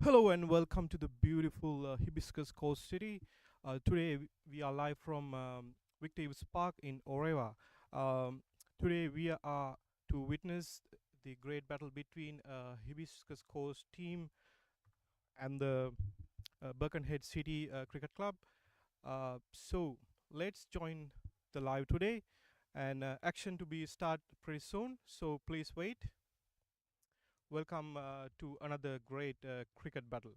Hello and welcome to the beautiful Hibiscus Coast City. Today we are live from Eaves Park in Orewa. Um, Today we are to witness the great battle between Hibiscus Coast team and the Birkenhead City Cricket Club. So let's join the live today, and action to be start pretty soon. So please wait. Welcome to another great cricket battle.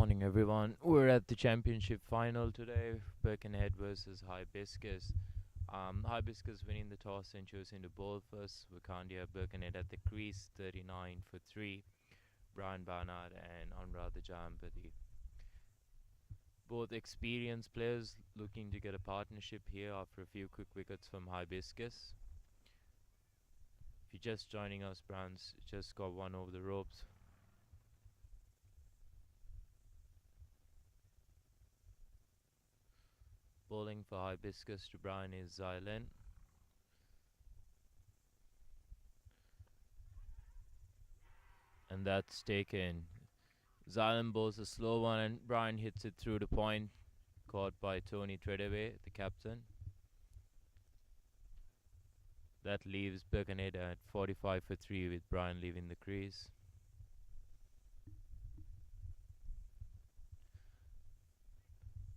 Morning, everyone. We're at the championship final today. Birkenhead versus Hibiscus. Hibiscus winning the toss and choosing to bowl first. Wakandia Birkenhead at the crease, 39 for 3. Brian Barnard and Anurag Jampati. Both experienced players looking to get a partnership here after a few quick wickets from Hibiscus. If you're just joining us, Brands just got one over the ropes. Bowling for Hibiscus to Brian is Zylen. And that's taken. Zylen bowls a slow one and Brian hits it through the point. Caught by Tony Treadaway, the captain. That leaves Birkenhead at 45 for 3 with Brian leaving the crease.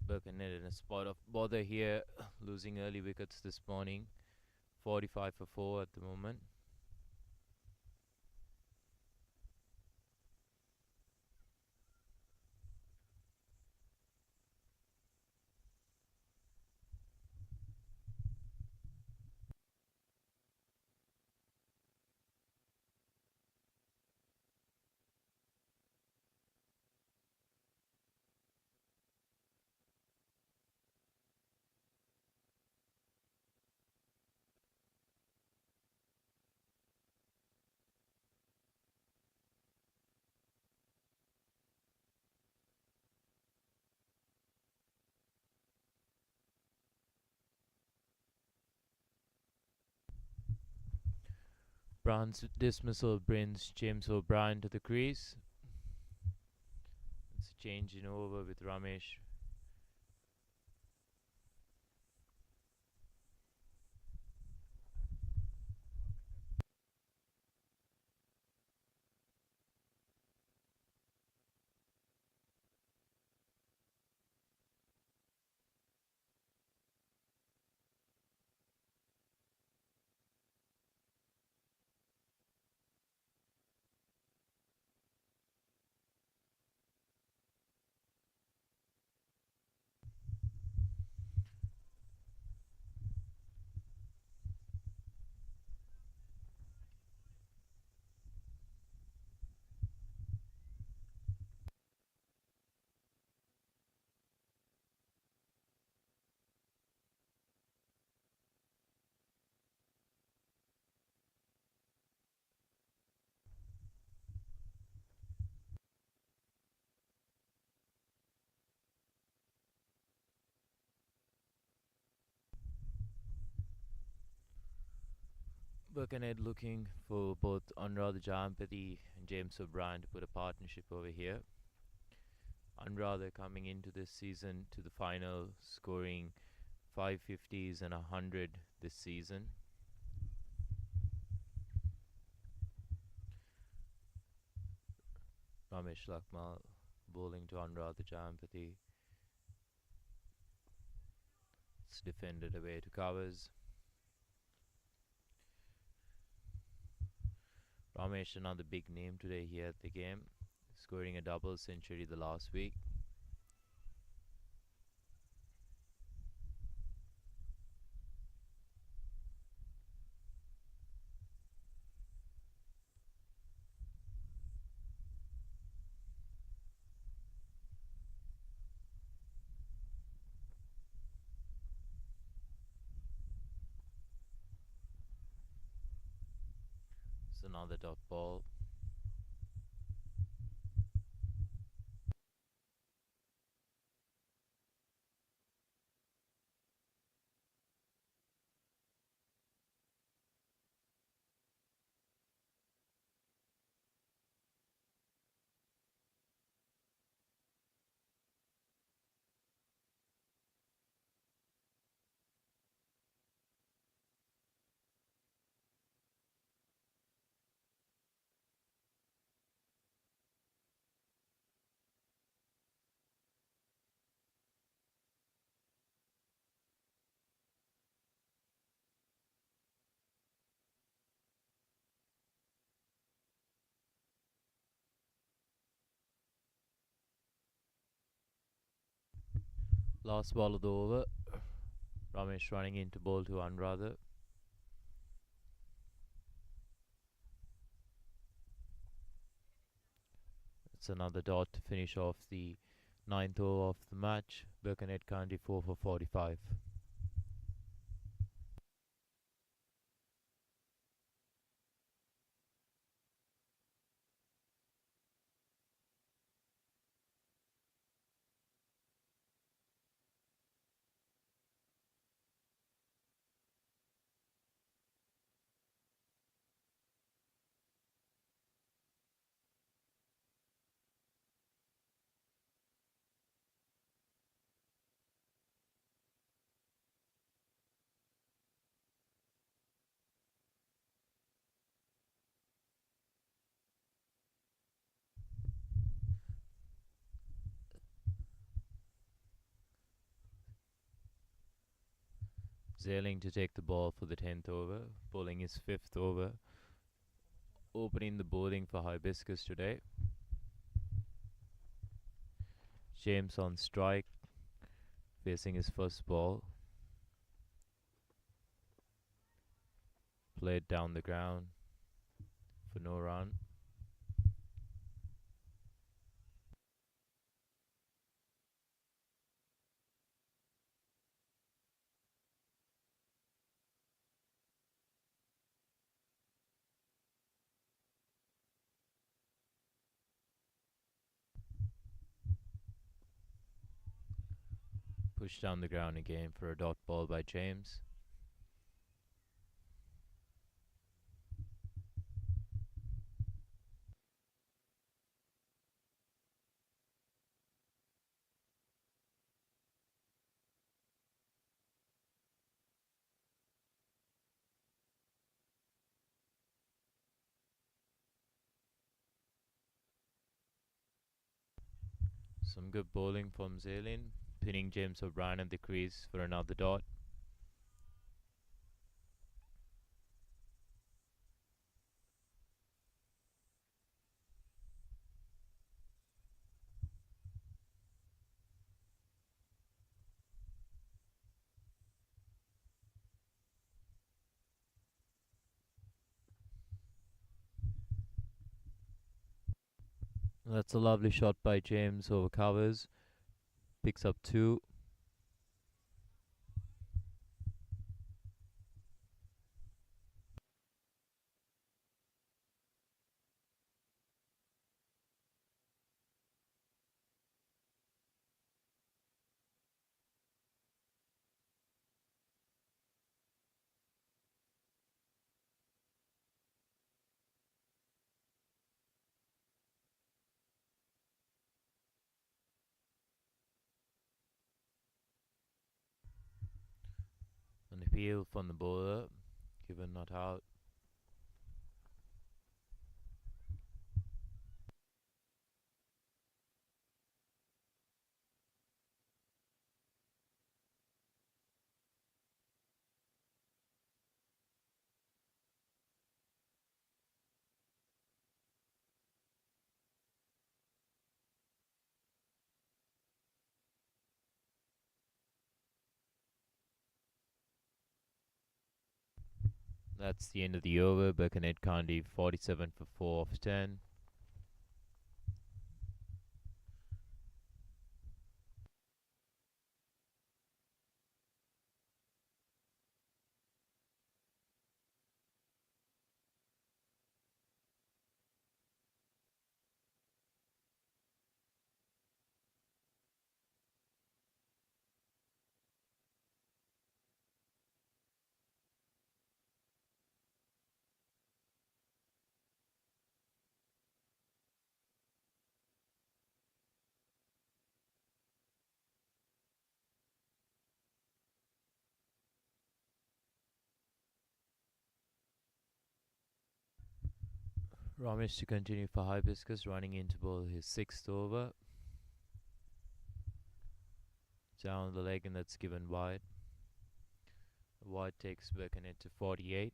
Birkenhead in a spot of bother here, losing early wickets this morning. 45 for 4 at the moment. Brown's dismissal brings James O'Brien to the crease. It's changing over with Ramesh. Birkenhead looking for both Anurag Jampati and James O'Brien to put a partnership over here. Anurag coming into this season to the final, scoring 550s and 100 this season. Ramesh Lakmal bowling to Anurag Jampati. It's defended away to covers. Ramesh, another big name today here at the game, scoring a double century the last week. It's another dot ball. Last ball of the over. Ramesh running into ball to Anuradha. It's another dot to finish off the ninth over of the match. Birkenhead County 4 for 45. Zailing to take the ball for the 10th over, bowling his 5th over, opening the bowling for Hibiscus today. James on strike, facing his first ball, played down the ground for no run. Pushed down the ground again for a dot ball by James. Some good bowling from Zailing, pinning James O'Brien at the crease for another dot. That's a lovely shot by James over covers. Picks up 2. An appeal from the bowler, given not out. That's the end of the over. Birkenhead County 47 for 4 of 10. Ramesh to continue for Hibiscus, running into bowl his 6th over. Down the leg, and that's given wide. Wide takes Birkenhead to 48.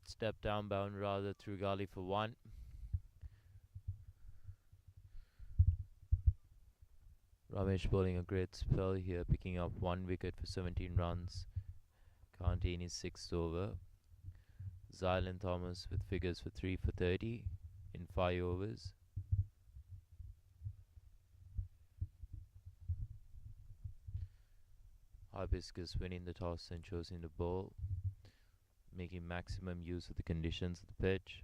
Step down bound rather through gully for 1. Ramesh bowling a great spell here, picking up 1 wicket for 17 runs. County in his 6th over. Zylan Thomas with figures for 3 for 30 in 5 overs. Hibiscus winning the toss and choosing the bowl, making maximum use of the conditions of the pitch.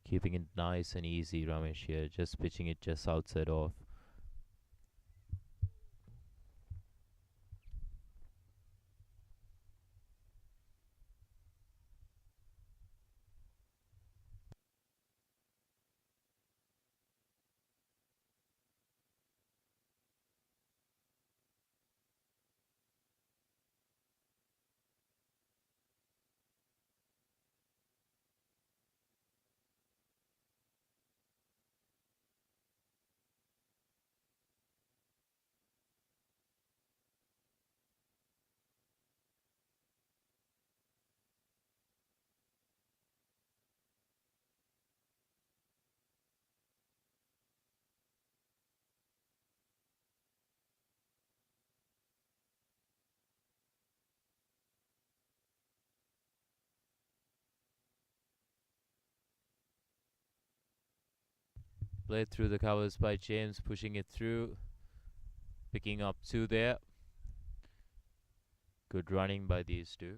Keeping it nice and easy, Ramesh here, just pitching it just outside off. Played through the covers by James, pushing it through, picking up 2 there. Good running by these two.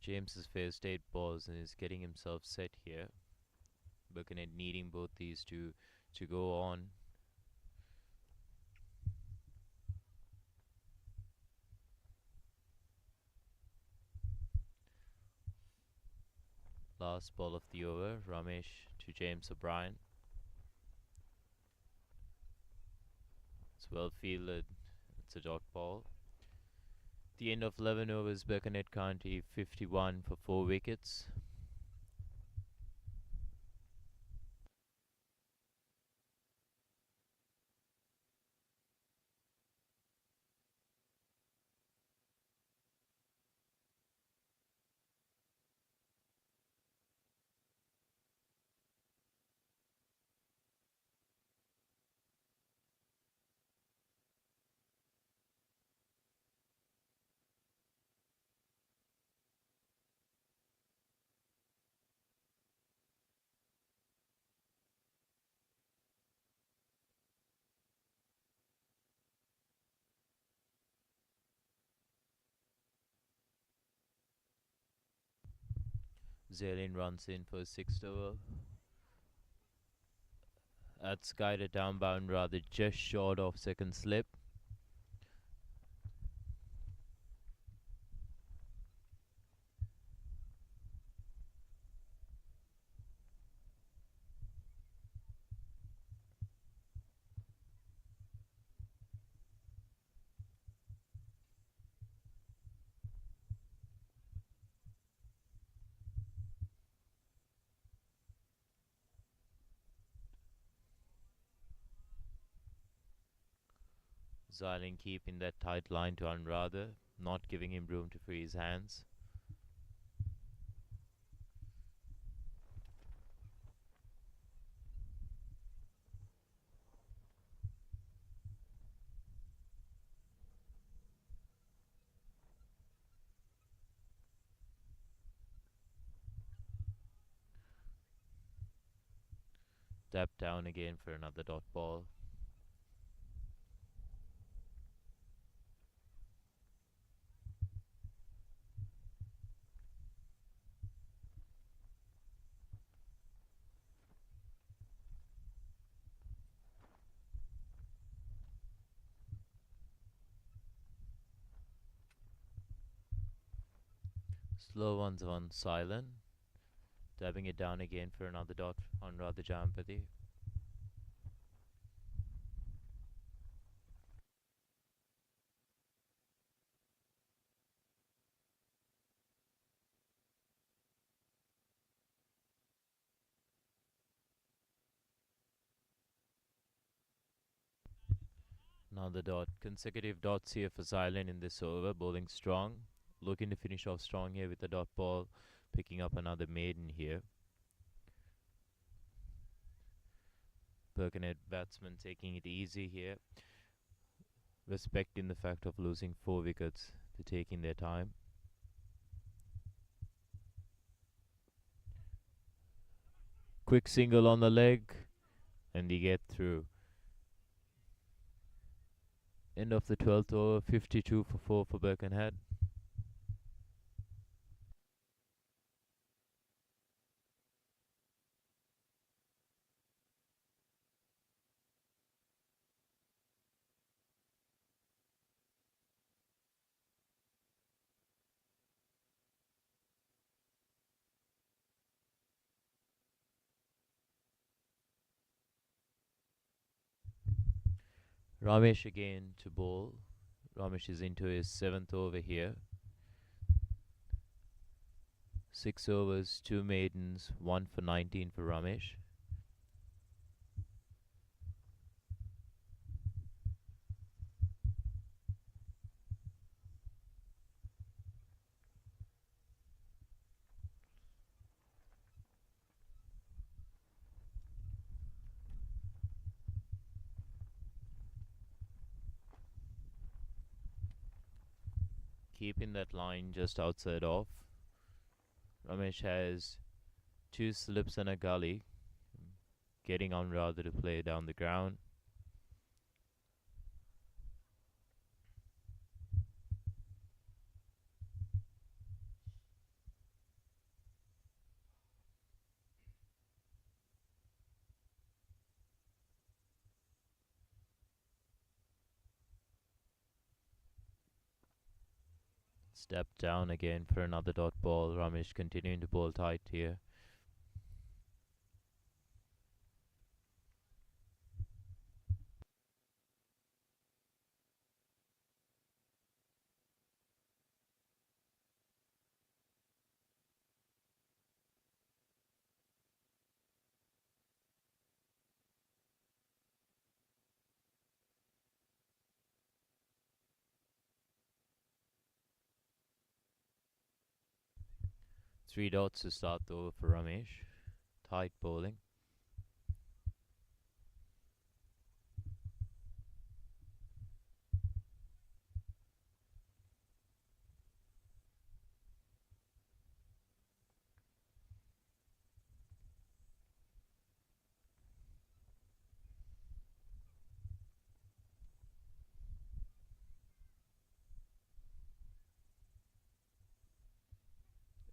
James has faced 8 balls and is getting himself set here. Birkenhead needing both these two to go on. Last ball of the over, Ramesh to James O'Brien. It's well fielded. It's a dot ball. The end of 11 overs, Birkenhead County 51 for 4 wickets. Zaylin runs in for a 6th over. That's guided downbound rather just short of second slip. Zyling keeping that tight line to Anratha, not giving him room to free his hands. Tap down again for another dot ball. Slow ones on silent. Dabbing it down again for another dot on Radha Jampati. Another dot. Consecutive dots here for Silent in this over, bowling strong. Looking to finish off strong here with the dot ball, picking up another maiden here. Birkenhead batsman taking it easy here, respecting the fact of losing 4 wickets. They're taking their time. Quick single on the leg, and they get through. End of the 12th over, 52 for 4 for Birkenhead. Ramesh again to bowl. Ramesh is into his 7th over here. 6 overs, 2 maidens, 1 for 19 for Ramesh. Keeping that line just outside off. Ramesh has 2 slips and a gully, getting on rather to play down the ground. Step down again for another dot ball. Ramesh continuing to bowl tight here. Three dots to start the over for Ramesh. Tight bowling.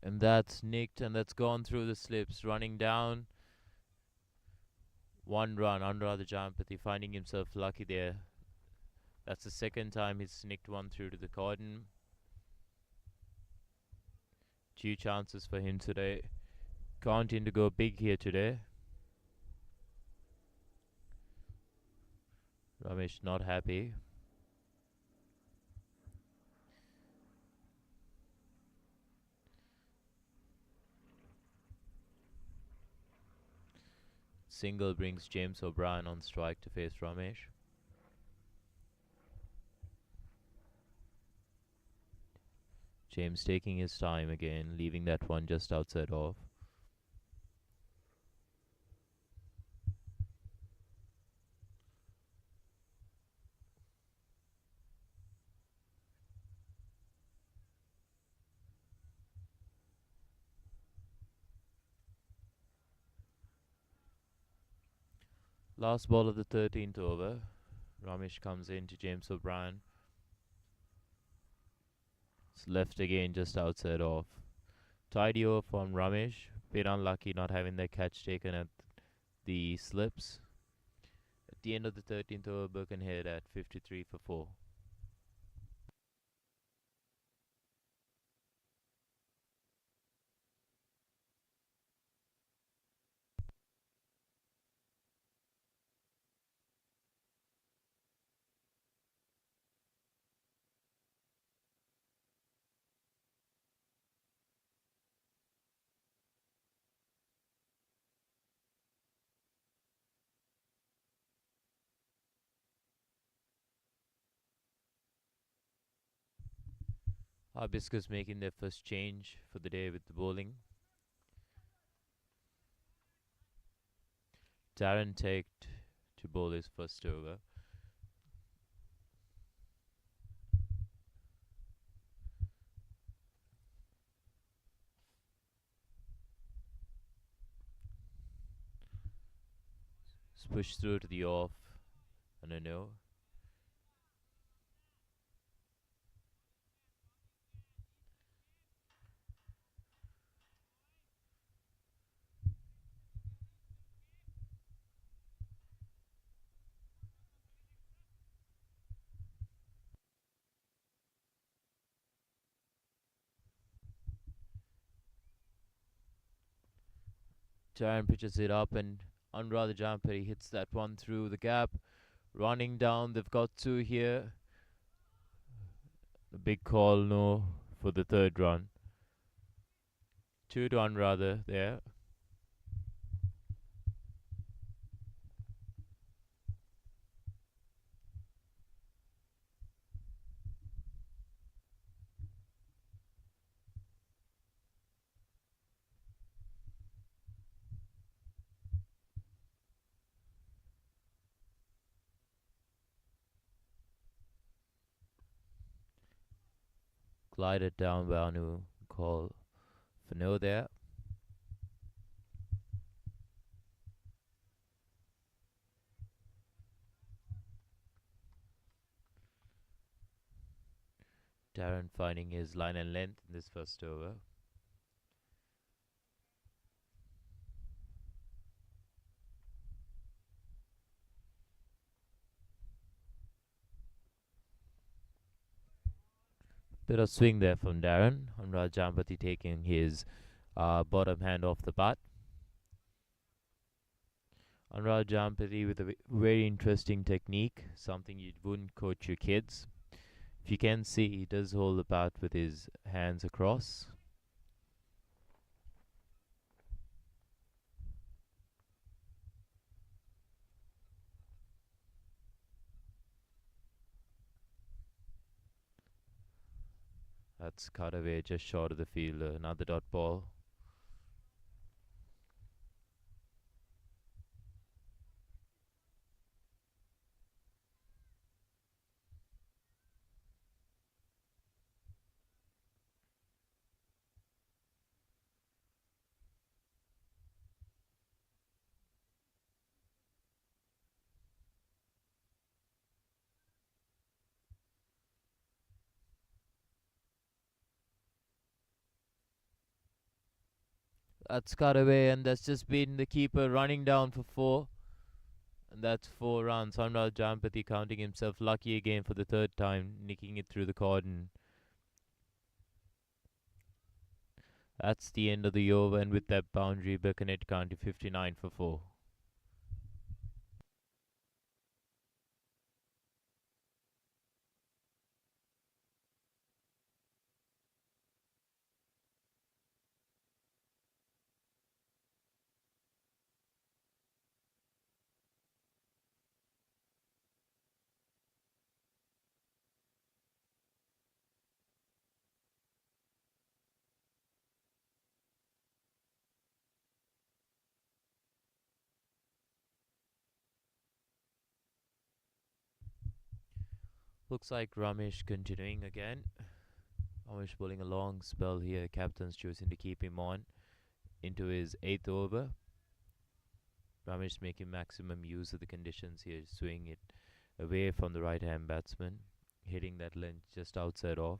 And that's nicked, and that's gone through the slips, running down. 1 run, Anuradha Jampati finding himself lucky there. That's the second time he's nicked one through to the cordon. 2 chances for him today. Counting to go big here today. Ramesh not happy. Single brings James O'Brien on strike to face Ramesh. James taking his time again, leaving that one just outside off. Last ball of the 13th over. Ramesh comes in to James O'Brien. It's left again just outside off. Tidy over from Ramesh. Bit unlucky not having that catch taken at the slips. At the end of the 13th over, Birkenhead at 53 for 4. Hibiscus making their first change for the day with the bowling. Darren taked to bowl his first over. Pushed through to the off and a no. Darren pitches it up and Anurad Jamperi hits that one through the gap. Running down, they've got two here. The big call no for the third run. 2 to Anurad there. Glided down by Anu. Call for no there. Darren finding his line and length in this first over. Bit of swing there from Darren. Anurad Jampati taking his bottom hand off the bat. Anurad Jampati with a very interesting technique, something you wouldn't coach your kids. If you can see, he does hold the bat with his hands across. That's cut away just short of the fielder. Another dot ball. That's cut away, and that's just been the keeper running down for 4. And that's 4 runs. Anurad Jampati counting himself lucky again for the third time, nicking it through the cordon. That's the end of the over, and with that boundary, Birkenhead County 59 for 4. Looks like Ramesh continuing again. Ramesh bowling a long spell here. Captain's choosing to keep him on into his 8th over. Ramesh making maximum use of the conditions here, swinging it away from the right hand batsman, hitting that length just outside off.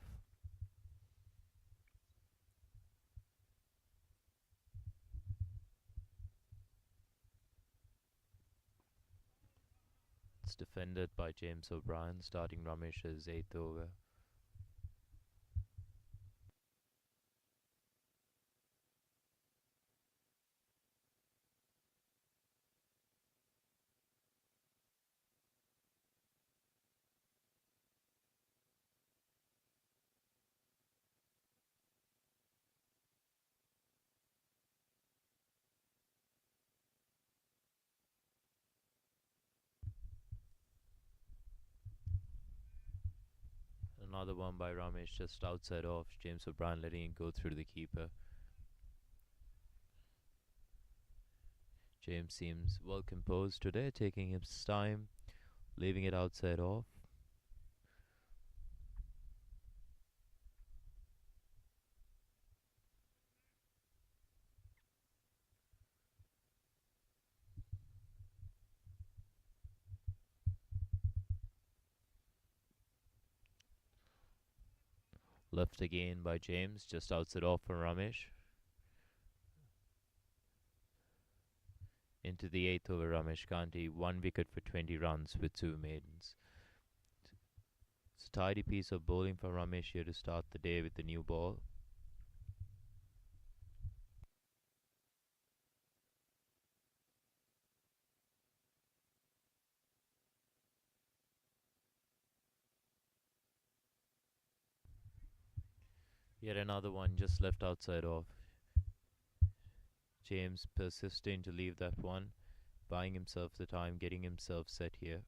It's defended by James O'Brien, starting Ramesh's 8th over. another one by Ramesh just outside off. James O'Brien letting it go through the keeper. James seems well composed today, taking his time, leaving it outside off. Left again by James, just outside off for Ramesh. Into the eighth over, Ramesh Kanti, 1 wicket for 20 runs with 2 maidens. It's a tidy piece of bowling for Ramesh here to start the day with the new ball. Yet another one just left outside off. James persisting to leave that one, buying himself the time, getting himself set here.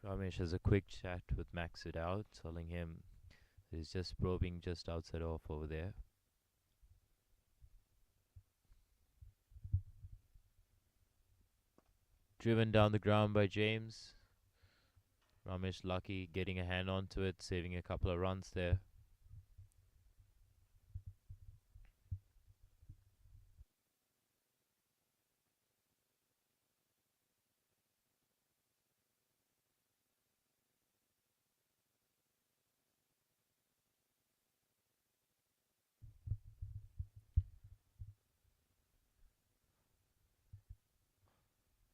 Ramesh has a quick chat with Max it out, telling him he's just probing just outside off over there. Driven down the ground by James. Ramesh lucky getting a hand onto it, saving a couple of runs there.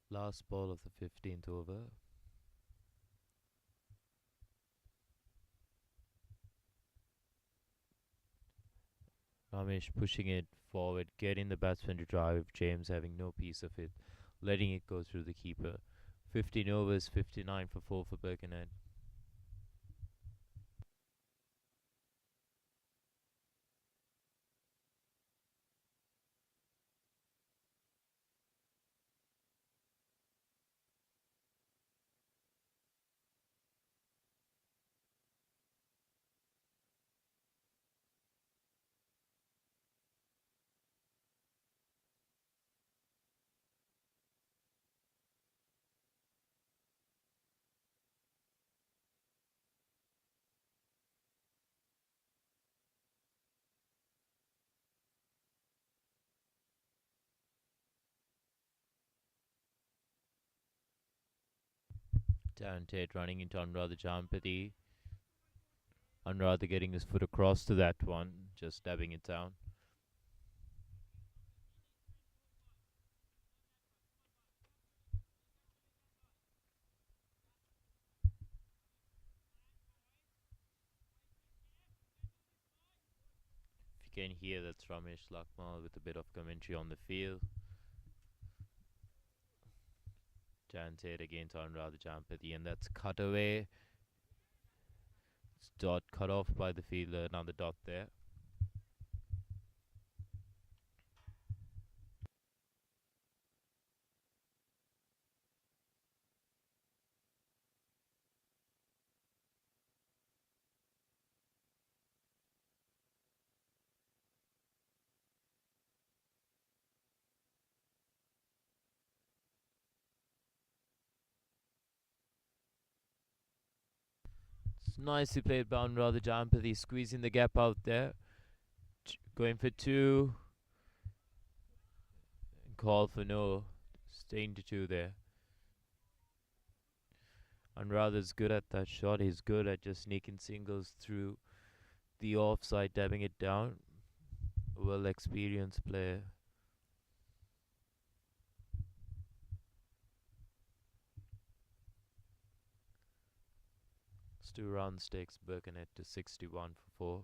Last ball of the 15th over. Ramesh pushing it forward, getting the batsman to drive, James having no piece of it, letting it go through the keeper. 15 overs, 59 for 4 for Birkenhead. Darren Tate running into Anuradha Jampati. Anuradha getting his foot across to that one, just dabbing it down. If you can hear, that's Ramesh Lakmal with a bit of commentary on the field. Darren Tate again to Anuradha Jampati, and that's cut away. It's dot cut off by the fielder, another dot there. It's nicely played by Anuradha Jampati, squeezing the gap out there. Going for two. Call for no. Staying to two there. Anuradha's good at that shot. He's good at just sneaking singles through the offside, dabbing it down. A well experienced player. It's 2 runs, takes Birkenhead to 61 for 4.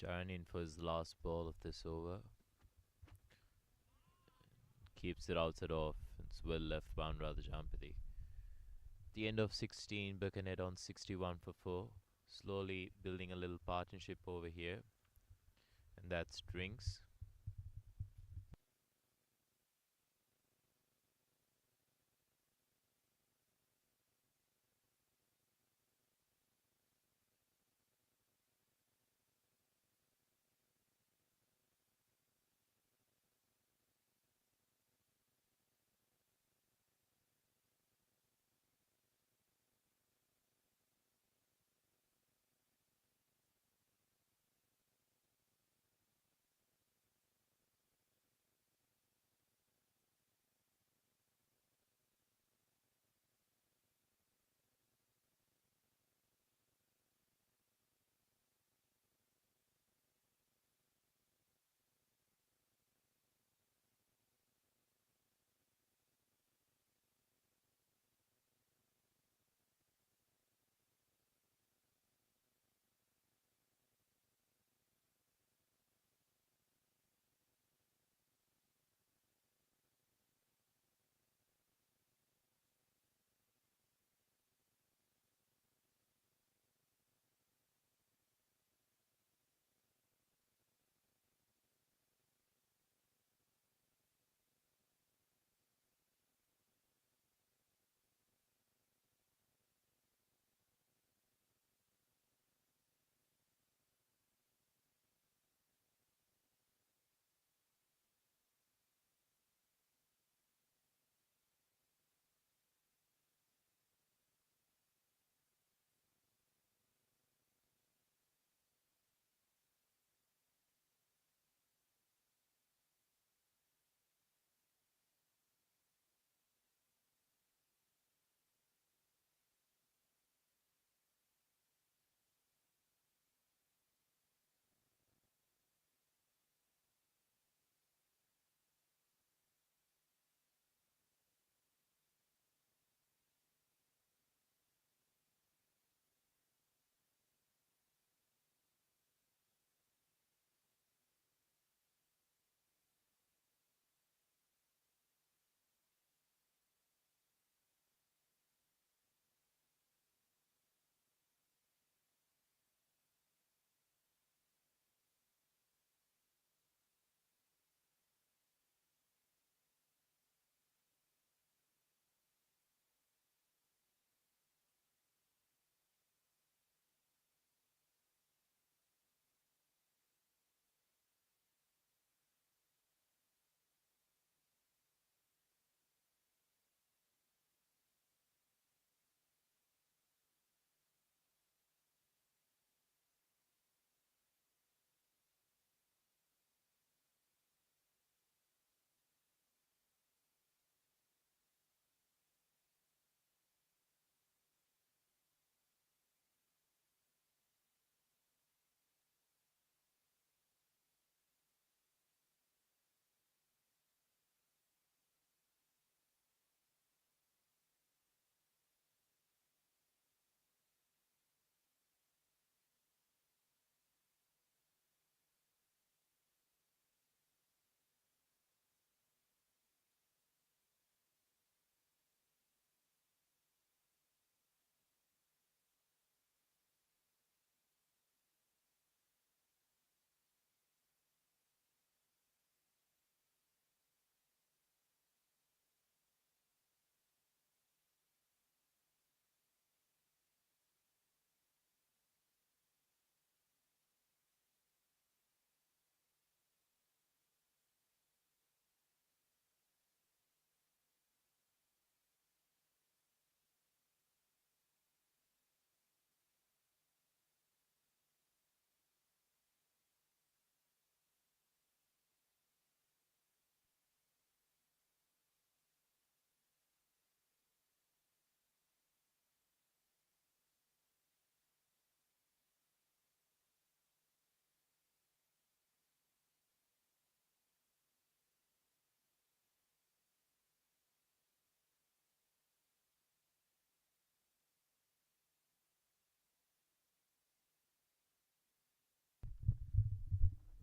Jaron in for his last ball of this over. Keeps it outside off. It's well left bound rather Jampati. The end of 16, Birkenhead on 61 for 4. Slowly building a little partnership over here. And that's drinks.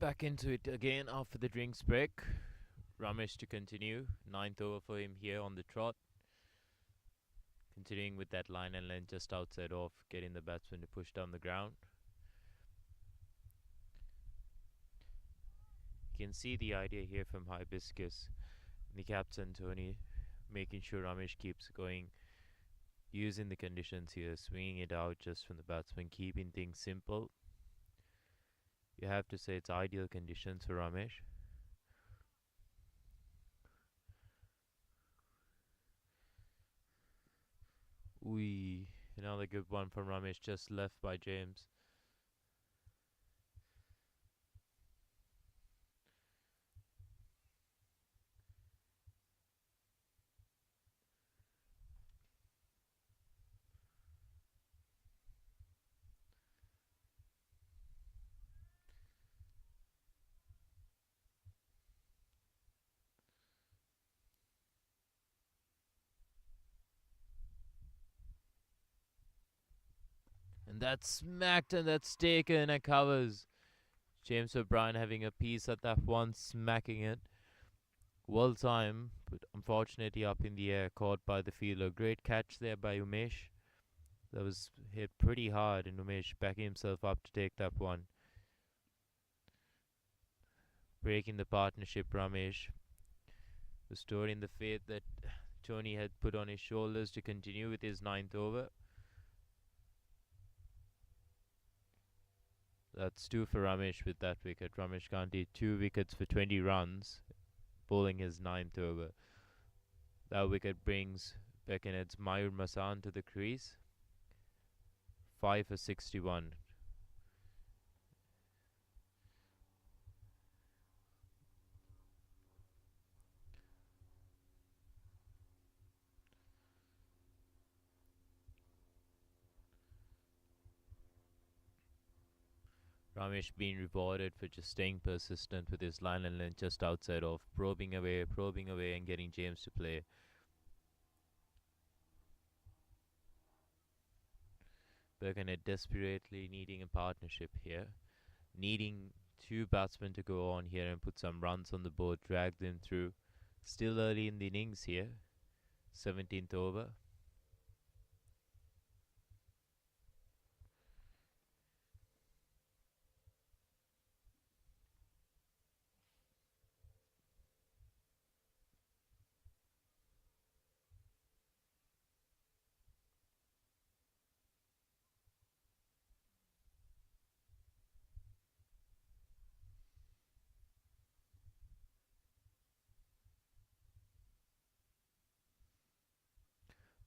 Back into it again after the drinks break. Ramesh to continue. Ninth over for him here on the trot. Continuing with that line and length just outside off, getting the batsman to push down the ground. You can see the idea here from Hibiscus. The captain Tony making sure Ramesh keeps going, using the conditions here, swinging it out just from the batsman, keeping things simple. You have to say it's ideal conditions for Ramesh. Ooh, another good one from Ramesh, just left by James. And that's smacked and that's taken and covers. James O'Brien having a piece at that one, smacking it. Well timed, but unfortunately up in the air, caught by the fielder. Great catch there by Umesh. That was hit pretty hard, and Umesh backing himself up to take that one. Breaking the partnership, Ramesh. Restoring the faith that Tony had put on his shoulders to continue with his ninth over. That's two for Ramesh with that wicket. Ramesh Gandhi, 2 wickets for 20 runs, bowling his ninth over. That wicket brings Beckenhead's Mayur Masan to the crease. 5 for 61. Ramesh being rewarded for just staying persistent with his line and length just outside of, probing away, and getting James to play. Birkenhead desperately needing a partnership here, needing two batsmen to go on here and put some runs on the board, drag them through. Still early in the innings here, 17th over.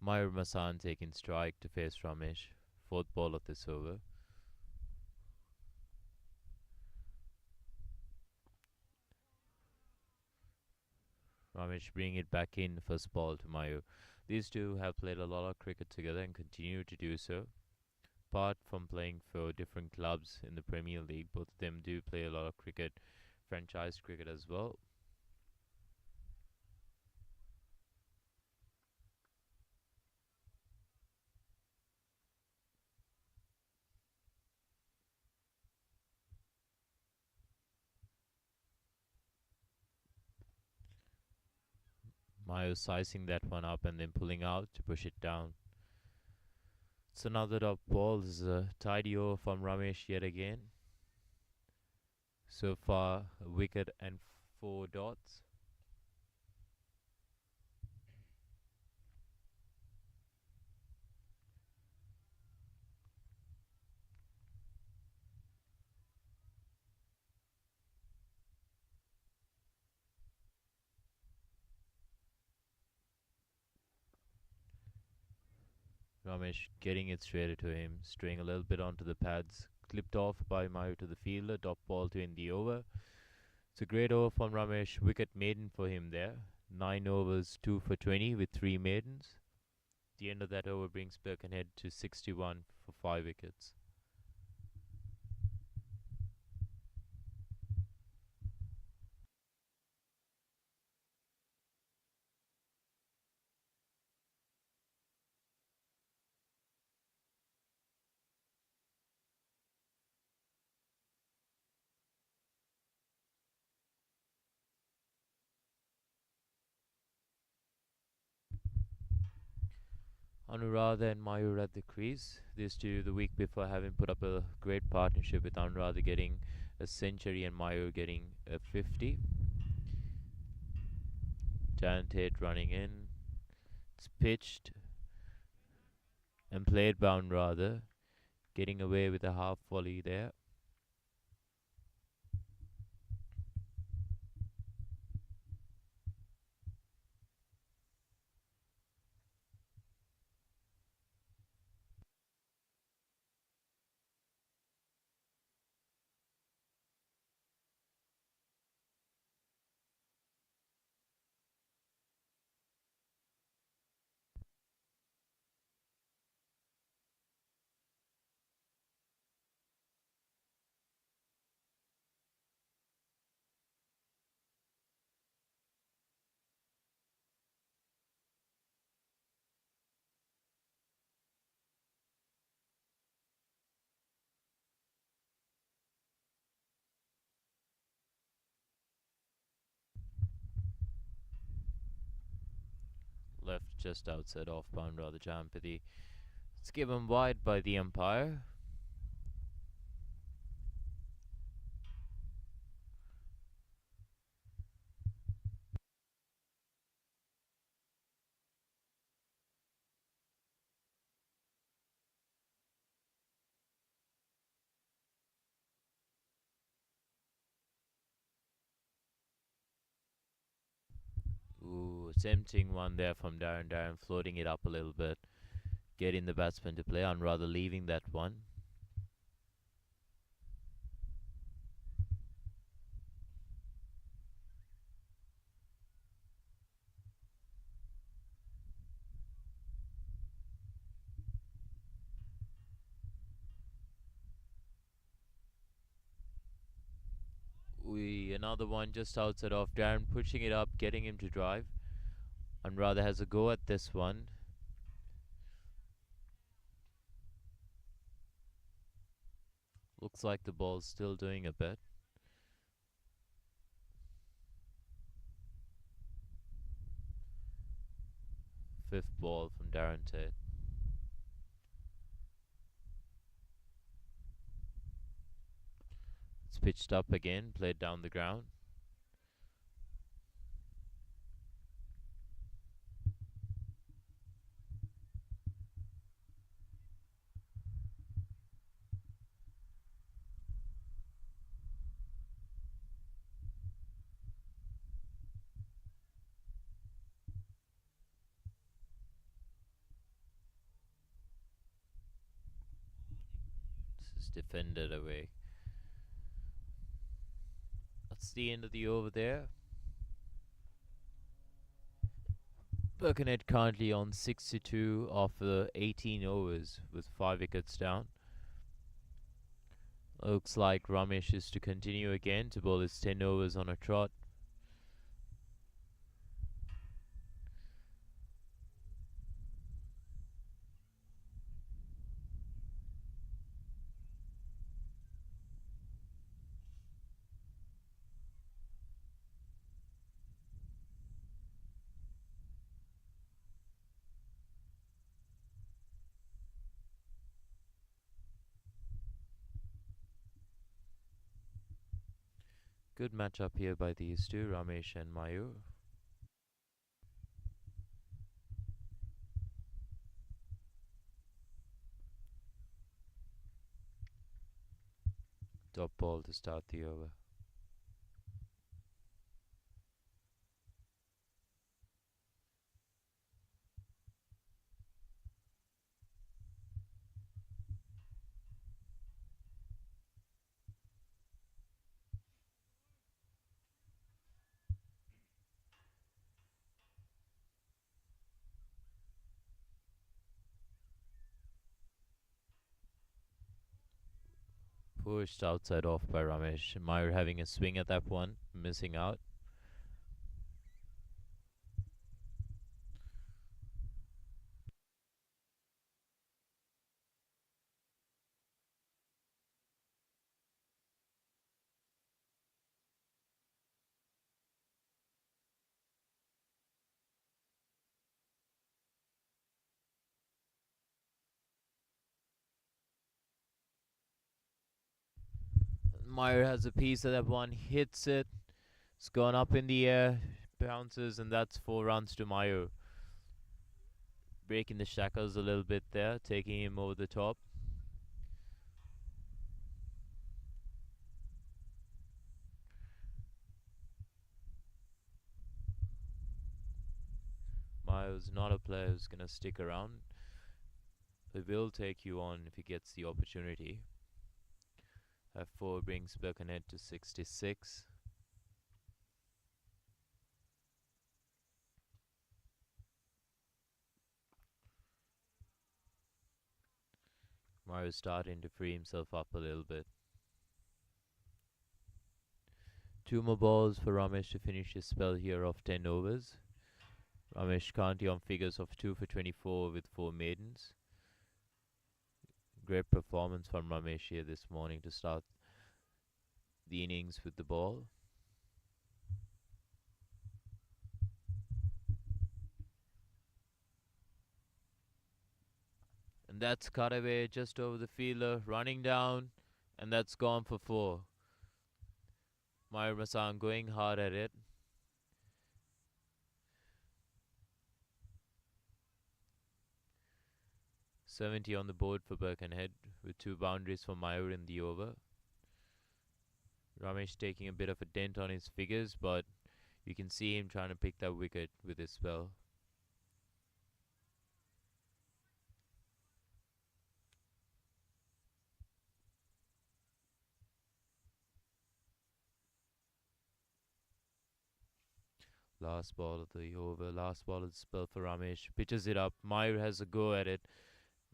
Mayur Masan taking strike to face Ramesh. Fourth ball of this over. Ramesh bringing it back in first ball to Mayur. These two have played a lot of cricket together and continue to do so. Apart from playing for different clubs in the Premier League, both of them do play a lot of cricket, franchise cricket as well. Mayo sizing that one up and then pulling out to push it down. It's another dot ball. This is a tidy over from Ramesh yet again. So far, a wicket and 4 dots. Ramesh getting it straight to him, straying a little bit onto the pads, clipped off by Mayu to the fielder, dot ball to end the over. It's a great over from Ramesh, wicket maiden for him there. 9 overs, 2 for 20 with 3 maidens. The end of that over brings Birkenhead to 61 for 5 wickets. Anuradha and Mayur at the crease. These two, the week before, having put up a great partnership with Anuradha getting a century and Mayur getting a 50. Darren Tate running in. It's pitched and played by Anuradha, getting away with a half volley there. Left just outside off bound rather Jampati. It's given wide by the umpire. Ooh, tempting one there from Darren. Darren floating it up a little bit, getting the batsman to play on, rather leaving that one. Another one just outside off. Darren pushing it up, getting him to drive. And rather has a go at this one. Looks like the ball's still doing a bit. Fifth ball from Darren Tate. It's pitched up again, played down the ground. This is defended away. That's the end of the over there. Birkenhead currently on 62 after 18 overs with 5 wickets down. Looks like Ramesh is to continue again to bowl his 10 overs on a trot. Good matchup here by these two, Ramesh and Mayur. Top ball to start the over. Pushed outside off by Ramesh. Mayur having a swing at that one, missing out. Meyer has a piece of that one, hits it. It's gone up in the air, bounces, and that's 4 runs to Meyer. Breaking the shackles a little bit there, taking him over the top. Meyer's not a player who's going to stick around. He will take you on if he gets the opportunity. F4 brings Birkenhead to 66. Mario's starting to free himself up a little bit. 2 more balls for Ramesh to finish his spell here of 10 overs. Ramesh currently on figures of 2 for 24 with 4 maidens. Great performance from Ramesh here this morning to start the innings with the ball. And that's cut away just over the fielder, running down, and that's gone for 4. Meyer Masan going hard at it. .70 on the board for Birkenhead with 2 boundaries for Meyer in the over. Ramesh taking a bit of a dent on his figures, but you can see him trying to pick that wicket with his spell. Last ball of the over, last ball of the spell for Ramesh. Pitches it up. Meyer has a go at it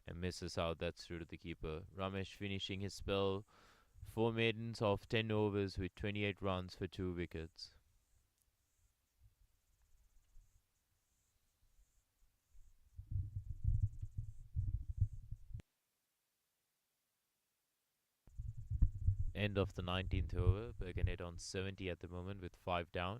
and misses out. That's through to the keeper. Ramesh finishing his spell. 4 maidens of 10 overs with 28 runs for 2 wickets. End of the 19th over. Birkenhead on 70 at the moment with 5 down.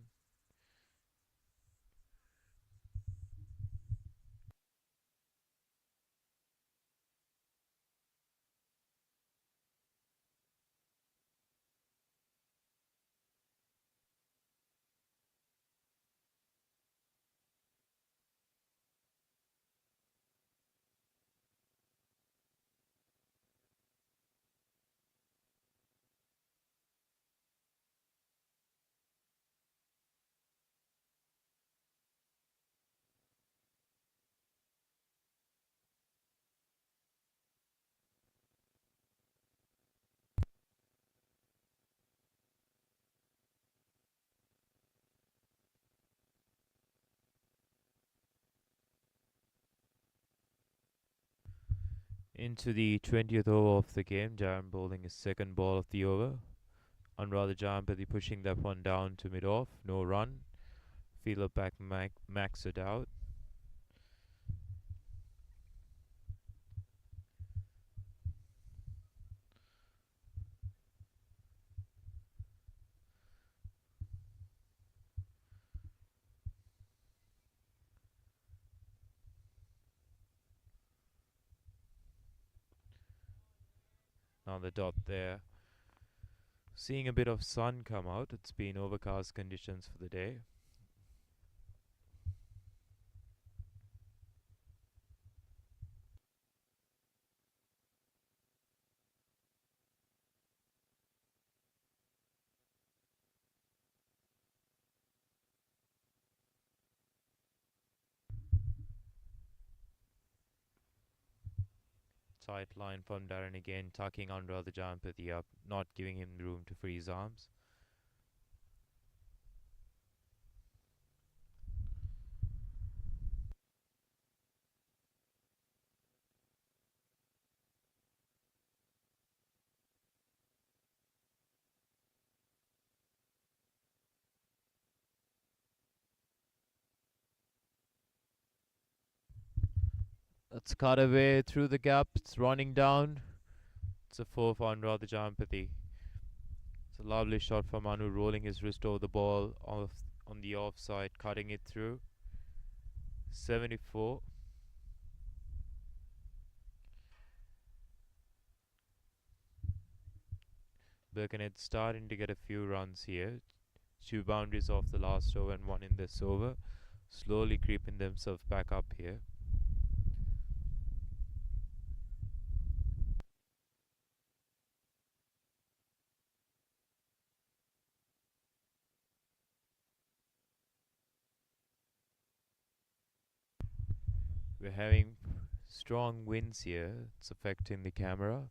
Into the 20th over of the game. Jaran bowling his second ball of the over. Anuradha Jampathy pushing that one down to mid-off. No run. Fielder back max it out. Now the dot there. Seeing a bit of sun come out. It's been overcast conditions for the day. Tight line from Darren again, tucking under the Jampathy up, not giving him room to free his arms. That's cut away through the gap. It's running down. It's a 4 for Anuradha Jampathy. It's a lovely shot from Manu, rolling his wrist over the ball on the offside, cutting it through. 74. Birkenhead starting to get a few runs here. Two boundaries off the last over and one in this over. Slowly creeping themselves back up here. We're having strong winds here. It's affecting the camera.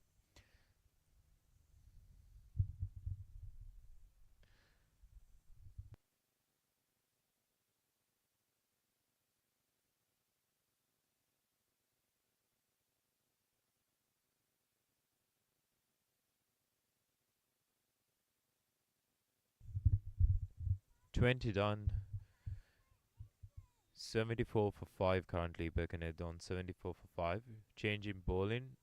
20 done. 74 for 5 currently. Birkenhead on 74 for 5. Changing bowling.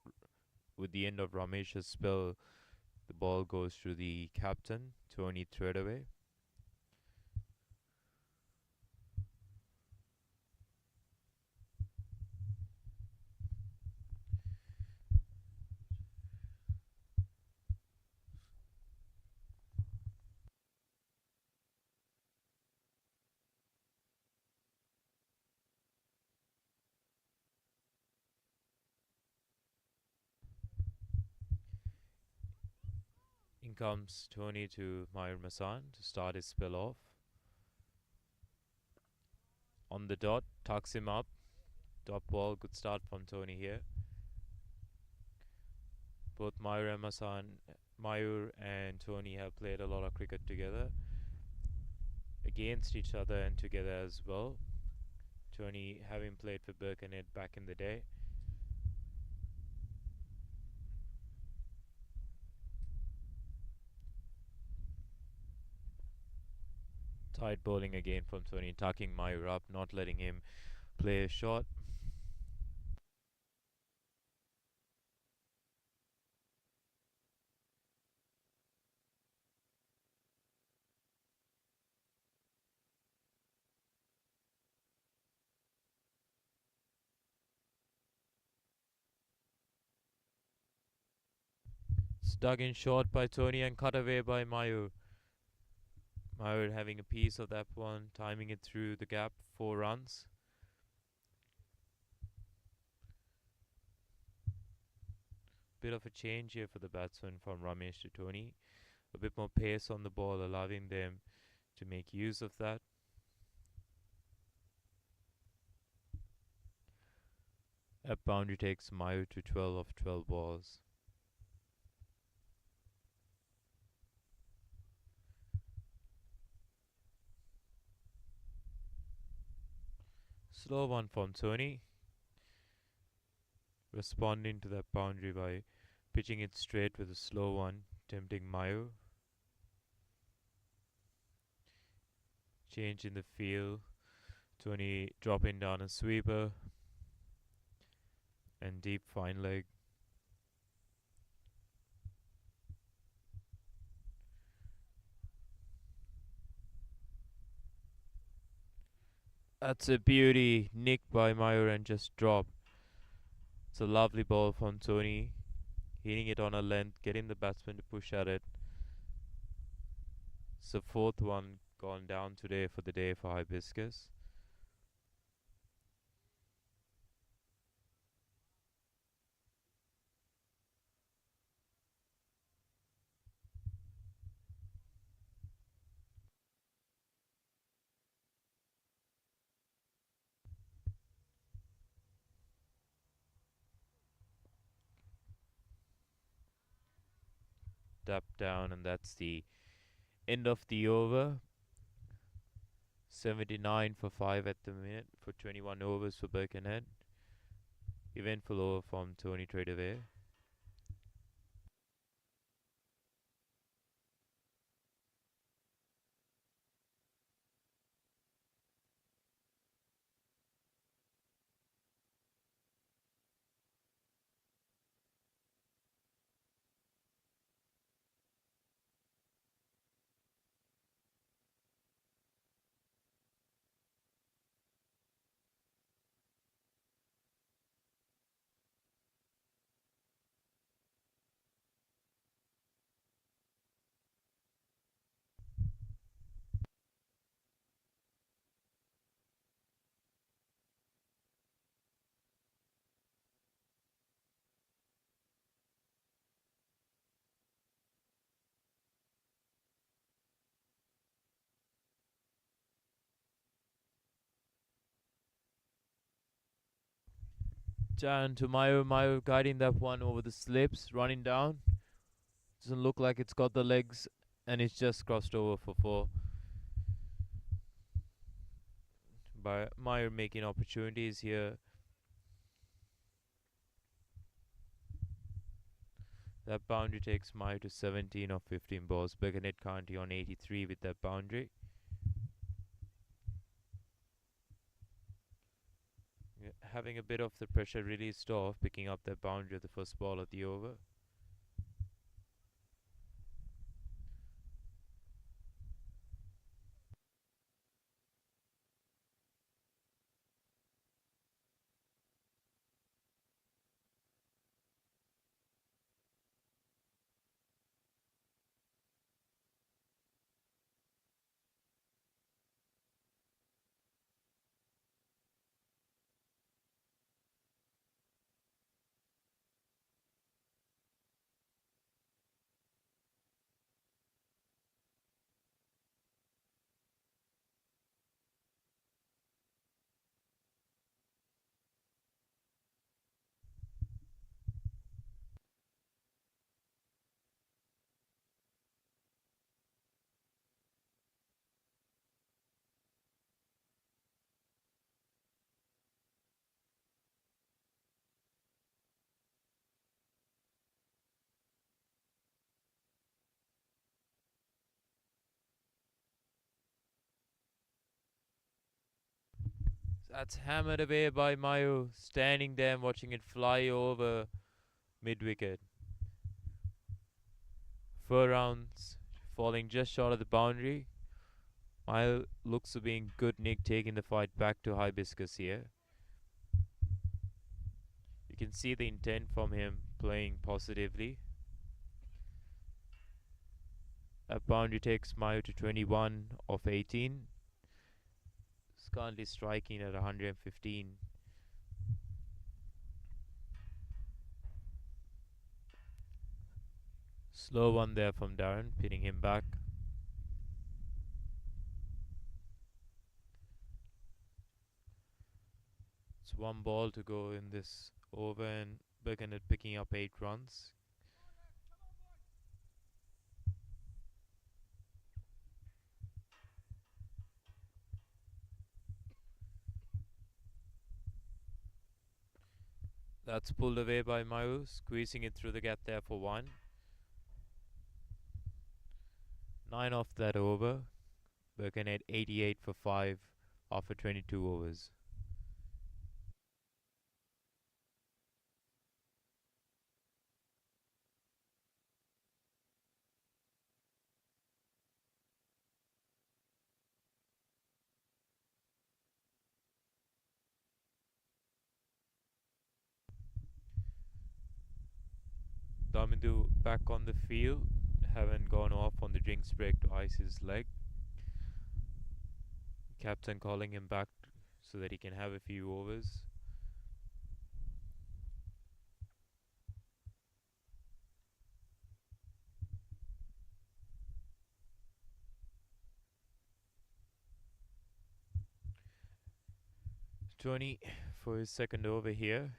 With the end of Ramesh's spell, the ball goes to the captain, Tony Threadaway. In comes Tony to Mayur Masan to start his spell off. On the dot, tucks him up. Top ball, good start from Tony here. Both Mayur and Tony have played a lot of cricket together, against each other and together as well. Tony having played for Birkenhead back in the day. Tight bowling again from Tony, tucking Mayur up, not letting him play a shot. It's dug in short by Tony and cut away by Mayur. Mayur having a piece of that one, timing it through the gap, 4 runs. Bit of a change here for the batsman from Ramesh to Tony. A bit more pace on the ball, allowing them to make use of that. That boundary takes Mayur to 12 of 12 balls. Slow one from Tony. Responding to that boundary by pitching it straight with a slow one, tempting Mayur. Change in the field. Tony dropping down a sweeper. And deep fine leg. That's a beauty. Nicked by Mayur and just dropped. It's a lovely ball from Tony. Hitting it on a length, getting the batsman to push at it. It's the 4th one gone down today for the day for Hibiscus. Tap down, and that's the end of the over. 79 for 5 at the minute for 21 overs for Birkenhead. Eventful over from Tony Tradeaway. Down to Mayo guiding that one over the slips, running down. Doesn't look like it's got the legs, and it's just crossed over for four. By Mayo making opportunities here. That boundary takes Mayo to 17 of 15 balls. Birkenhead County on 83 with that boundary. Having a bit of the pressure released off, picking up that boundary at the first ball of the over. That's hammered away by Mayo, standing there and watching it fly over mid wicket. 4 rounds, falling just short of the boundary. Mayo looks to be in good nick, taking the fight back to Hibiscus here. You can see the intent from him playing positively. That boundary takes Mayo to 21 of 18. He's currently striking at 115. Slow one there from Darren, pinning him back. It's one ball to go in this over, and Birkenhead picking up 8 runs. That's pulled away by Mayu, squeezing it through the gap there for 1. 9 off that over. Birkenhead 88 for 5 after 22 overs. Damindu back on the field, haven't gone off on the drinks break to ice his leg. Captain calling him back so that he can have a few overs. Tony for his second over here.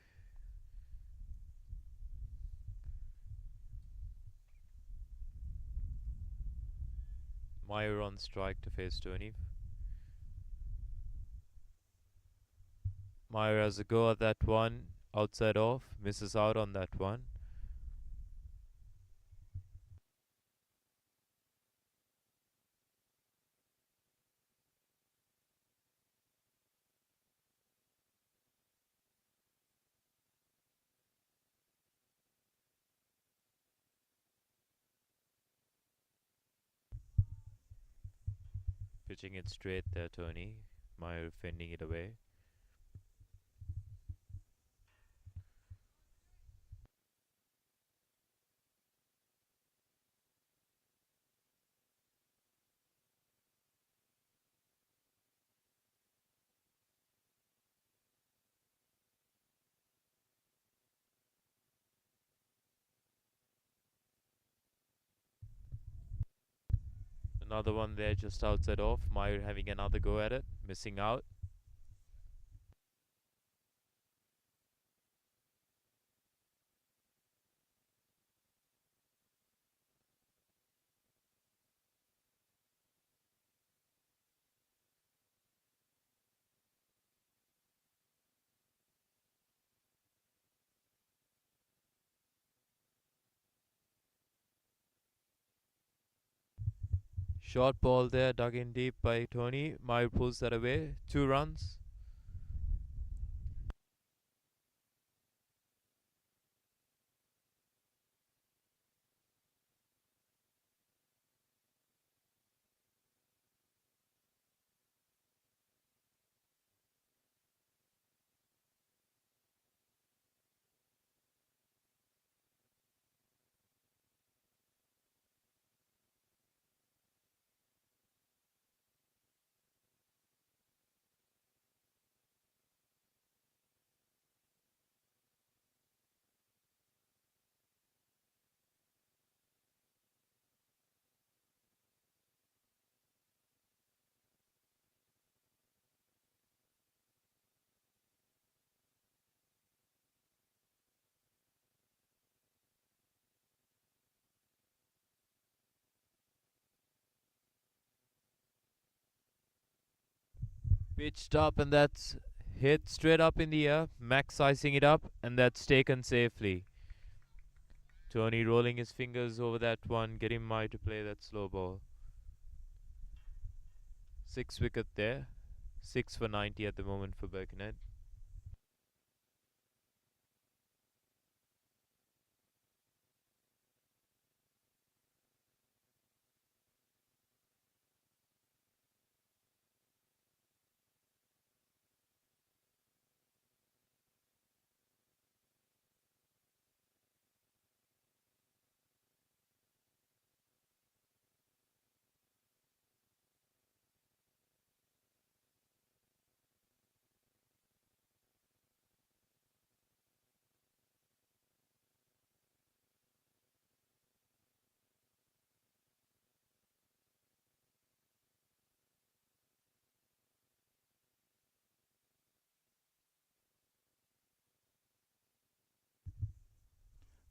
Meyer on strike to face Tony. Meyer has a go at that one. Outside off. Misses out on that one. Pitching it straight there, Tony. Meyer fending it away. Another one there just outside off. Meyer having another go at it. Missing out. Short ball there, dug in deep by Tony. Mayur pulls that away. 2 runs. Pitched up, and that's hit straight up in the air. Max sizing it up, and that's taken safely. Tony rolling his fingers over that one, getting Mai to play that slow ball. 6 wicket there. 6 for 90 at the moment for Birkenhead.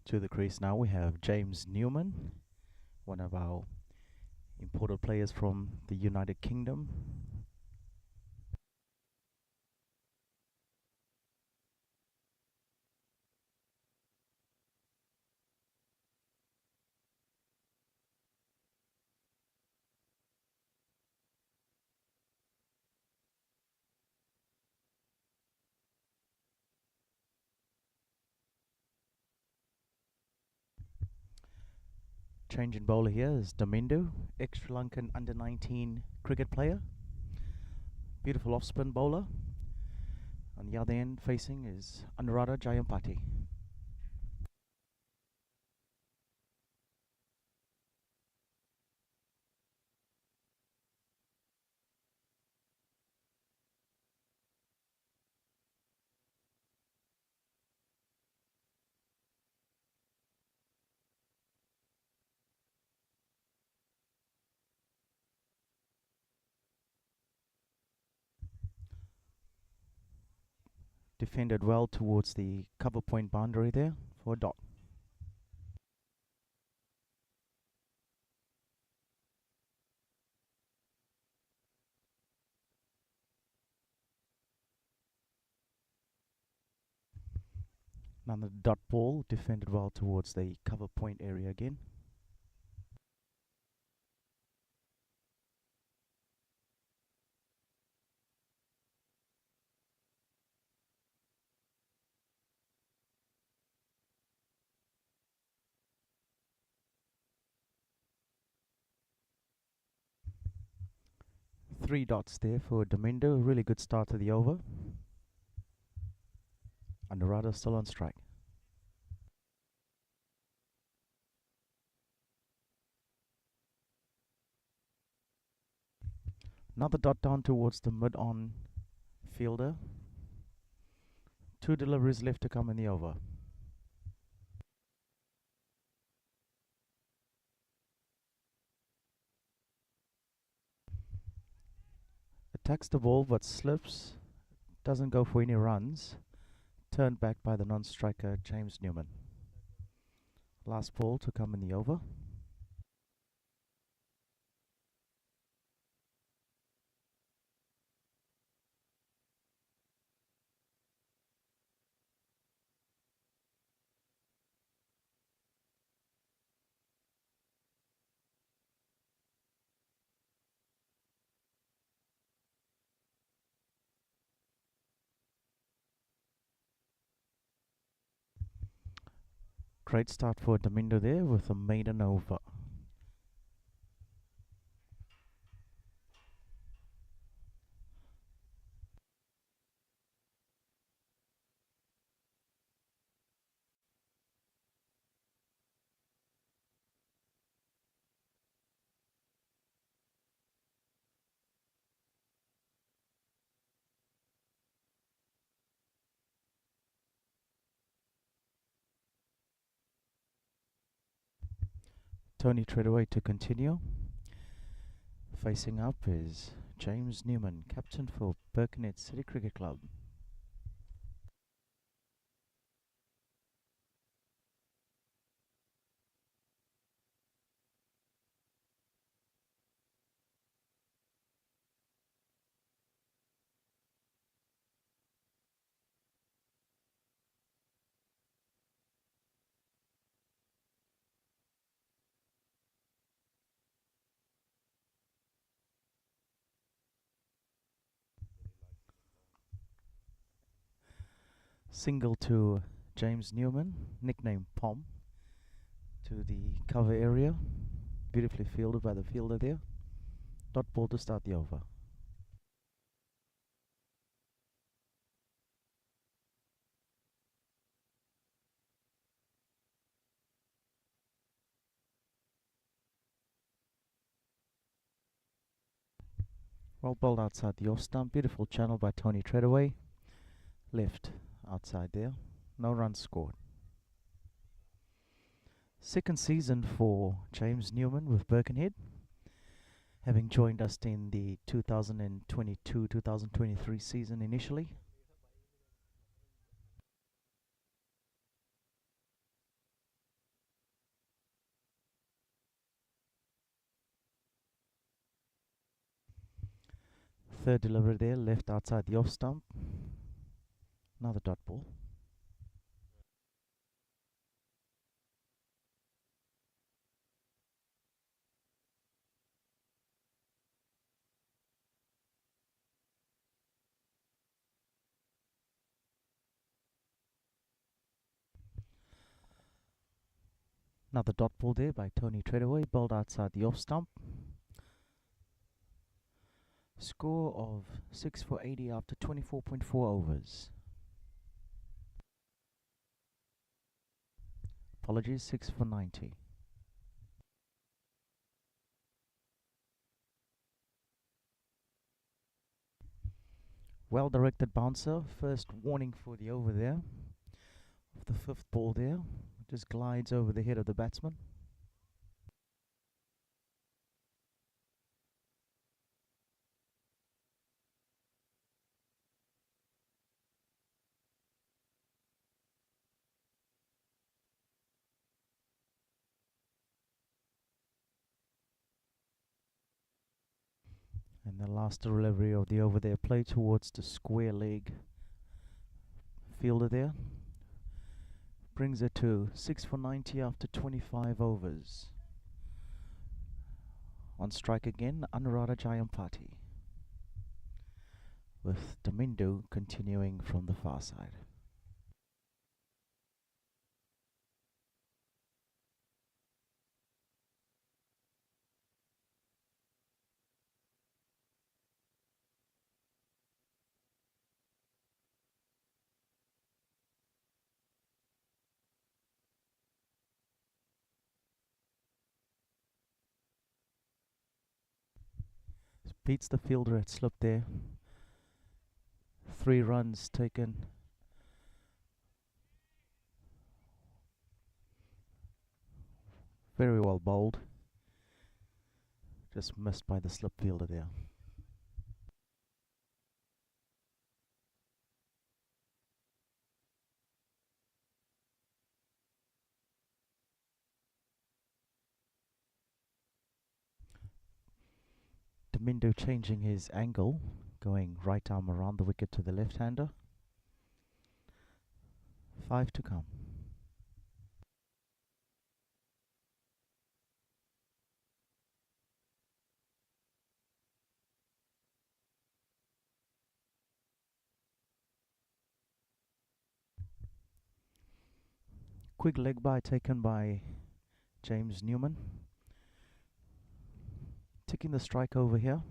To the crease now we have James Newman, one of our imported players from the United Kingdom. Change in bowler here is Domindu, ex-Sri Lankan under-19 cricket player. Beautiful off-spin bowler. On the other end facing is Anuradha Jayampati. Defended well towards the cover point boundary there for a dot. Another dot ball, defended well towards the cover point area again. Three dots there for Domindu. Really good start to the over. Anuradha still on strike. Another dot down towards the mid-on fielder. 2 deliveries left to come in the over. Attacks the ball but slips. Doesn't go for any runs. Turned back by the non-striker James Newman. Last ball to come in the over. Great start for Domindo there with a maiden over. Tony Treadaway to continue. Facing up is James Newman, captain for Birkenhead City Cricket Club. Single to James Newman, nicknamed Pom, to the cover area. Beautifully fielded by the fielder there. Dot ball to start the over. Well bowled outside the off stump. Beautiful channel by Tony Treadaway. Left outside there. No runs scored. Second season for James Newman with Birkenhead, having joined us in the 2022-2023 season initially. Third delivery there, left outside the off stump. Another dot ball. Another dot ball there by Tony Treadaway, bowled outside the off stump. Score of 6 for 80 after 24.4 overs. Apologies, 6 for 90. Well directed bouncer, first warning for the over there. Of the fifth ball there, just glides over the head of the batsman. And the last delivery of the over there, play towards the square leg fielder there. Brings it to 6 for 90 after 25 overs. On strike again, Anuradha Jayampati, with Domindo continuing from the far side. Beats the fielder at slip there. 3 runs taken. Very well bowled. Just missed by the slip fielder there. Domindo changing his angle, going right arm around the wicket to the left-hander. 5 to come. Quick leg bye taken by James Newman. Ticking the strike over here.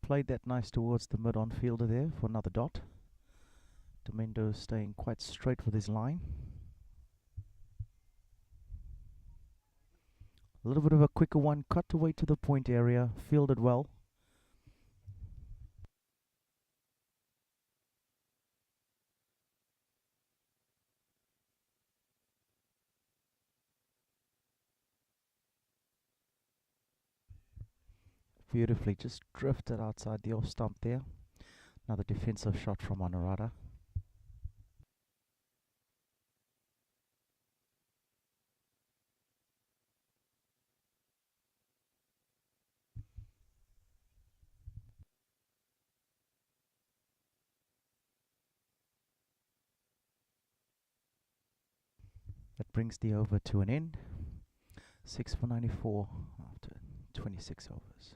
Played that nice towards the mid-on fielder there for another dot. Domingo staying quite straight with his line. A little bit of a quicker one, cut away to the point area, fielded well. Beautifully, just drifted outside the off stump there. Another defensive shot from Honorata. That brings the over to an end. 6 for 94 after 26 overs.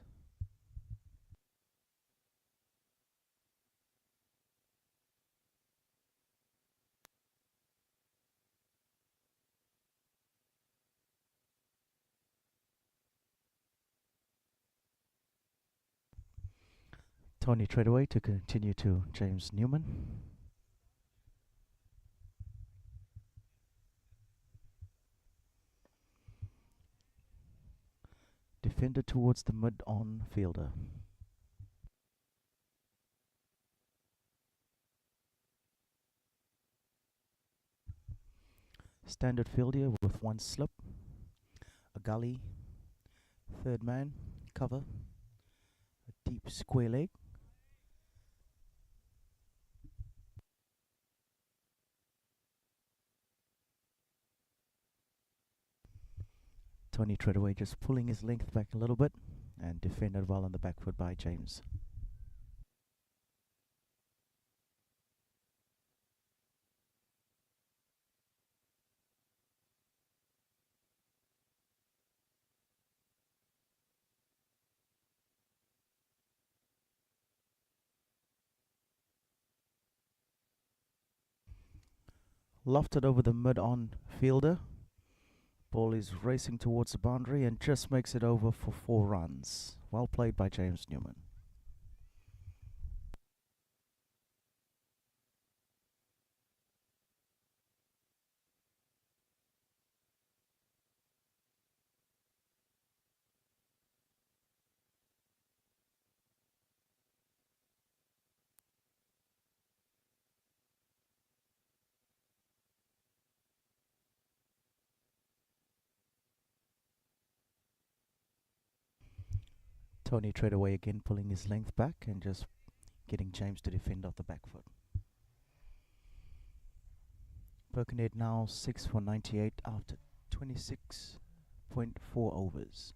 Tony Treadaway to continue to James Newman. Defender towards the mid-on fielder. Standard field here with one slip, a gully, third man, cover, a deep square leg. Tony Treadaway just pulling his length back a little bit and defended well on the back foot by James. Lofted over the mid-on fielder. Ball is racing towards the boundary and just makes it over for 4 runs. Well played by James Newman. Tony Treadaway again pulling his length back and just getting James to defend off the back foot. Birkenhead now 6 for 98 after 26.4 overs.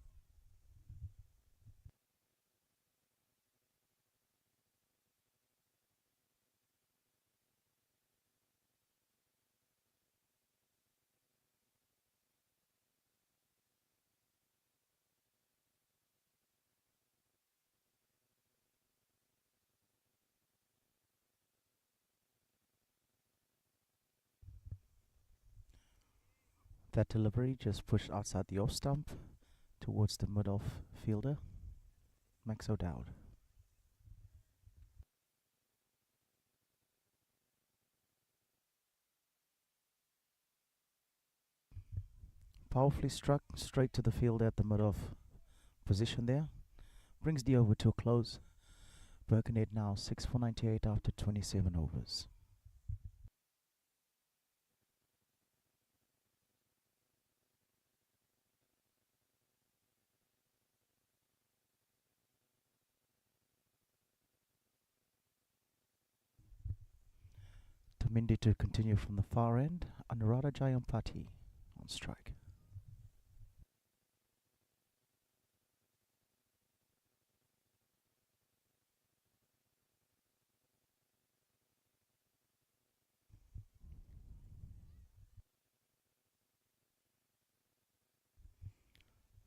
That delivery just pushed outside the off stump towards the mid-off fielder, Max O'Dowd. Powerfully struck straight to the fielder at the mid-off position there. Brings the over to a close. Birkenhead now 6 for 98 after 27 overs. Tamindi to continue from the far end. Anuradha Jayampati on strike.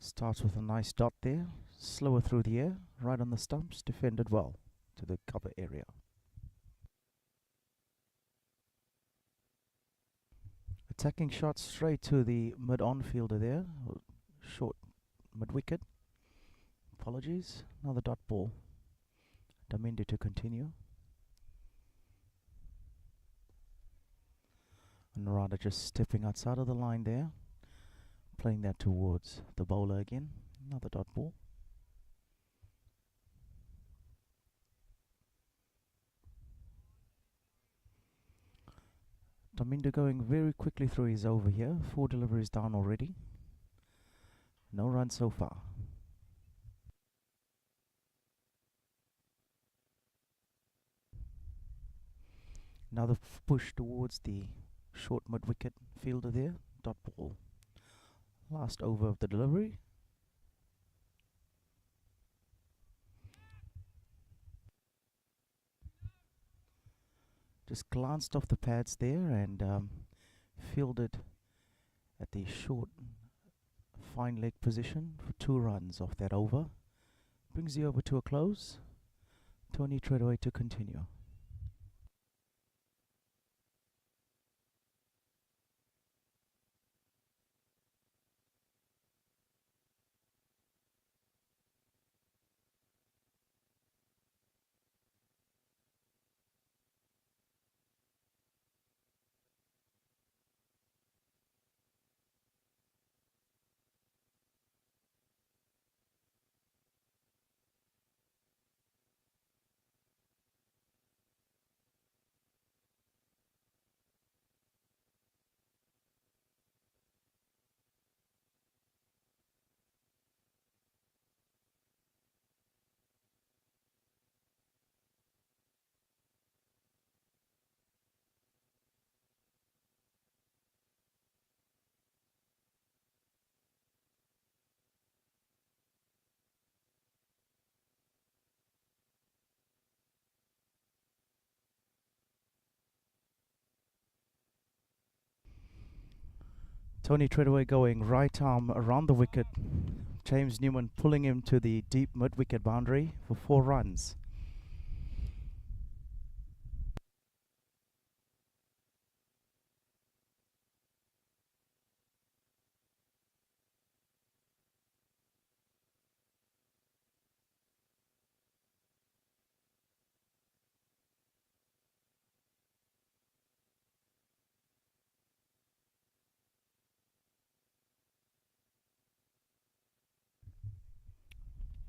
Starts with a nice dot there, slower through the air, right on the stumps, defended well to the cover area. Attacking shot straight to the mid-on fielder there, short mid-wicket. Apologies, another dot ball. Domindu to continue. And Narada just stepping outside of the line there, playing that towards the bowler again. Another dot ball. Domindu going very quickly through his over here. 4 deliveries down already. No runs so far. Another push towards the short mid-wicket fielder there. Dot ball. Last over of the delivery. Just glanced off the pads there and fielded at the short fine leg position for 2 runs off that over. Brings the over to a close. Tony Treadway to continue. Tony Treadway going right arm around the wicket. James Newman pulling him to the deep mid-wicket boundary for 4 runs.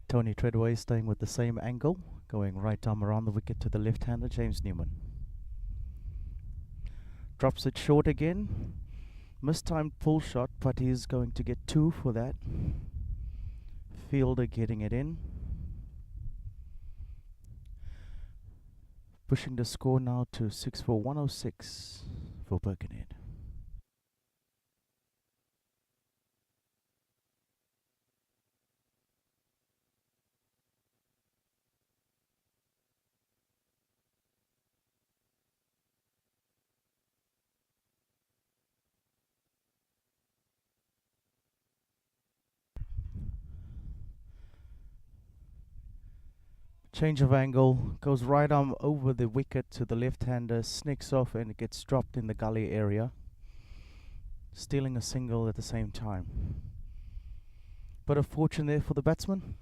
Tony Treadway staying with the same angle, going right arm around the wicket to the left-hander James Newman. Drops it short again. Mistimed pull shot, but he's going to get 2 for that. Fielder getting it in. Pushing the score now to 6 for 106 for Birkenhead. Change of angle, goes right arm over the wicket to the left-hander, sneaks off and it gets dropped in the gully area, stealing a single at the same time. But a fortune there for the batsman.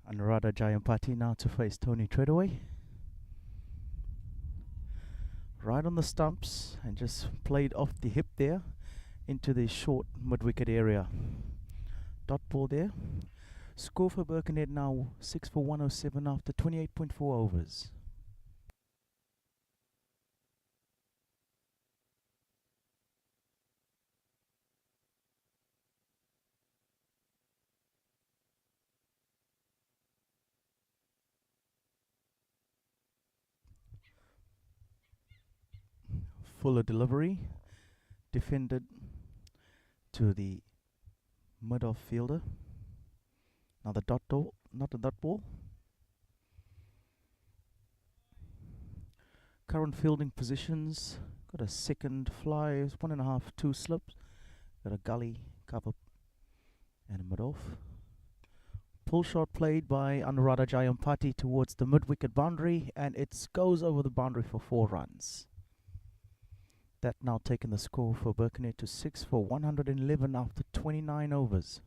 Anuradha Jayampati now to face Tony Treadway. Right on the stumps and just played off the hip there into the short mid-wicket area. Dot ball there. Score for Birkenhead now 6 for 107 after 28.4 overs. Fuller delivery, defended to the mid-off fielder. Another dot ball, not a dot ball. Current fielding positions. Got a second fly, 1.5, 2 slips. Got a gully, cover, and a mid-off. Pull shot played by Anuradha Jayampati towards the mid-wicket boundary, and it goes over the boundary for 4 runs. That now taken the score for Birkenhead to 6 for 111 after 29 overs.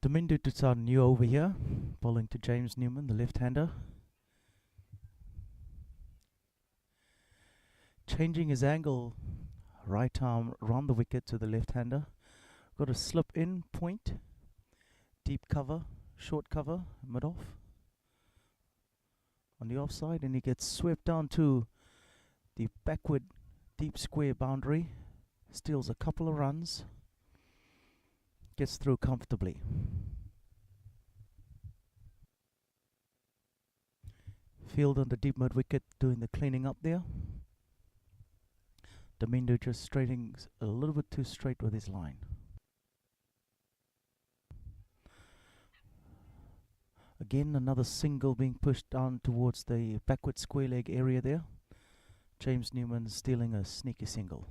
Domindu to start new over here, bowling to James Newman, the left-hander. Changing his angle, right arm round the wicket to the left-hander. Got a slip in, point, deep cover, short cover, mid-off. On the offside, and he gets swept down to the backward deep square boundary. Steals a couple of runs. Gets through comfortably. Field on the deep mid wicket doing the cleaning up there. Domindu just straighting a little bit too straight with his line. Again, another single being pushed down towards the backward square leg area there. James Newman stealing a sneaky single.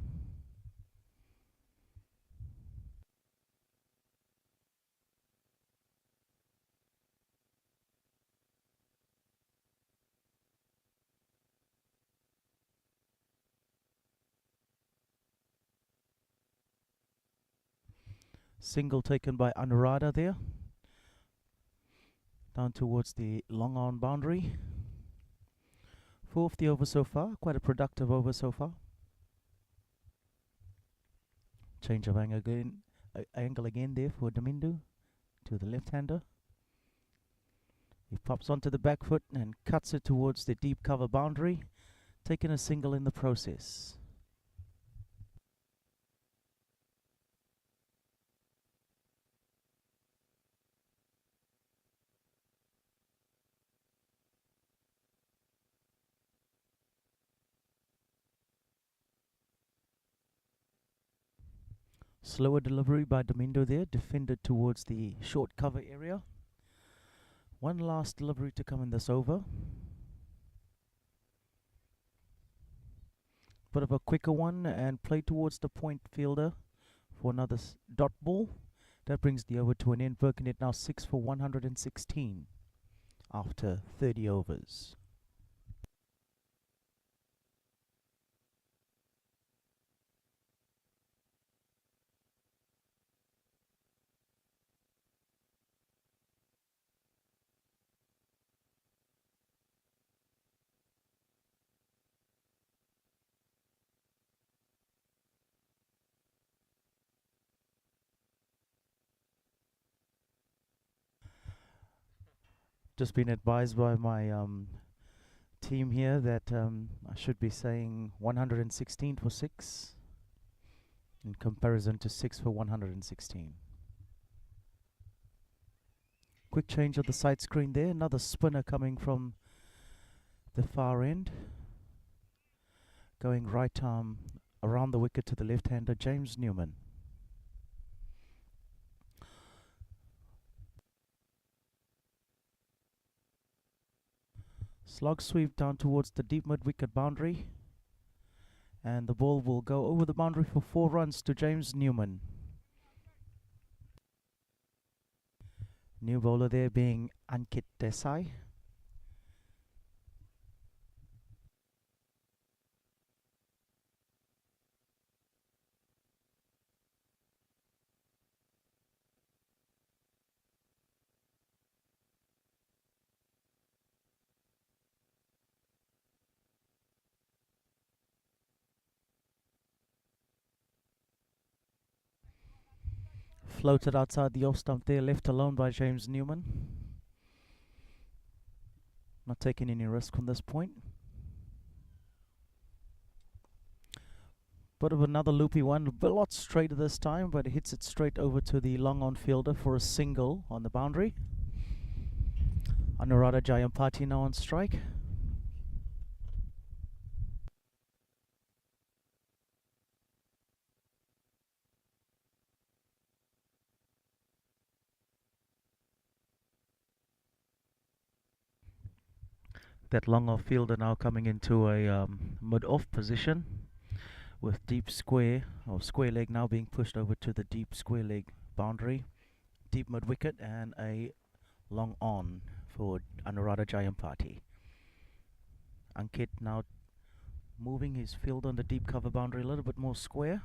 Single taken by Anuradha there. Down towards the long on boundary. 4th the over so far. Quite a productive over so far. Change of angle again there for Domindu to the left-hander. He pops onto the back foot and cuts it towards the deep cover boundary, taking a single in the process. Slower delivery by Domindu there, defended towards the short cover area. One last delivery to come in this over. Bit of a quicker one and play towards the point fielder for another dot ball. That brings the over to an end. Birkenhead now 6 for 116 after 30 overs. Just been advised by my team here that I should be saying 116 for 6 in comparison to 6 for 116. Quick change of the side screen there. Another spinner coming from the far end. Going right arm around the wicket to the left-hander, James Newman. Slog sweep down towards the deep mid-wicket boundary. And the ball will go over the boundary for 4 runs to James Newman. New bowler there being Ankit Desai. floated outside the off stump there, left alone by James Newman. Not taking any risk from this point. Bit of another loopy one, a lot straighter this time, but it hits it straight over to the long on fielder for a single on the boundary. Anuradha Jayampati now on strike. That long off fielder now coming into a mid-off position with deep square, or square leg now being pushed over to the deep square leg boundary. Deep mid-wicket and a long on for Anuradha Jayampati. Ankit now moving his field on the deep cover boundary a little bit more square.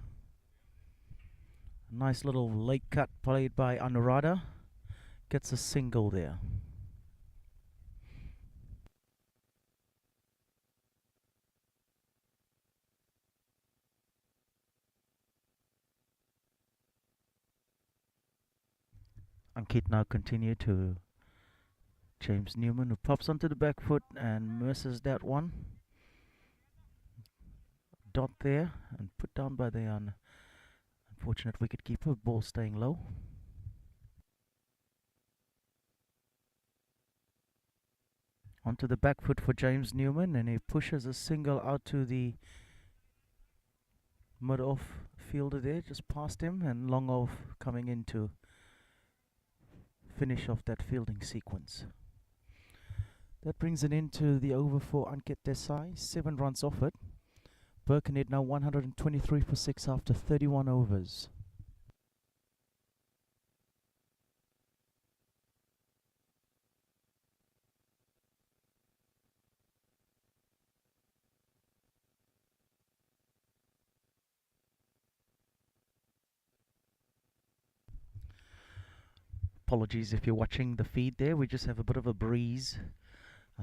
Nice little late cut played by Anuradha. Gets a single there. Ankit now continue to James Newman, who pops onto the back foot and misses that one. Dot there and put down by the unfortunate wicketkeeper. Ball staying low. Onto the back foot for James Newman, and he pushes a single out to the mid-off fielder there, just past him, and long off coming in to finish off that fielding sequence. That brings it into the over for Ankit Desai. 7 runs off it. Birkenhead now 123 for 6 after 31 overs. Apologies if you're watching the feed there. We just have a bit of a breeze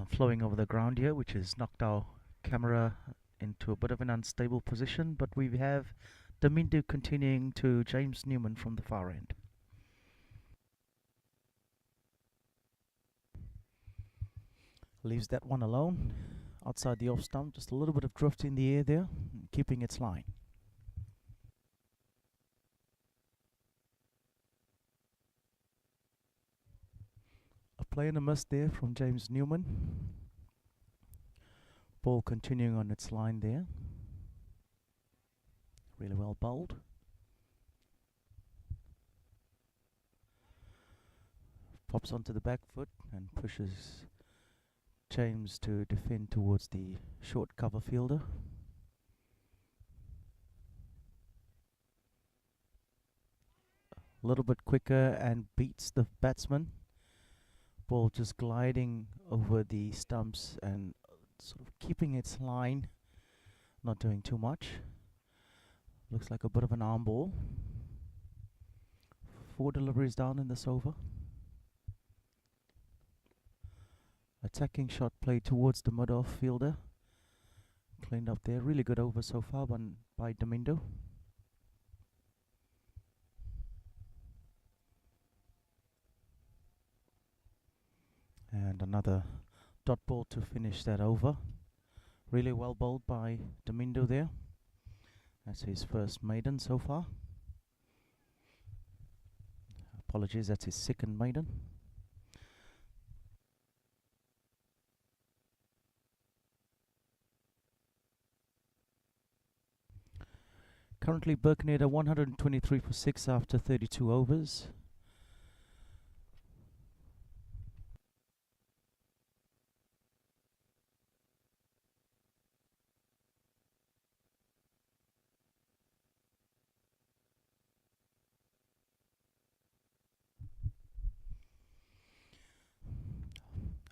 flowing over the ground here, which has knocked our camera into a bit of an unstable position. But we have Damindu continuing to James Newman from the far end. Leaves that one alone. Outside the off stump, just a little bit of drift in the air there, keeping its line. Play and a miss there from James Newman. Ball continuing on its line there. Really well bowled. Pops onto the back foot and pushes James to defend towards the short cover fielder. A little bit quicker and beats the batsman. Ball just gliding over the stumps and sort of keeping its line, not doing too much. Looks like a bit of an arm ball. 4 deliveries down in this over. Attacking shot played towards the mid-off fielder. Cleaned up there. Really good over so far by Damindu. And another dot ball to finish that over. Really well bowled by Damindu there. That's his first maiden so far. Apologies, that's his second maiden. Currently Birkenhead are 123 for 6 after 32 overs.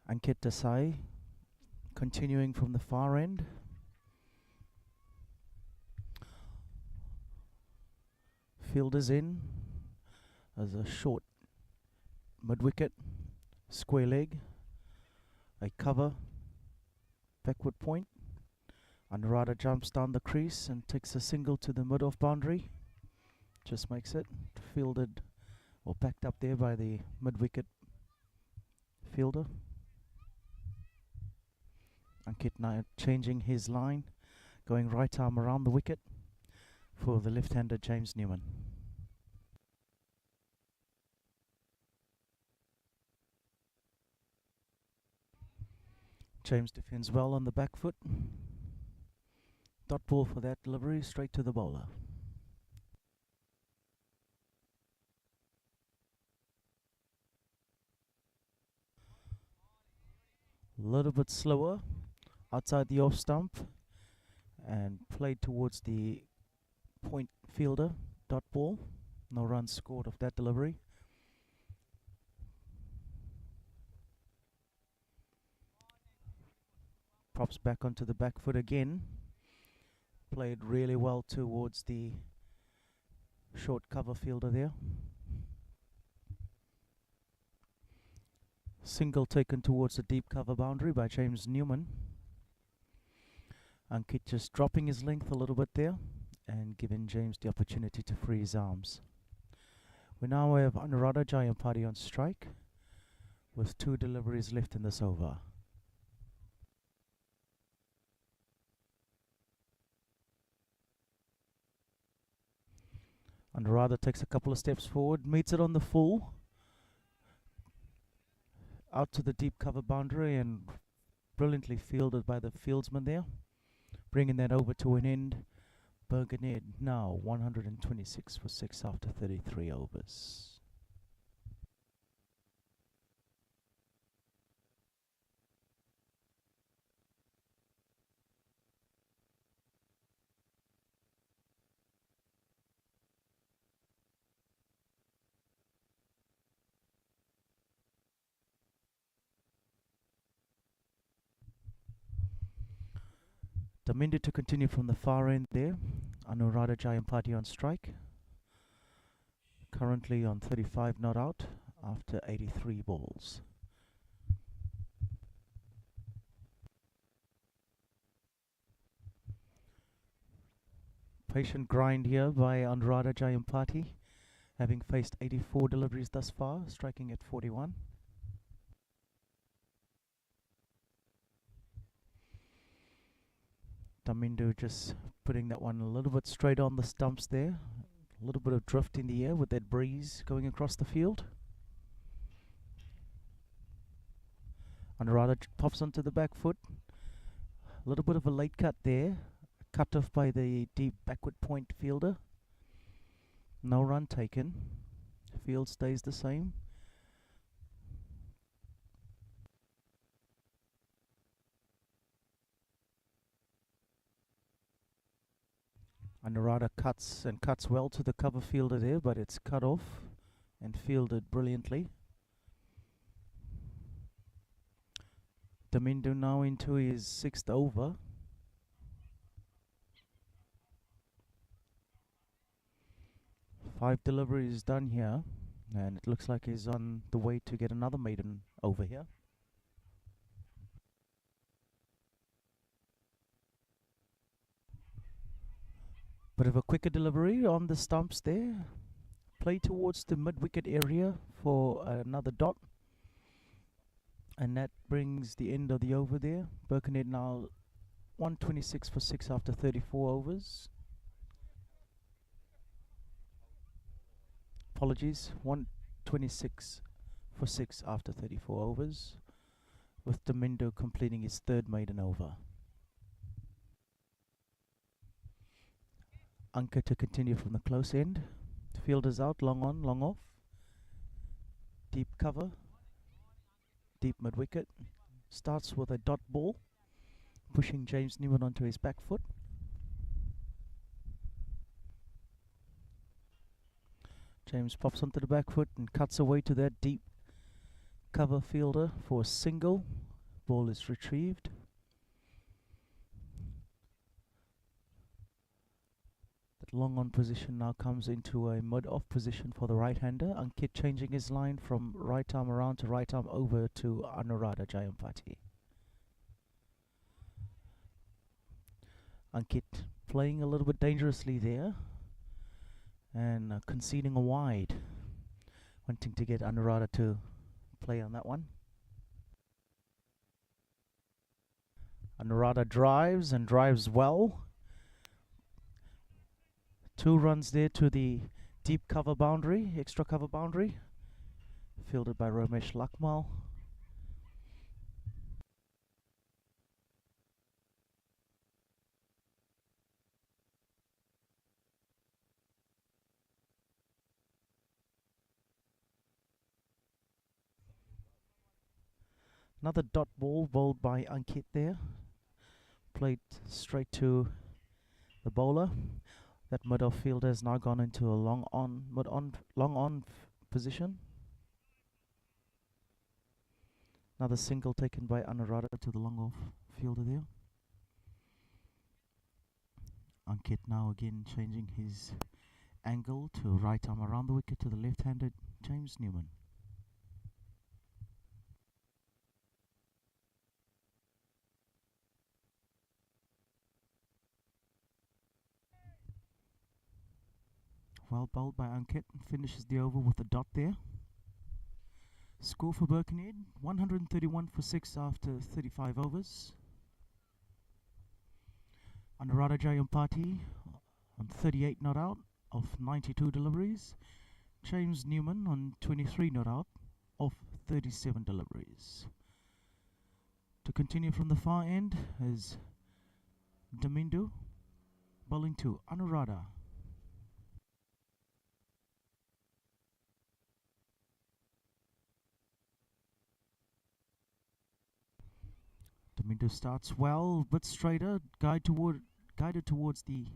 Ankit Desai continuing from the far end. Fielders in as a short mid-wicket, square leg, a cover, backward point. Anuradha jumps down the crease and takes a single to the mid-off boundary. Just makes it. Fielded or backed up there by the mid-wicket fielder. Ankit now changing his line, going right arm around the wicket for the left-hander James Newman. James defends well on the back foot. Dot ball for that delivery, straight to the bowler. A little bit slower, outside the off stump, and played towards the point fielder. Dot ball. No runs scored off that delivery. Pops back onto the back foot again. Played really well towards the short cover fielder there. Single taken towards the deep cover boundary by James Newman. Ankit just dropping his length a little bit there and giving James the opportunity to free his arms. We now have Anuradha Jayampati on strike with 2 deliveries left in this over. Anuradha takes a couple of steps forward, meets it on the full, out to the deep cover boundary and brilliantly fielded by the fieldsman there, bringing that over to an end. Burgenhead now 126 for 6 after 33 overs. Damindu to continue from the far end there. Anuradha Jayampati on strike. Currently on 35 not out after 83 balls. Patient grind here by Anuradha Jayampati, having faced 84 deliveries thus far, striking at 41. Damindu just putting that one a little bit straight on the stumps there. A little bit of drift in the air with that breeze going across the field. Anuradha pops onto the back foot. A little bit of a late cut there. Cut off by the deep backward point fielder. No run taken. Field stays the same. Anuradha cuts well to the cover fielder there, but it's cut off and fielded brilliantly. Damindu now into his 6th over. Five deliveries done here, and it looks like he's on the way to get another maiden over here. Bit of a quicker delivery on the stumps there. Play towards the mid-wicket area for another dot. And that brings the end of the over there. Birkenhead now 126 for 6 after 34 overs. Apologies, 126 for 6 after 34 overs, with Damindu completing his 3rd maiden over. Anka to continue from the close end. Fielders out, long on, long off. Deep cover, deep mid-wicket. Starts with a dot ball, pushing James Newman onto his back foot. James pops onto the back foot and cuts away to that deep cover fielder for a single. Ball is retrieved. That long on position now comes into a mid-off position for the right-hander. Ankit changing his line from right arm around to right arm over to Anuradha Jayampati. Ankit playing a little bit dangerously there and conceding a wide. wanting to get Anuradha to play on that one. Anuradha drives and drives well. 2 runs there to the deep cover boundary, extra cover boundary, fielded by Romesh Lakmal. Another dot ball bowled by Ankit there, played straight to the bowler. That mid-off fielder has now gone into a long on position. Another single taken by Anuradha to the long off fielder there. Ankit now again changing his angle to right arm around the wicket to the left-handed James Newman. Well bowled by Ankit, finishes the over with a dot there. Score for Birkenhead, 131 for 6 after 35 overs. Anuradha Jayampati on 38 not out of 92 deliveries. James Newman on 23 not out of 37 deliveries. To continue from the far end is Damindu bowling to Anuradha. Damindu starts well, but straighter, guided towards the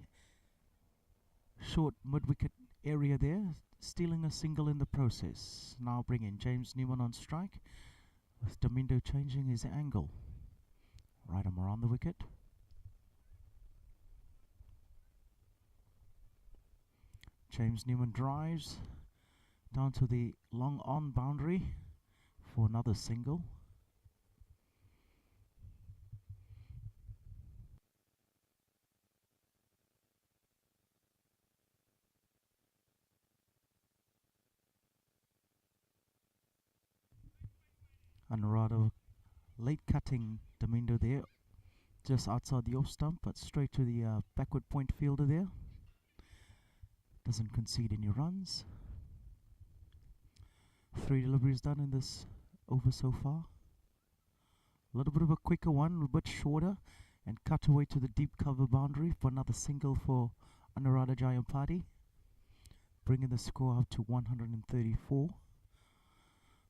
short mid-wicket area there, stealing a single in the process. Now bringing James Newman on strike, with Damindu changing his angle. Right arm around the wicket. James Newman drives down to the long on boundary for another single. Anuradha late cutting Damindu there, just outside the off stump, but straight to the backward point fielder there. Doesn't concede any runs. 3 deliveries done in this over so far. A little bit of a quicker one, a bit shorter, and cut away to the deep cover boundary for another single for Anuradha Jayampati, bringing the score up to 134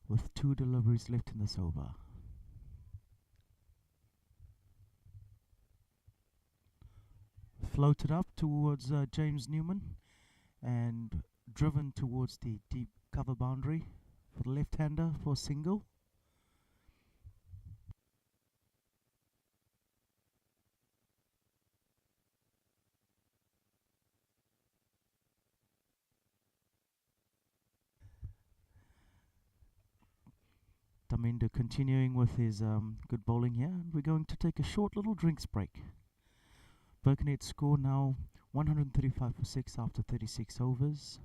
with 2 deliveries left in this over. Floated up towards James Newman and driven towards the deep cover boundary for the left-hander for a single. Damindu continuing with his good bowling here, and we're going to take a short little drinks break. Birkenhead score now 135 for 6 after 36 overs.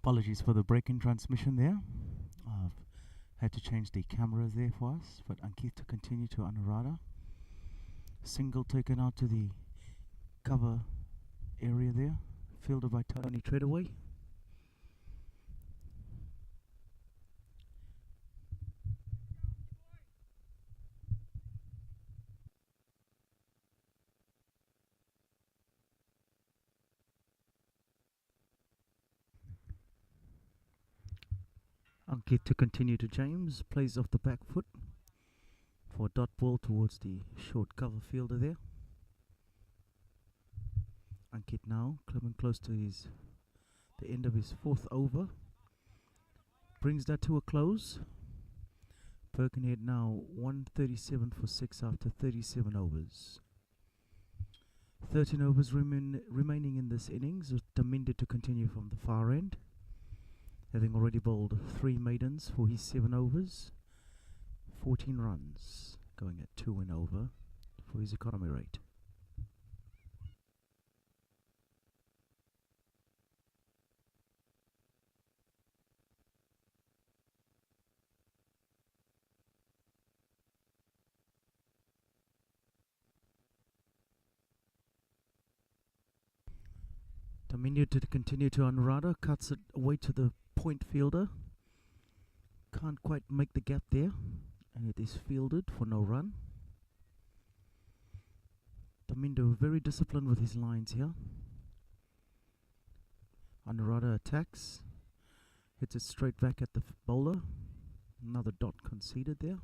Apologies for the break-in transmission there. I've had to change the cameras there for us, but Ankit to continue to Anuradha. Single taken out to the cover area there, fielded by Tony Treadaway. Ankit to continue to James, plays off the back foot for a dot ball towards the short cover fielder there. Ankit now coming close to the end of his fourth over. Brings that to a close. Birkenhead now 137 for 6 after 37 overs. 13 overs remaining in this innings, with Damindu to continue from the far end, having already bowled 3 maidens for his 7 overs. 14 runs, going at 2 and over for his economy rate. Damindu to continue to Anuradha, cuts it away to the point fielder. Can't quite make the gap there, and it is fielded for no run. Damindu very disciplined with his lines here. Anuradha attacks, hits it straight back at the bowler. Another dot conceded there.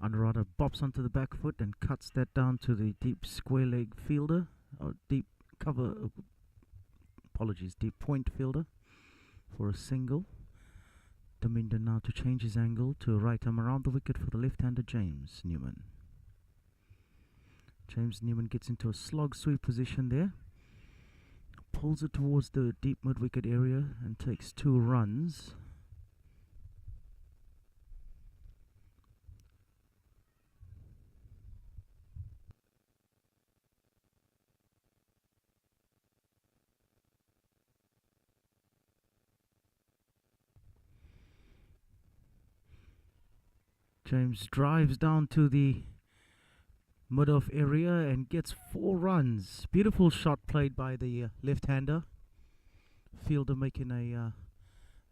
Anuradha bops onto the back foot and cuts that down to the deep square leg fielder, or deep cover, deep point fielder for a single. Damindu now to change his angle to right arm around the wicket for the left-hander James Newman. James Newman gets into a slog sweep position there, pulls it towards the deep mid-wicket area and takes 2 runs. James drives down to the mid-off area and gets 4 runs. Beautiful shot played by the left-hander. Fielder making a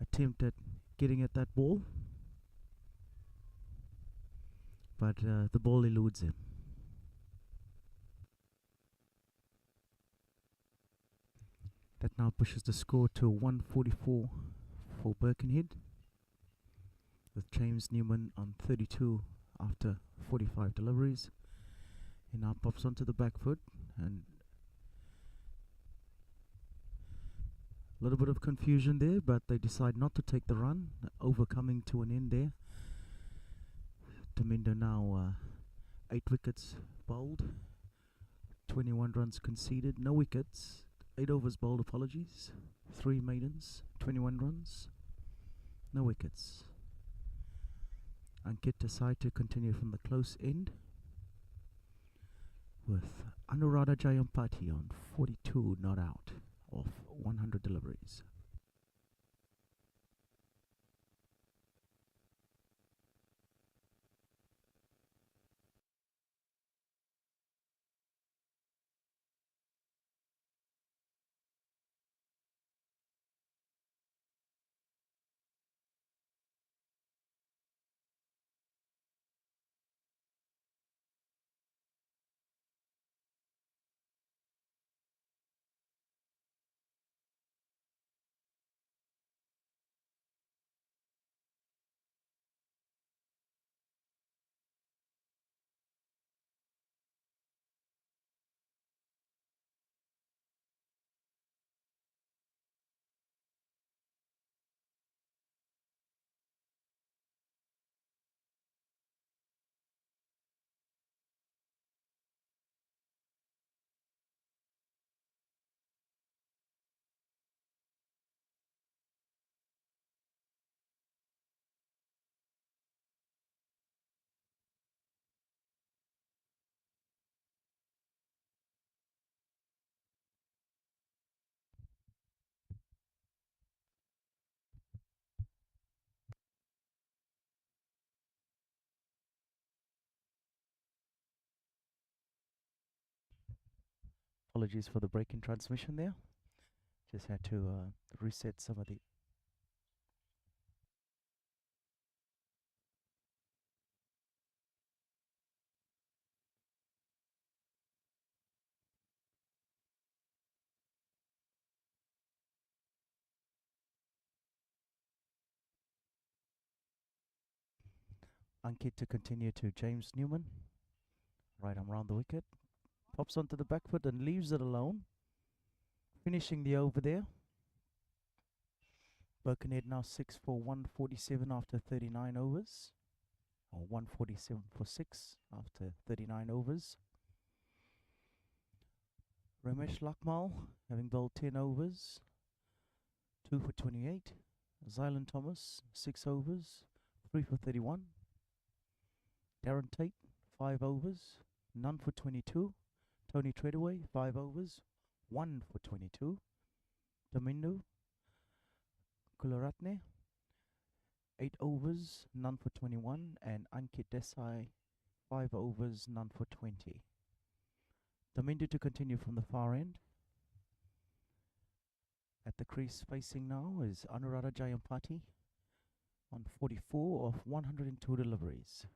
attempt at getting at that ball, but the ball eludes him. That now pushes the score to 144 for Birkenhead, with James Newman on 32 after 45 deliveries. He now pops onto the back foot, and a little bit of confusion there, but they decide not to take the run, overcoming to an end there. Damindu now 8 wickets bowled, 21 runs conceded, no wickets, 8 overs bowled, 3 maidens, 21 runs, no wickets. Ankit decide to continue from the close end, with Anuradha Jayampati on 42 not out of 100 deliveries. Apologies for the break in transmission there. Just had to reset some of the Ankit to continue to James Newman. Right arm round the wicket. Pops onto the back foot and leaves it alone. Finishing the over there. Birkenhead now 6 for 147 after 39 overs. Or 147 for 6 after 39 overs. Ramesh Lakmal having bowled 10 overs. 2 for 28. Zylan Thomas 6 overs. 3 for 31. Darren Tate 5 overs. None for 22. Tony Treadaway 5 overs. 1 for 22. Domindu Kularatne 8 overs, none for 21, and Ankit Desai 5 overs, none for 20. Domindu to continue from the far end. At the crease facing now is Anuradha Jayampati on 44 of 102 deliveries.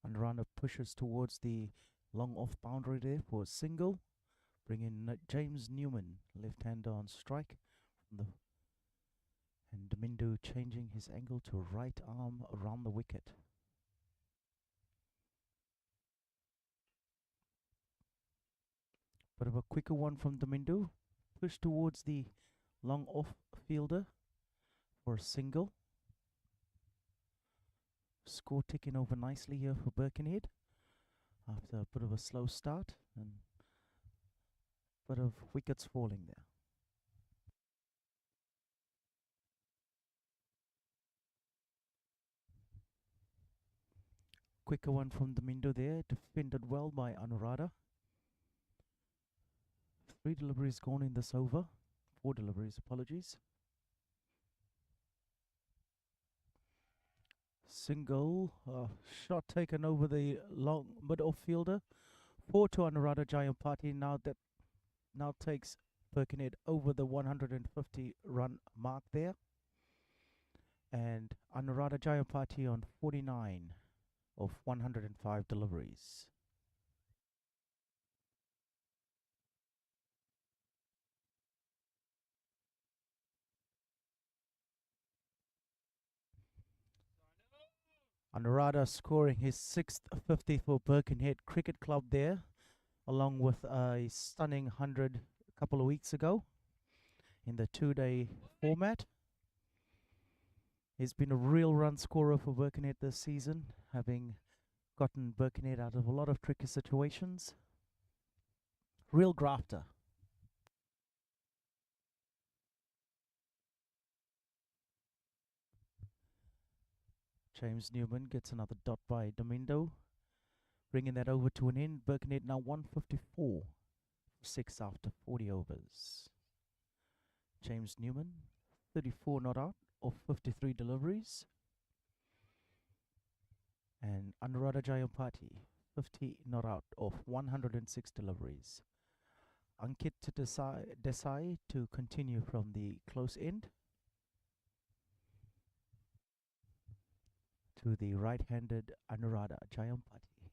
Anuradha pushes towards the long off boundary there for a single. Bring in James Newman, left-hander on strike. And Domindu changing his angle to right arm around the wicket. Bit of a quicker one from Domindu. Push towards the long off fielder for a single. Score ticking over nicely here for Birkenhead after a bit of a slow start and a bit of wickets falling there. Quicker one from Domindu there, defended well by Anuradha. 3 deliveries gone in this over. 4 deliveries, apologies. Single, shot taken over the long mid-off fielder. 4 to Anuradha Jayampati. Now takes Birkenhead over the 150 run mark there. And Anuradha Jayampati on 49 of 105 deliveries. Anuradha scoring his 6th 50 for Birkenhead Cricket Club there, along with a stunning 100 a couple of weeks ago in the 2-day format. He's been a real run scorer for Birkenhead this season, having gotten Birkenhead out of a lot of tricky situations. Real grafter. James Newman gets another dot by Domindu, bringing that over to an end. Birkenhead now 154 for 6 after 40 overs. James Newman, 34 not out of 53 deliveries. And Anuradha Jayampati, 50 not out of 106 deliveries. Ankit Desai to continue from the close end to the right-handed Anuradha Jayampati.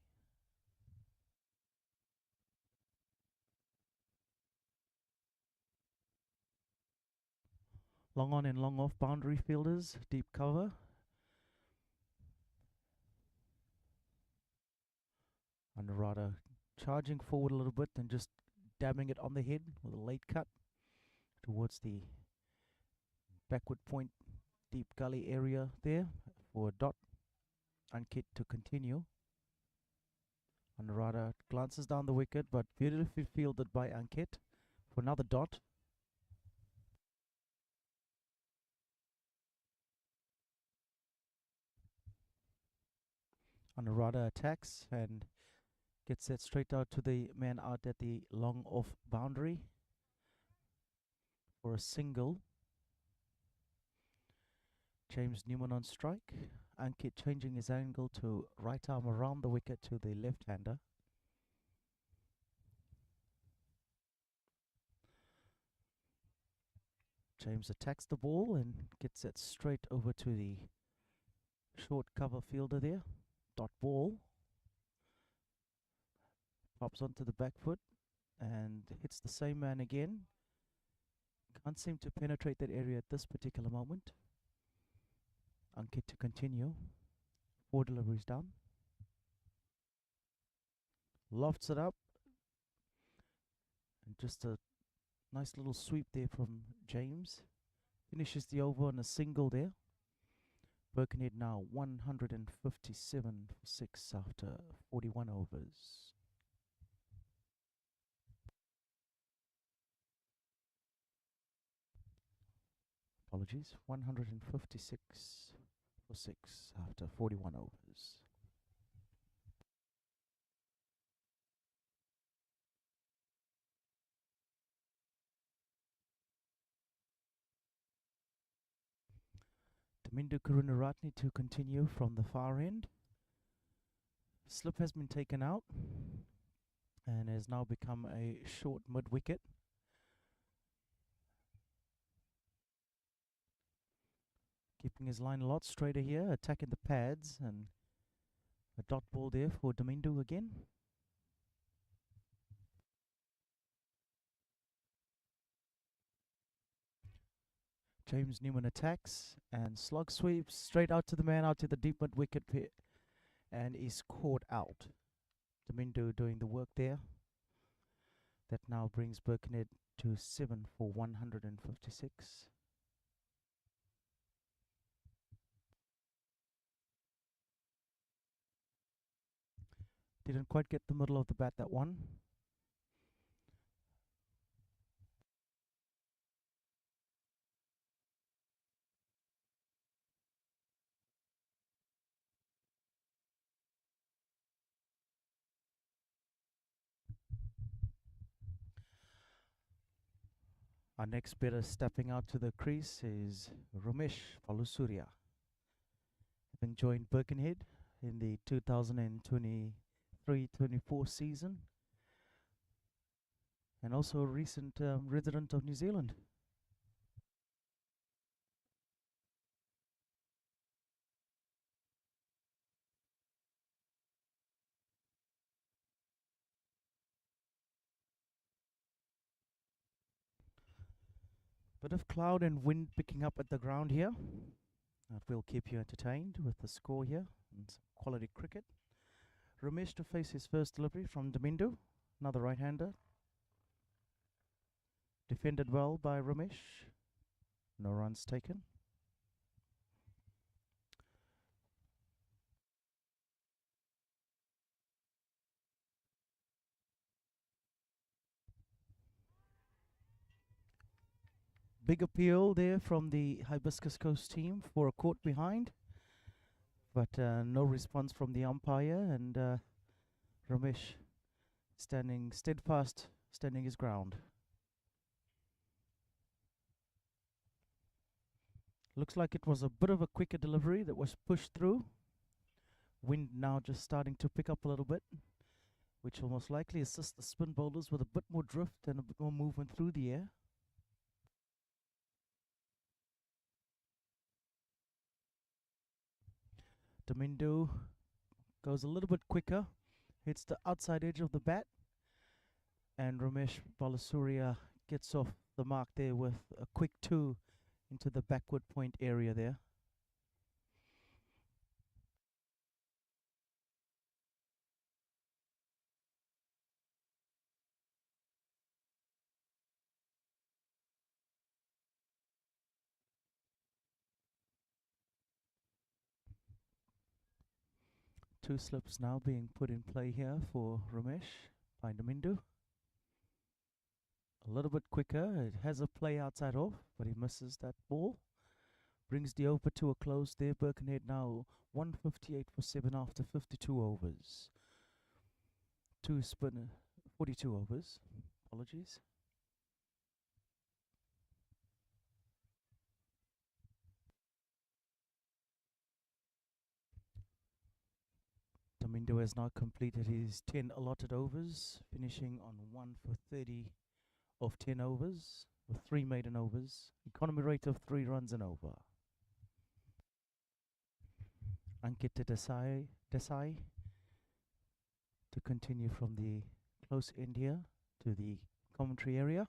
Long on and long off boundary fielders, deep cover. Anuradha charging forward a little bit and just dabbing it on the head with a late cut towards the backward point, deep gully area there for a dot. Ankit to continue. Anuradha glances down the wicket, but beautifully fielded by Ankit for another dot. Anuradha attacks and gets that straight out to the man out at the long off boundary for a single. James Newman on strike. Ankit changing his angle to right arm around the wicket to the left-hander. James attacks the ball and gets it straight over to the short cover fielder there. Dot ball. Pops onto the back foot and hits the same man again. Can't seem to penetrate that area at this particular moment. Ankit to continue. 4 deliveries down. Lofts it up. And just a nice little sweep there from James. Finishes the over on a single there. Birkenhead now 157 for 6 after 41 overs. Apologies, 156 for 6 after 41 overs. Damindu Karunaratne to continue from the far end. Slip has been taken out and has now become a short mid-wicket. Keeping his line a lot straighter here, attacking the pads, and a dot ball there for Damindu again. James Newman attacks and slug sweeps straight out to the man, out to the deep mid wicket pit, and is caught out. Damindu doing the work there. That now brings Birkenhead to 7 for 156. Didn't quite get the middle of the bat, that one. Our next batter stepping out to the crease is Ramesh Palusurya, having joined Birkenhead in the 2023-24 season, and also a recent resident of New Zealand. Bit of cloud and wind picking up at the ground here. That will keep you entertained with the score here and some quality cricket. Ramesh to face his first delivery from Damindu, another right-hander. Defended well by Ramesh. No runs taken. Big appeal there from the Hibiscus Coast team for a caught behind, but no response from the umpire, and Ramesh standing steadfast, standing his ground. Looks like it was a bit of a quicker delivery that was pushed through. Wind now just starting to pick up a little bit, which will most likely assist the spin bowlers with a bit more drift and a bit more movement through the air. Damindu goes a little bit quicker, hits the outside edge of the bat, and Ramesh Balasuriya gets off the mark there with a quick 2 into the backward point area there. Two slips now being put in play here for Ramesh by Damindu. A little bit quicker, it has a play outside off, but he misses that ball. Brings the over to a close there. Birkenhead now 158 for 7 after 52 overs. 42 overs. Apologies. Domingo has now completed his 10 allotted overs, finishing on 1 for 30 of 10 overs, with 3 maiden overs, economy rate of 3 runs and over. Ankita Desai to continue from the close end here to the commentary area.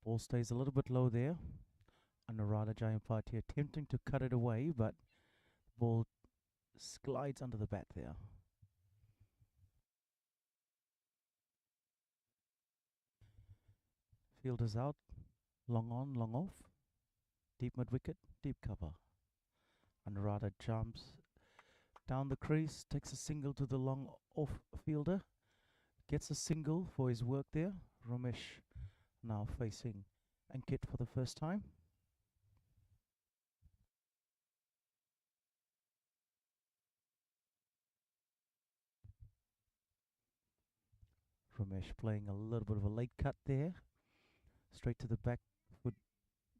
Ball stays a little bit low there. Anuradha Jayampati attempting to cut it away, but the ball glides under the bat there. Fielders out, long on, long off. Deep mid wicket, deep cover. Anuradha jumps down the crease, takes a single to the long off fielder. Gets a single for his work there. Ramesh now facing Ankit for the first time. Ramesh playing a little bit of a late cut there. Straight to the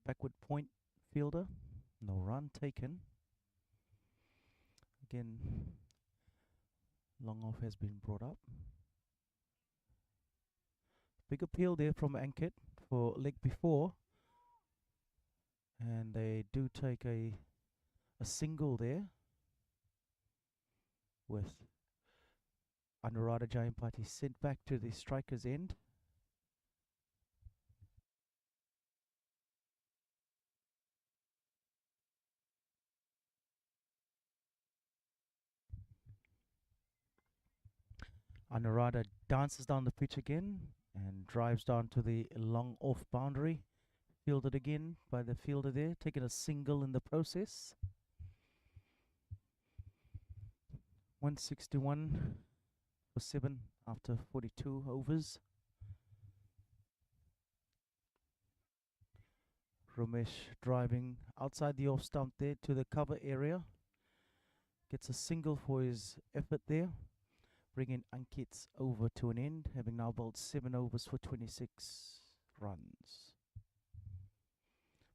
backward point fielder. No run taken. Again, long off has been brought up. Big appeal there from Ankit for leg before. And they do take a single there with Anuradha Jayampati sent back to the striker's end. Anuradha dances down the pitch again and drives down to the long off boundary. Fielded again by the fielder there, taking a single in the process. 161 for 7 after 42 overs. Ramesh driving outside the off stump there to the cover area. Gets a single for his effort there. Bringing Ankit's over to an end, having now bowled 7 overs for 26 runs.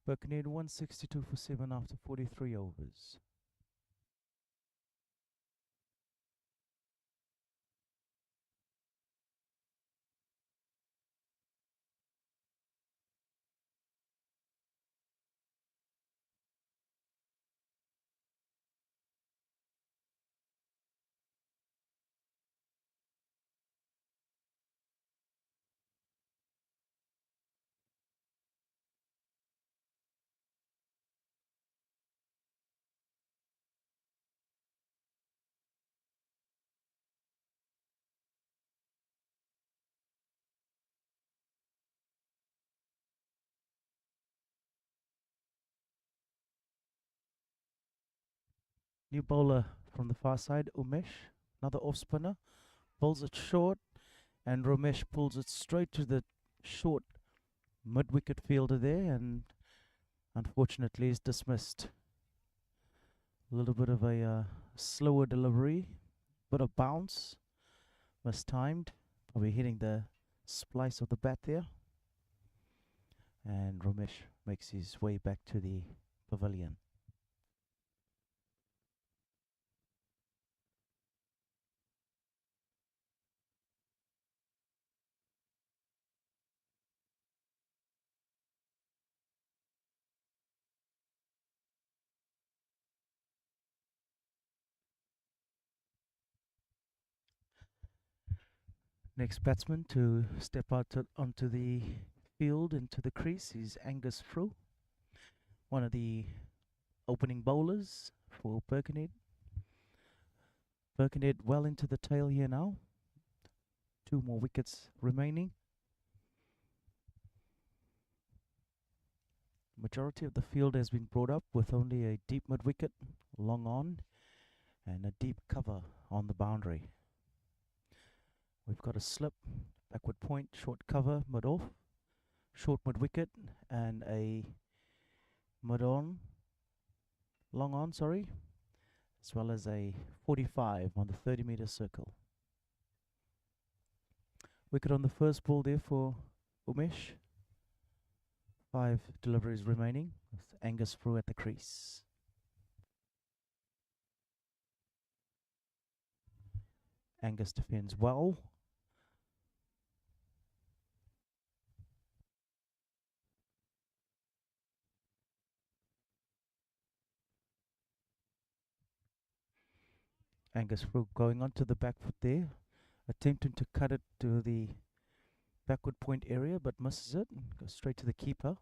Birkenhead 162 for 7 after 43 overs. New bowler from the far side, Umesh, another off spinner, bowls it short, and Ramesh pulls it straight to the short mid wicket fielder there, and unfortunately is dismissed. A little bit of a slower delivery, bit of bounce, mistimed, probably hitting the splice of the bat there. And Ramesh makes his way back to the pavilion. Next batsman to step out onto the field into the crease is Angus Frew, one of the opening bowlers for Birkenhead. Birkenhead well into the tail here now. 2 more wickets remaining. Majority of the field has been brought up with only a deep mid wicket, long on, and a deep cover on the boundary. We've got a slip, backward point, short cover, mid off, short mid wicket, and a mid on, long on, sorry, as well as a 45 on the 30-meter circle. Wicket on the first ball there for Umesh. 5 deliveries remaining with Angus through at the crease. Angus defends well. Angus through going onto the back foot there, attempting to cut it to the backward point area, but misses it and goes straight to the keeper.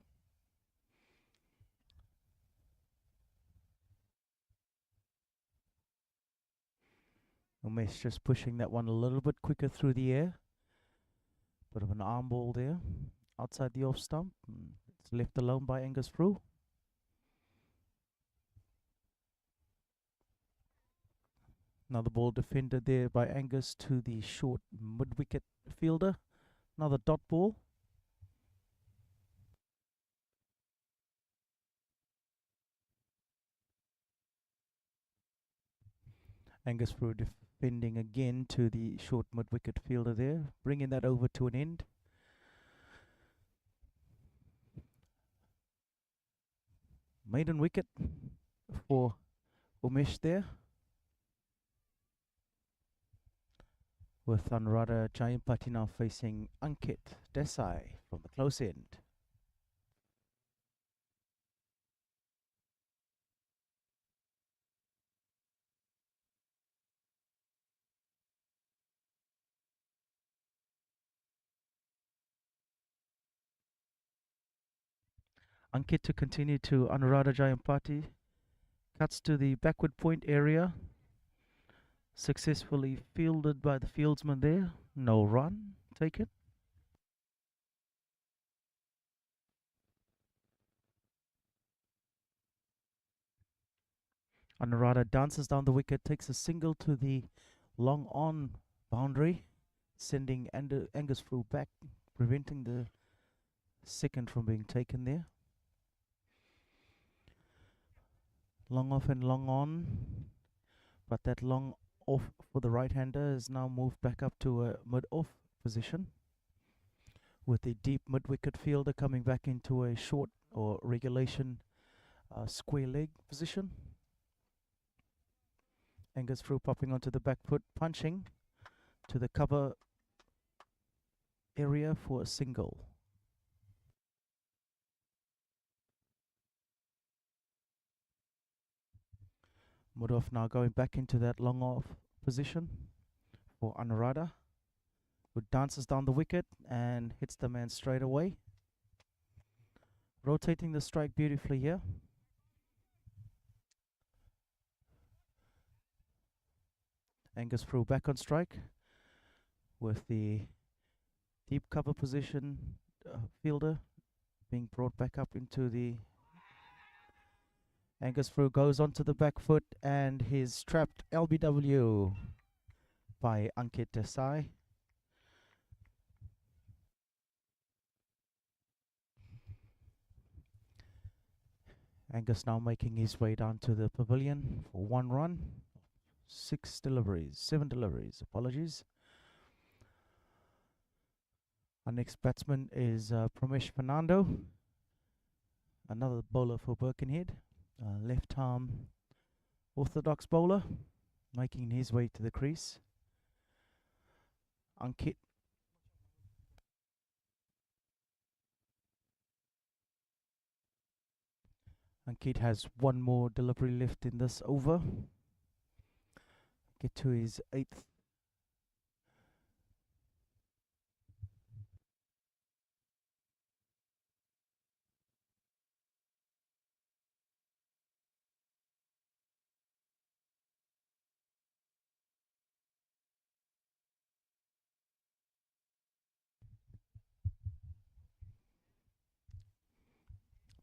Umesh just pushing that one a little bit quicker through the air. Bit of an arm ball there, outside the off stump. It's left alone by Angus Frew. Another ball defended there by Angus to the short mid-wicket fielder. Another dot ball. Angus Frew defending again to the short mid-wicket fielder there, bringing that over to an end. Maiden wicket for Umesh there, with Anuradha Jayampati now facing Ankit Desai from the close end. Ankit to continue to Anuradha Jayampati, cuts to the backward point area, successfully fielded by the fieldsman there, no run taken. Anuradha dances down the wicket, takes a single to the long on boundary, sending Angus Frew back, preventing the second from being taken there. Long off and long on, but that long off for the right-hander is now moved back up to a mid-off position, with the deep mid-wicket fielder coming back into a short or regulation square leg position. Angus Frew popping onto the back foot, punching to the cover area for a single. Mudov now going back into that long off position for Anuradha, who dances down the wicket and hits the man straight away. Rotating the strike beautifully here. Angus Frew back on strike with the deep cover position fielder being brought back up into the... Angus Frew goes onto the back foot and he's trapped LBW by Ankit Desai. Angus now making his way down to the pavilion for one run. 7 deliveries, apologies. Our next batsman is Pramesh Fernando, another bowler for Birkenhead, left arm orthodox bowler, making his way to the crease. Ankit has one more delivery left in this over. Get to his 8th.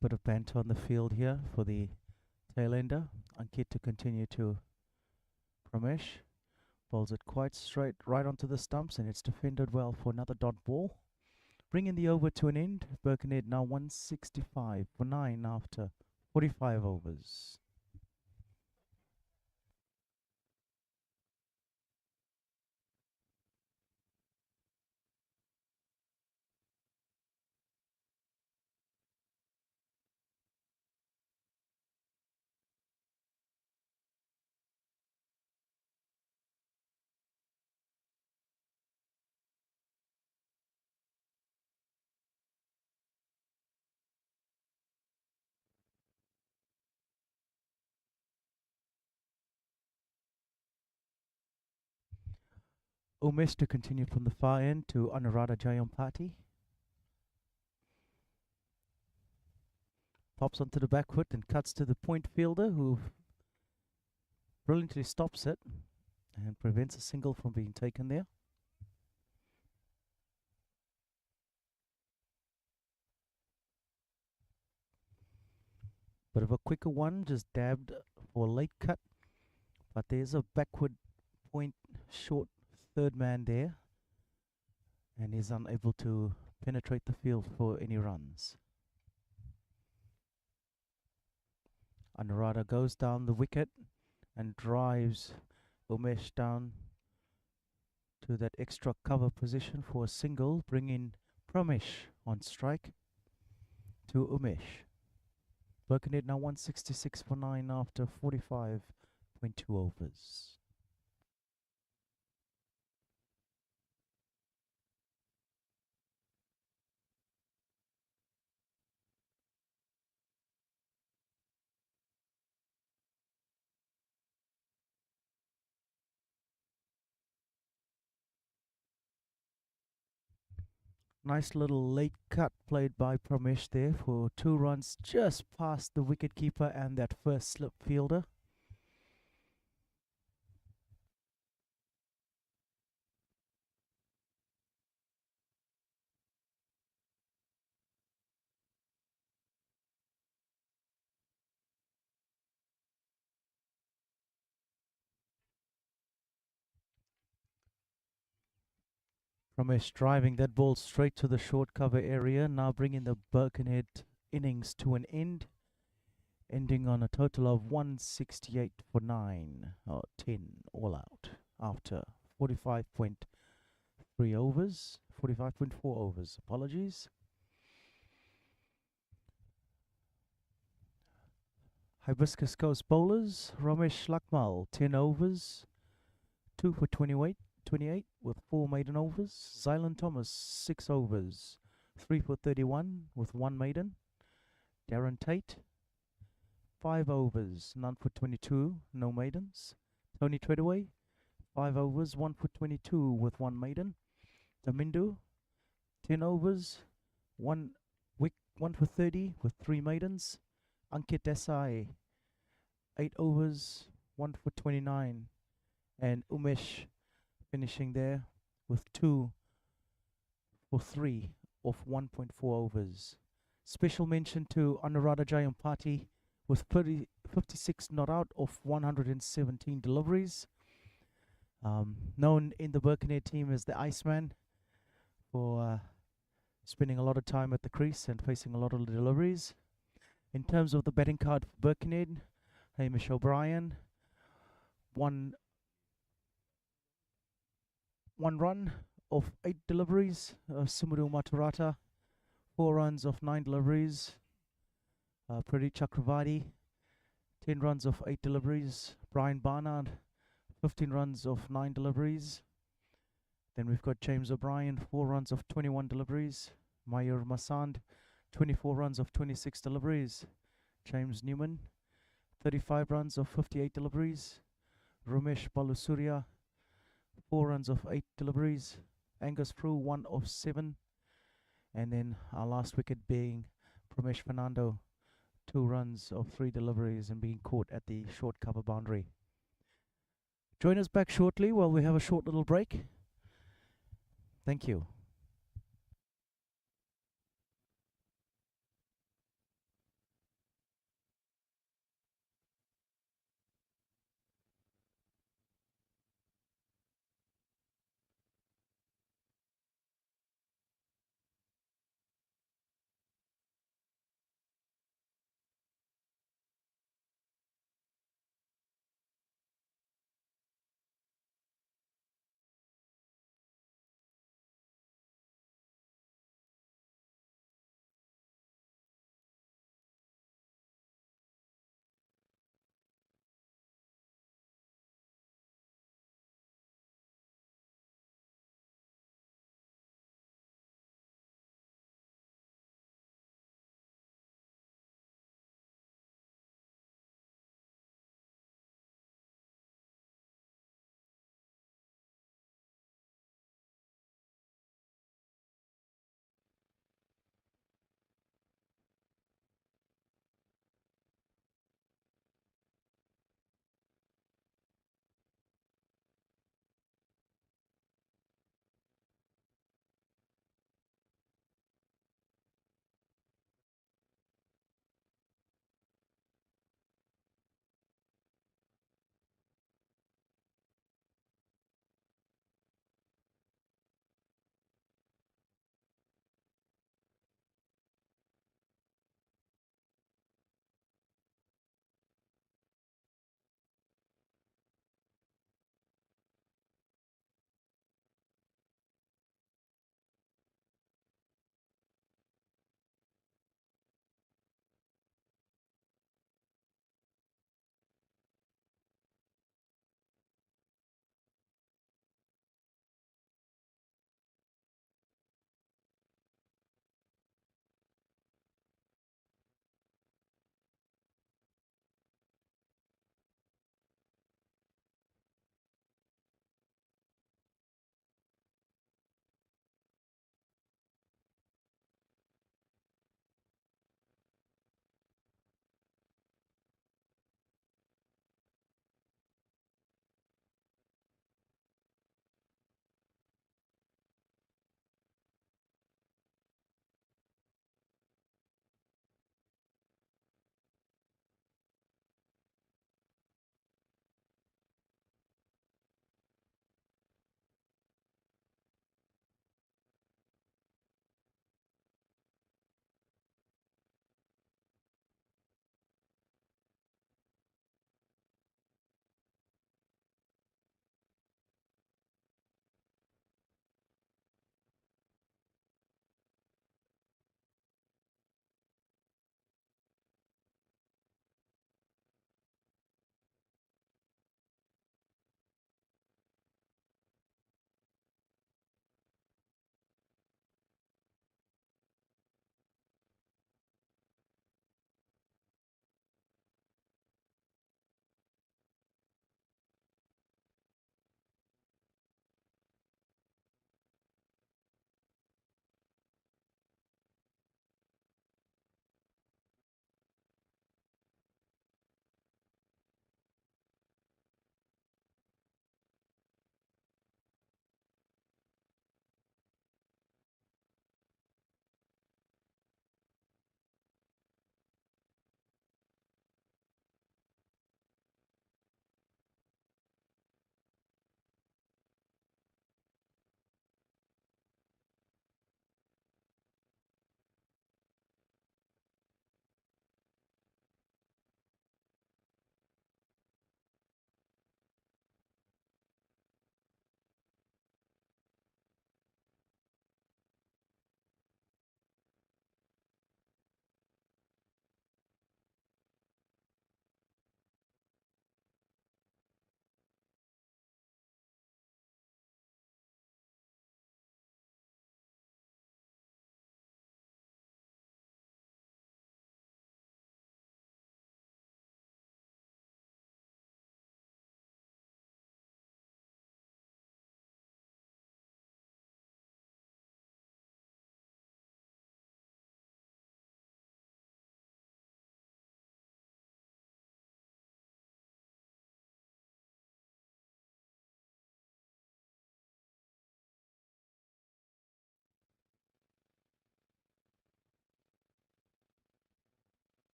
Bit of banter on the field here for the tail ender. Ankit to continue to Pramesh. Bowls it quite straight right onto the stumps, and it's defended well for another dot ball. Bringing the over to an end. Birkenhead now 165 for 9 after 45 overs. Umesh to continue from the far end to Anuradha Jayampati. Pops onto the back foot and cuts to the point fielder, who brilliantly stops it and prevents a single from being taken there. Bit of a quicker one, just dabbed for a late cut, but there's a backward point short third man there, and is unable to penetrate the field for any runs. Anuradha goes down the wicket and drives Umesh down to that extra cover position for a single, bringing Pramesh on strike to Umesh. Birkenhead now 166 for 9 after 45.2 overs. Nice little late cut played by Pramesh there for 2 runs just past the wicketkeeper and that first slip fielder. Pramesh driving that ball straight to the short cover area, now bringing the Birkenhead innings to an end, ending on a total of 168 for 9, or 10 all out, after 45.3 overs, 45.4 overs, apologies. Hibiscus Coast bowlers, Ramesh Lakmal, 10 overs, 2 for 28 with 4 maiden overs. Zylan Thomas, 6 overs, 3 for 31 with 1 maiden. Darren Tate, 5 overs, none for 22, no maidens. Tony Treadaway, 5 overs, 1 for 22 with 1 maiden. Damindu, 10 overs, 1 for 30 with 3 maidens. Ankit Desai, 8 overs, 1 for 29. And Umesh finishing there with 2 for 3 of 1.4 overs. Special mention to Anuradha Jayampati with 56 not out of 117 deliveries. Known in the Birkenhead team as the Iceman for spending a lot of time at the crease and facing a lot of deliveries. In terms of the batting card for Birkenhead, Hamish O'Brien, one run of 8 deliveries. Sumuru Maturata, 4 runs of 9 deliveries. Pradeep Chakravarti, 10 runs of 8 deliveries. Brian Barnard, 15 runs of 9 deliveries. Then we've got James O'Brien, 4 runs of 21 deliveries. Mayur Masand, 24 runs of 26 deliveries. James Newman, 35 runs of 58 deliveries. Ramesh Balusurya, 4 runs of 8 deliveries. Angus Prue, 1 of 7. And then our last wicket being Pramesh Fernando, 2 runs of 3 deliveries and being caught at the short cover boundary. Join us back shortly while we have a short little break. Thank you.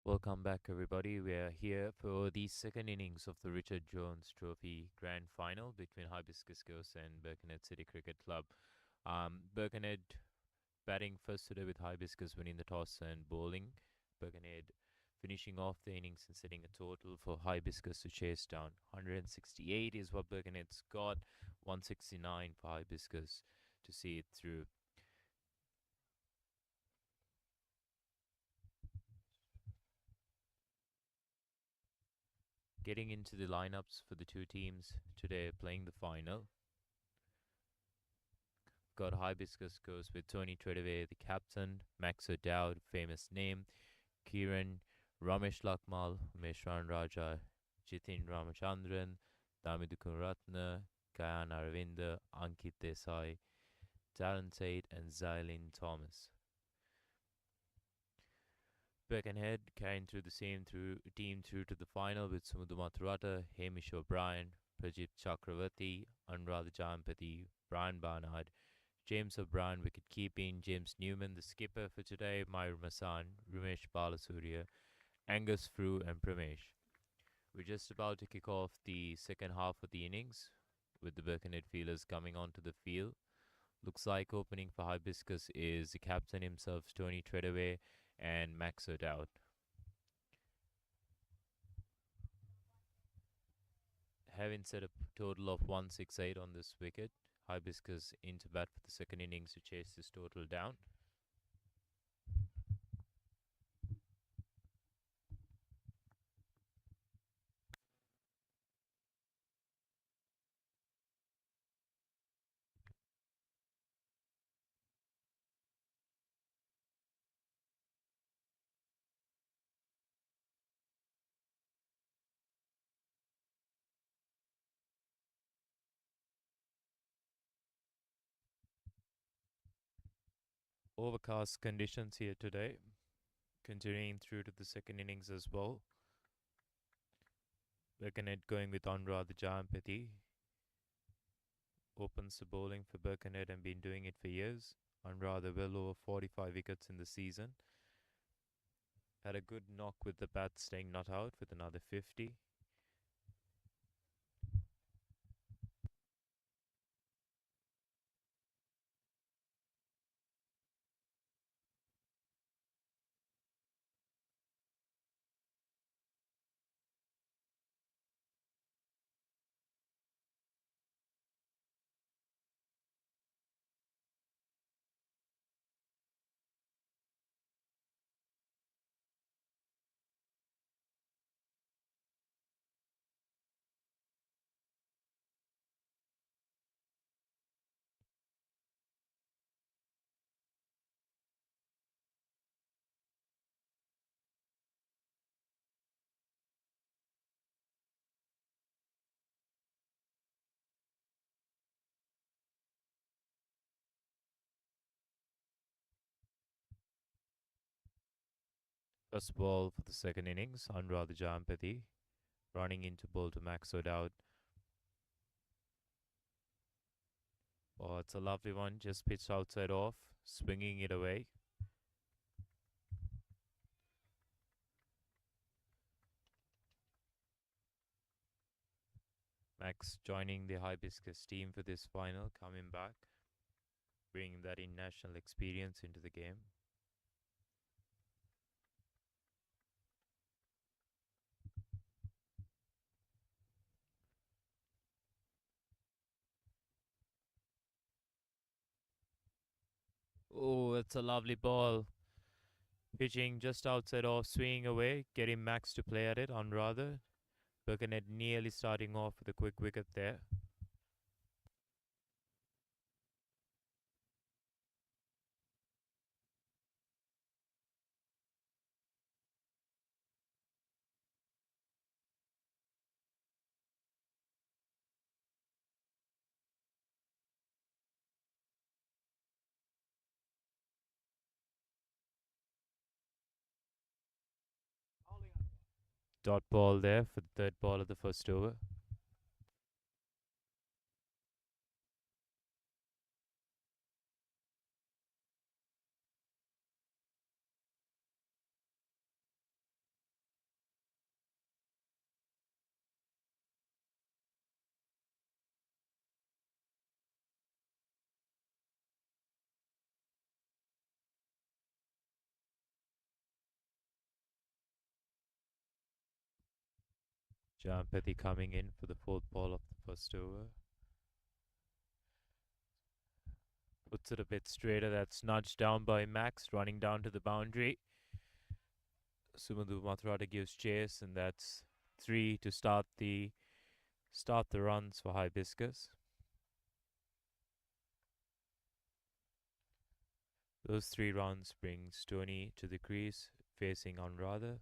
Welcome back, everybody. We are here for the second innings of the Richard Jones Trophy Grand Final between Hibiscus Girls and Birkenhead City Cricket Club. Birkenhead batting first today with Hibiscus winning the toss and bowling. Birkenhead finishing off the innings and setting a total for Hibiscus to chase down. 168 is what Birkenhead's got, 169 for Hibiscus to see it through. Getting into the lineups for the two teams today playing the final. Got Hibiscus goes with Tony Treadaway, the captain, Max O'Dowd, famous name, Kiran, Ramesh Lakmal, Meshran Raja, Jitin Ramachandran, Damidukun Ratna, Kayan Aravinda, Ankit Desai, Darren Tate, and Zylin Thomas. Birkenhead carrying through the same team through to the final with Sumudhu Mathurata, Hamish O'Brien, Prajit Chakravarti, Anurag Jampati, Brian Barnard, James O'Brien wicket keeping, James Newman the skipper for today, Mayur Masan, Ramesh Balasurya, Angus Frew and Pramesh. We're just about to kick off the second half of the innings with the Birkenhead fielders coming onto the field. Looks like opening for Hibiscus is the captain himself, Tony Treadaway, and Max O'Dowd. Having set a total of 168 on this wicket, Hibiscus into bat for the second innings to chase this total down. Overcast conditions here today, continuing through to the second innings as well. Birkenhead going with Anurag Jampati. Opens the bowling for Birkenhead and been doing it for years. Anurag well over 45 wickets in the season. Had a good knock with the bat staying not out with another 50. First ball for the second innings, Anurag Jampati running into ball to Max O'Dowd. Oh, it's a lovely one, just pitched outside off, swinging it away. Max joining the Hibiscus team for this final, coming back, bringing that international experience into the game. Oh, it's a lovely ball. Pitching just outside off, swinging away, getting Max to play at it on rather. Birkenhead nearly starting off with a quick wicket there. Dot ball there for the third ball of the first over. Jampathy coming in for the fourth ball of the first over. Puts it a bit straighter. That's nudged down by Max, running down to the boundary. Sumandu Mathurata gives chase, and that's 3 to start the runs for Hibiscus. Those 3 runs bring Stoney to the crease, facing Anuradha.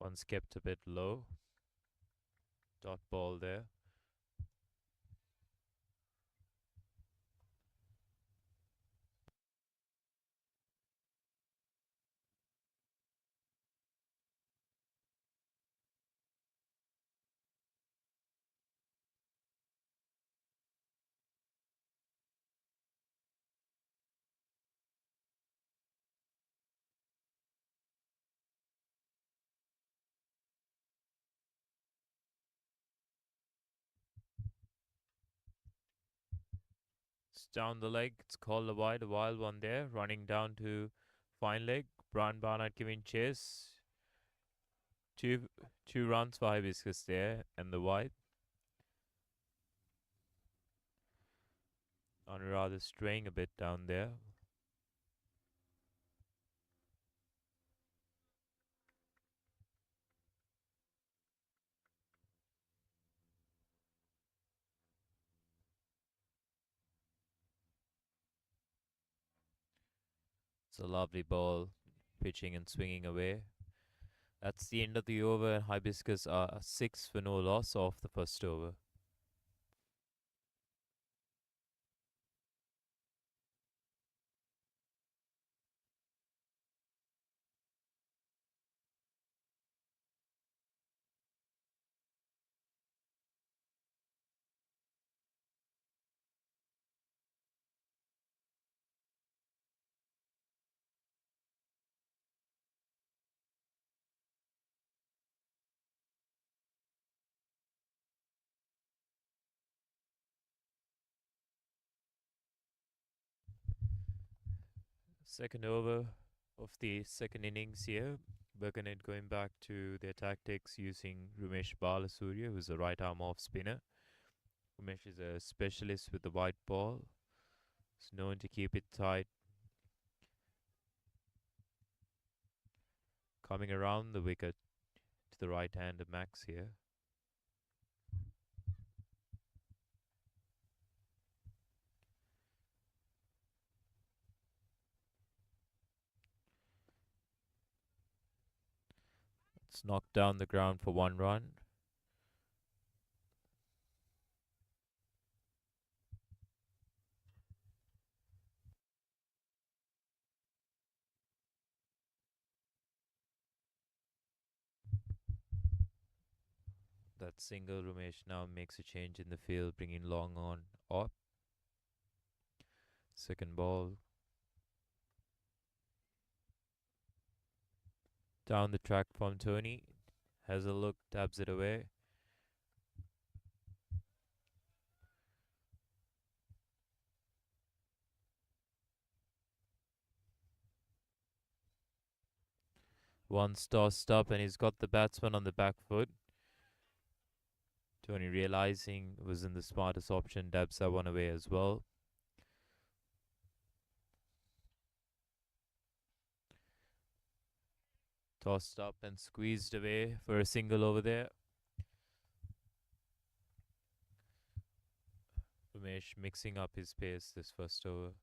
One's kept a bit low. Dot ball there. It's down the leg. It's called a wild one there. Running down to fine leg. Brian Barnard giving chase. Two runs for Hibiscus there, and the wide. Anuradha straying a bit down there. It's a lovely ball, pitching and swinging away. That's the end of the over, and Hibiscus are 6 for no loss off the first over. Second over of the second innings here. Birkenhead going back to their tactics using Rumesh Balasurya, who's a right arm off spinner. Rumesh is a specialist with the white ball. He's known to keep it tight. Coming around the wicket to the right hand of Max here. It's knocked down the ground for 1 run. That single, Rumesh now makes a change in the field, bringing Long on up. Second ball. Down the track from Tony. Has a look, tabs it away. One's tossed up, and he's got the batsman on the back foot. Tony, realizing it wasn't the smartest option, dabs that one away as well. Tossed up and squeezed away for a single over there. Umesh mixing up his pace this first over.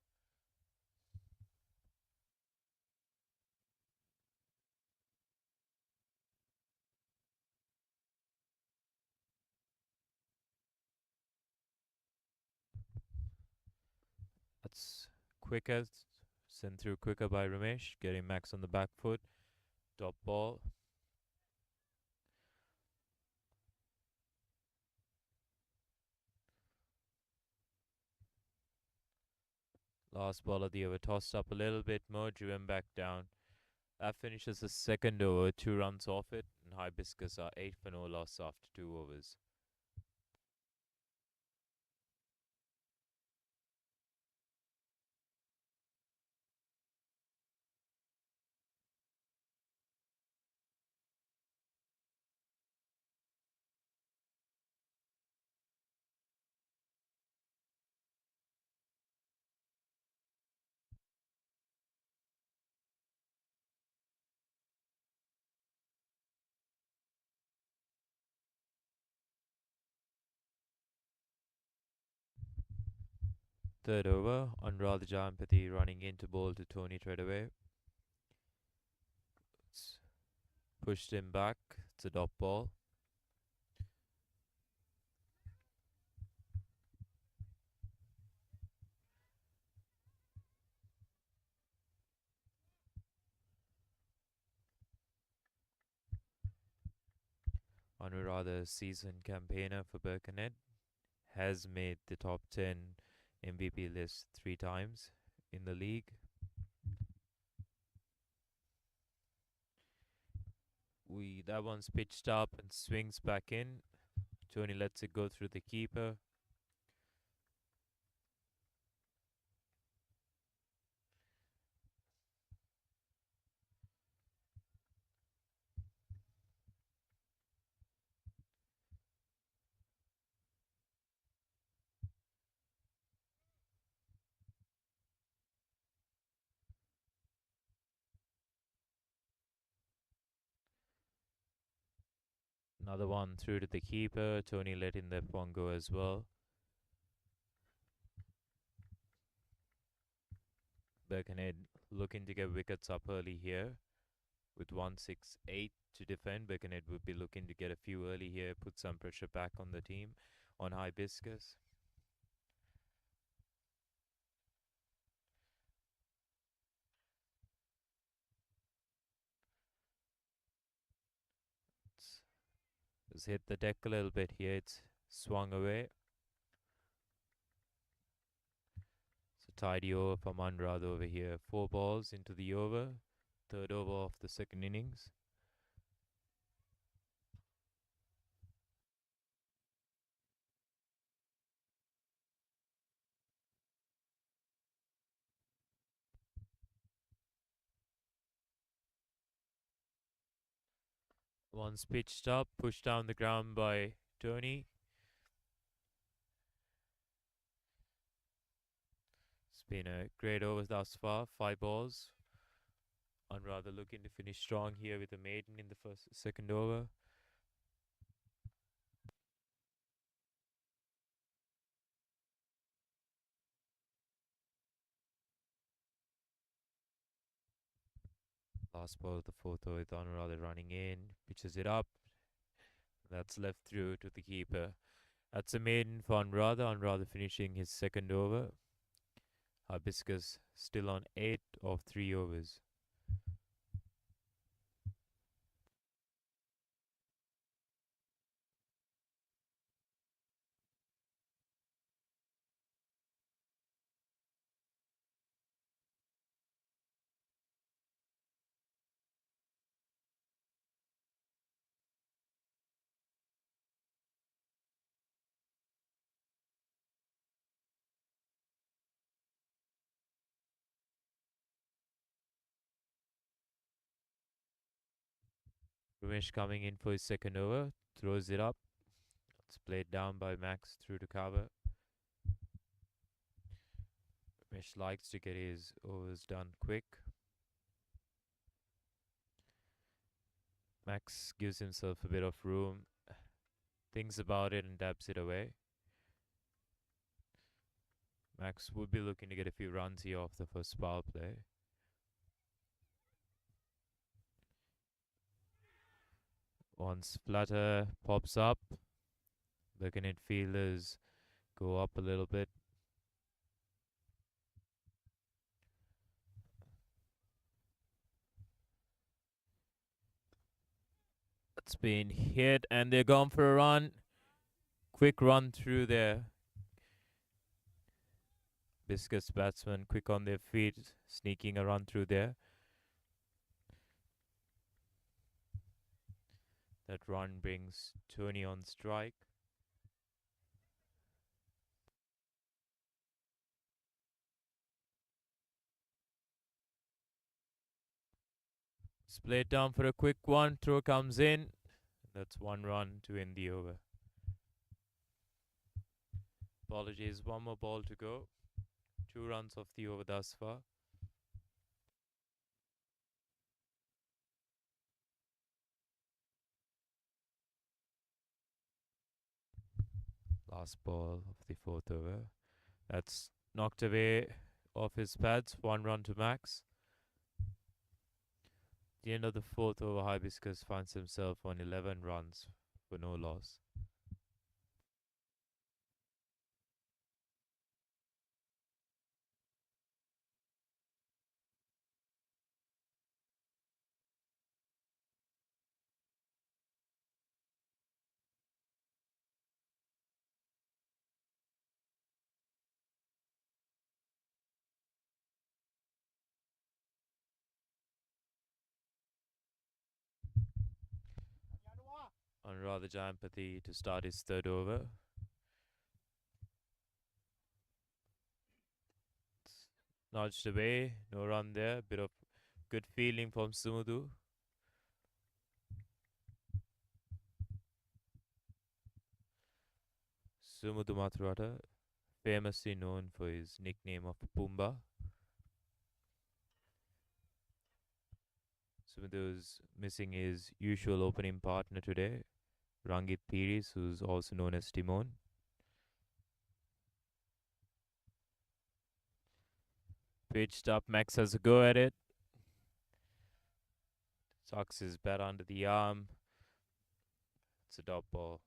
That's quicker, sent through quicker by Ramesh, getting Max on the back foot. Top ball. Last ball of the over tossed up a little bit more, driven back down. That finishes the second over, 2 runs off it, and Hibiscus are 8 for no loss after 2 overs. Third over, Anurag Jampati running into ball to Tony Treadaway. It's pushed him back. It's a dot ball. Anuradha, seasoned campaigner for Birkenhead, has made the top 10 MVP list 3 times in the league. That one's pitched up and swings back in. Tony lets it go through the keeper. Another one through to the keeper. Tony letting that one go as well. Birkenhead looking to get wickets up early here. With 168 to defend, Birkenhead would be looking to get a few early here, put some pressure back on the team, on Hibiscus. It's hit the deck a little bit here. It's swung away. It's a tidy over from Anurad over here. 4 balls into the over. Third over of the second innings. One's pitched up, pushed down the ground by Tony. It's been a great over thus far. 5 balls. Anurad looking to finish strong here with a maiden in the second over. Last ball of the fourth over with Anurad running in, pitches it up. That's left through to the keeper. That's a maiden for Anurad. Anurad finishing his second over. Hibiscus still on 8 of 3 overs. Ramesh coming in for his second over. Throws it up. It's played down by Max through to cover. Ramesh likes to get his overs done quick. Max gives himself a bit of room, thinks about it and dabs it away. Max would be looking to get a few runs here off the first power play. Once flutter pops up, looking at fielders go up a little bit. It's been hit and they're gone for a run. Quick run through there. Biscuits batsmen quick on their feet, sneaking a run through there. That run brings Tony on strike. Split down for a quick one. Throw comes in. That's 1 run to end the over. Apologies, 1 more ball to go. 2 runs off the over thus far. Last ball of the 4th over. That's knocked away off his pads. 1 run to Max. The end of the 4th over, Hibiscus finds himself on 11 runs for no loss. Anuradha Jampathy to start his 3rd over. Nudged away, no run there. Bit of good feeling from Sumudu. Sumudu Mathurata, famously known for his nickname of Pumba. Sumudu's missing his usual opening partner today, Rangit Piris, who's also known as Timon. Pitched up, Max has a go at it. Sucks his bat under the arm. It's a dot ball.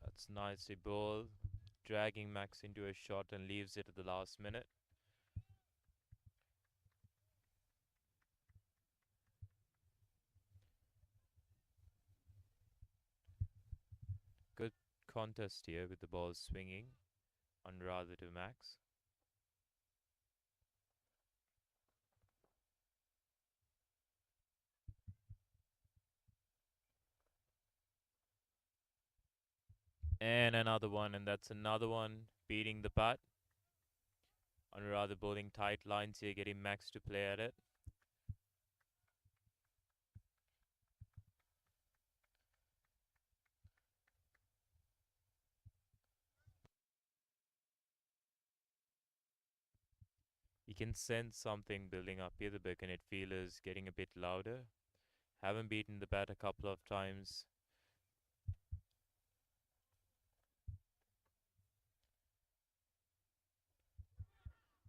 That's nicely bowled. Dragging Max into a shot and leaves it at the last minute. Good contest here with the ball swinging. Anuradha to Max. And another one, and that's another one beating the putt. Anuradha bowling tight lines here, getting Max to play at it. You can sense something building up here. The Birkenhead feelers getting a bit louder. Haven't beaten the bat a couple of times.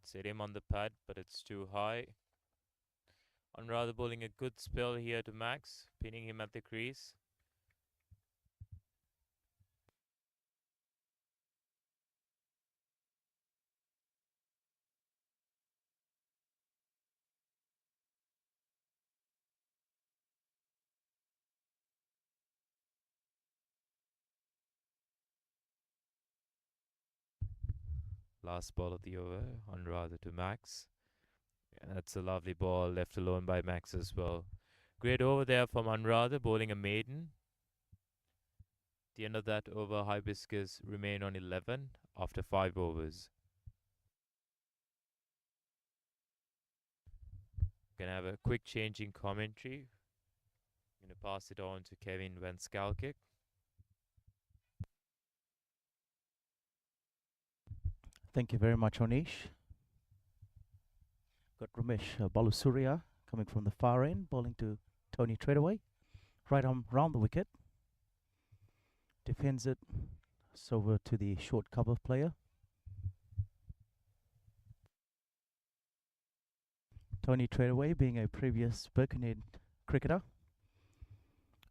Set him on the pad, but it's too high. Anuradha bowling a good spell here to Max, pinning him at the crease. Last ball of the over, Anuradha to Max. Yeah, that's a lovely ball, left alone by Max as well. Great over there from Anuradha, bowling a maiden. The end of that over, Hibiscus remain on 11 after 5 overs. Gonna have a quick change in commentary. Gonna pass it on to Kevin Van Skalkik. Thank you very much, Onish. Got Ramesh Balusurya coming from the far end, bowling to Tony Treadaway. Right arm round the wicket. Defends it. It's over to the short cover player. Tony Treadaway being a previous Birkenhead cricketer.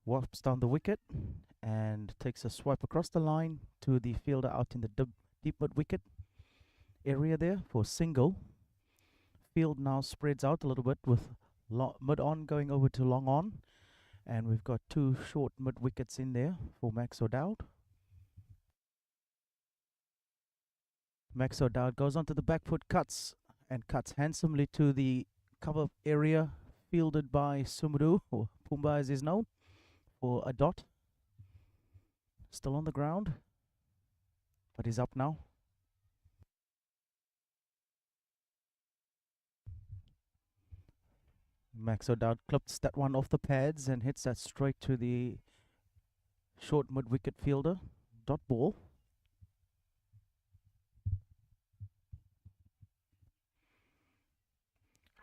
whops down the wicket and takes a swipe across the line to the fielder out in the deep mid wicket area there for single. Field now spreads out a little bit with mid on going over to long on, and we've got two short mid wickets in there for Max O'Dowd. Max O'Dowd goes onto the back foot, cuts handsomely to the cover area, fielded by Sumuru, or Pumba as is known, for a dot. Still on the ground, but he's up now. Max O'Dowd clips that one off the pads and hits that straight to the short mid-wicket fielder. Dot ball.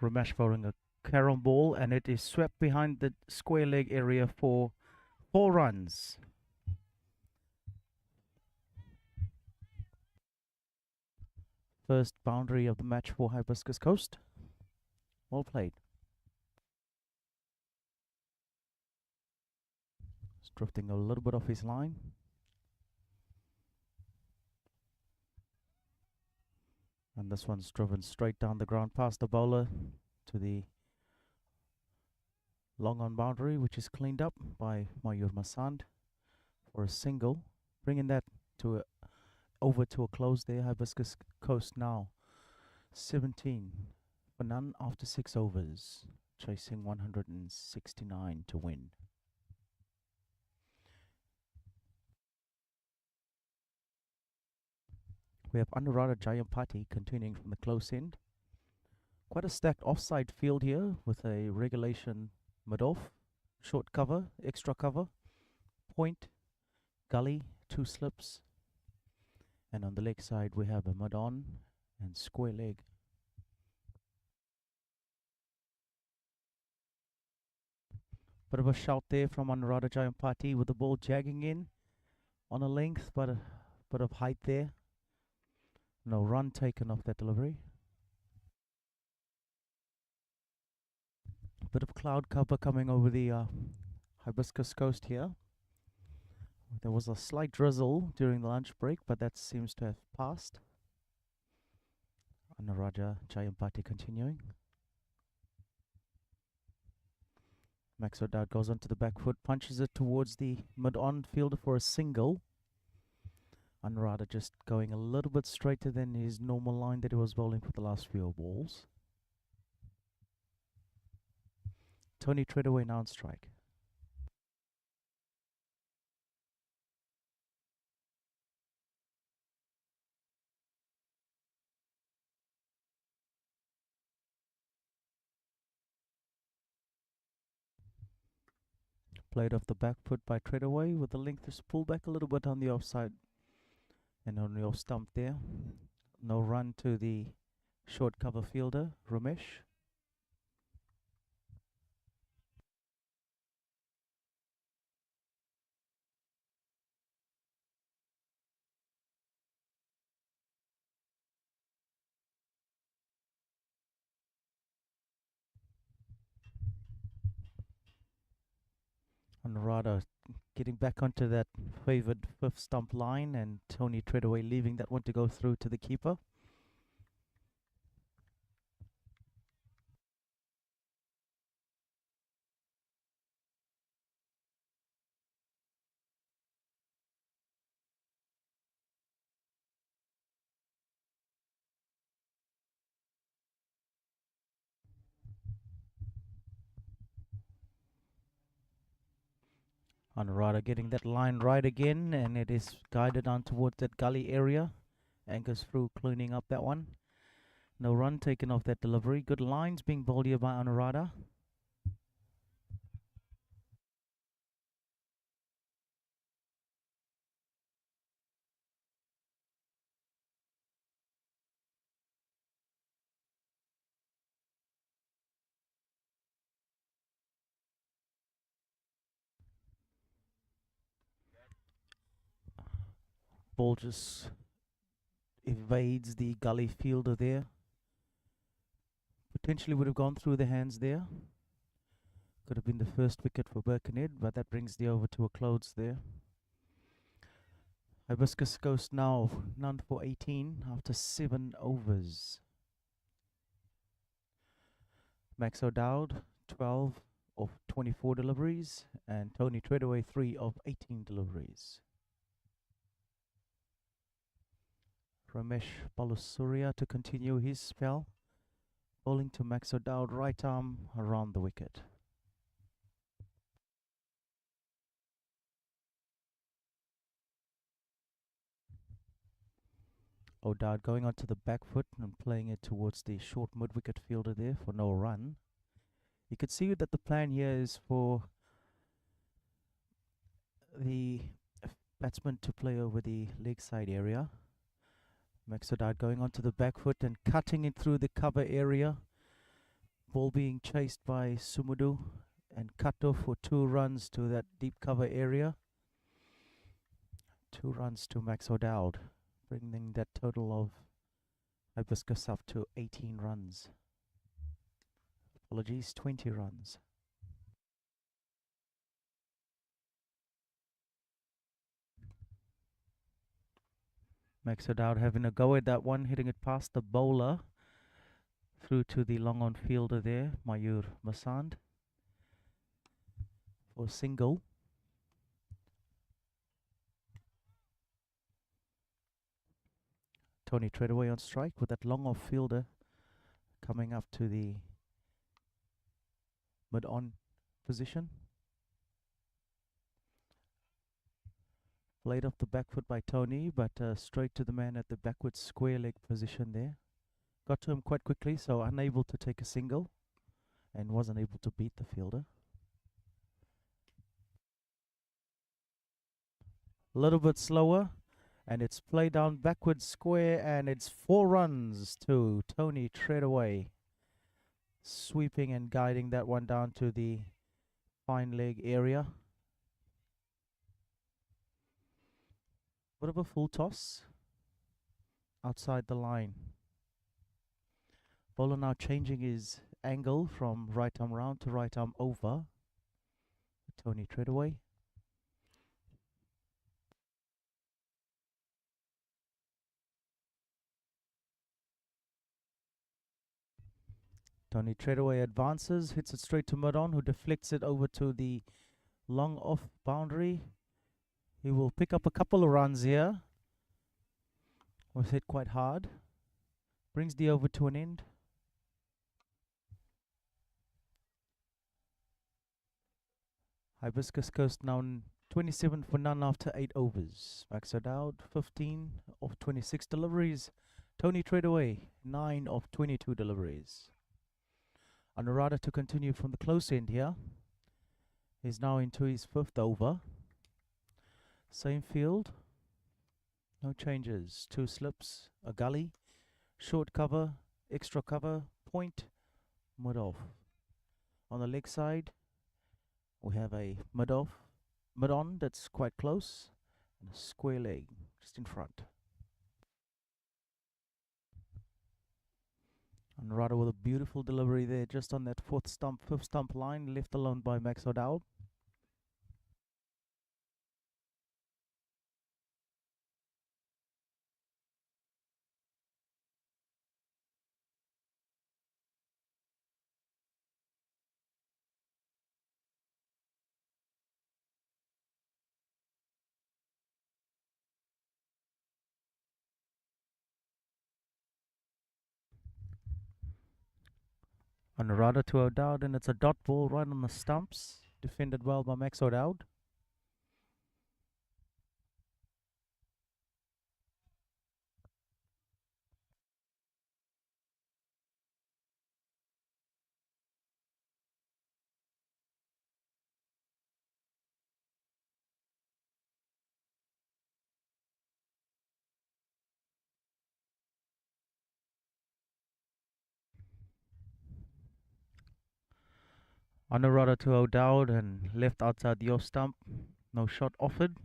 Ramesh throwing a carom ball, and it is swept behind the square leg area for 4 runs. First boundary of the match for Hibiscus Coast. Well played. It's drifting a little bit off his line. And this one's driven straight down the ground past the bowler to the long on boundary, which is cleaned up by Mayur Masand for a single, bringing that to over to a close there. Hibiscus Coast now 17 for none after 6 overs, chasing 169 to win. We have Anuradha Jayampati continuing from the close end. Quite a stacked offside field here with a regulation mid-off, short cover, extra cover, point, gully, 2 slips. And on the leg side we have a mid-on and square leg. Bit of a shout there from Anuradha Jayampati with the ball jagging in on a length, but a bit of height there. No run taken off that delivery. Bit of cloud cover coming over the Hibiscus Coast here. There was a slight drizzle during the lunch break, but that seems to have passed. Anuradha Jayampati continuing. Max O'Dowd goes onto the back foot, punches it towards the mid-on fielder for a single. Anuradha just going a little bit straighter than his normal line that he was bowling for the last few balls. Tony Treadaway now on strike. Played off the back foot by Treadaway with the length is pulled back a little bit on the offside and on the off stump there. No run to the short cover fielder, Ramesh. Anuradha getting back onto that favoured 5th stump line, and Tony Treadaway leaving that one to go through to the keeper. Anuradha getting that line right again, and it is guided on towards that gully area. Angus through cleaning up that one. No run taken off that delivery. Good lines being bowled here by Anuradha. Ball just evades the gully fielder there. Potentially would have gone through the hands there. Could have been the first wicket for Birkenhead, but that brings the over to a close there. Hibiscus Coast now none for 18 after 7 overs. Max O'Dowd 12 of 24 deliveries and Tony Treadaway 3 of 18 deliveries. Ramesh Balasuria to continue his spell, bowling to Max O'Dowd, right arm around the wicket. O'Dowd going onto the back foot and playing it towards the short mid-wicket fielder there for no run. You could see that the plan here is for the batsman to play over the leg side area. Max O'Dowd going onto the back foot and cutting it through the cover area. Ball being chased by Sumudu and cut off for 2 runs to that deep cover area. 2 runs to Max O'Dowd, bringing that total of Hibiscus up to 18 runs. Apologies, 20 runs. Max O'Dowd having a go at that one, hitting it past the bowler through to the long on fielder there, Mayur Masand, for single. Tony Treadaway on strike with that long off fielder coming up to the mid-on position. Played off the back foot by Tony, but straight to the man at the backwards square leg position there. Got to him quite quickly, so unable to take a single and wasn't able to beat the fielder. A little bit slower, and it's played down backwards square, and it's 4 runs to Tony Treadaway, sweeping and guiding that one down to the fine leg area. Bit of a full toss outside the line. Bowler now changing his angle from right arm round to right arm over. Tony Treadaway. Tony Treadaway advances, hits it straight to mid-on, who deflects it over to the long off boundary. He will pick up a couple of runs here. Was hit quite hard. Brings the over to an end. Hibiscus Coast now 27 for none after 8 overs. Max O'Dowd 15 of 26 deliveries. Tony Treadaway 9 of 22 deliveries. Anuradha to continue from the close end here. He's now into his 5th over. Same field. No changes. 2 slips, a gully, short cover, extra cover, point, mid off. On the leg side, we have a mid off, mid on that's quite close, and a square leg just in front. And Rada with a beautiful delivery there, just on that 4th stump, 5th stump line, left alone by Max O'Dowd. Anuradha to O'Dowd, and it's a dot ball right on the stumps, defended well by Max O'Dowd. Anuradha to O'Dowd and left outside the off stump. No shot offered.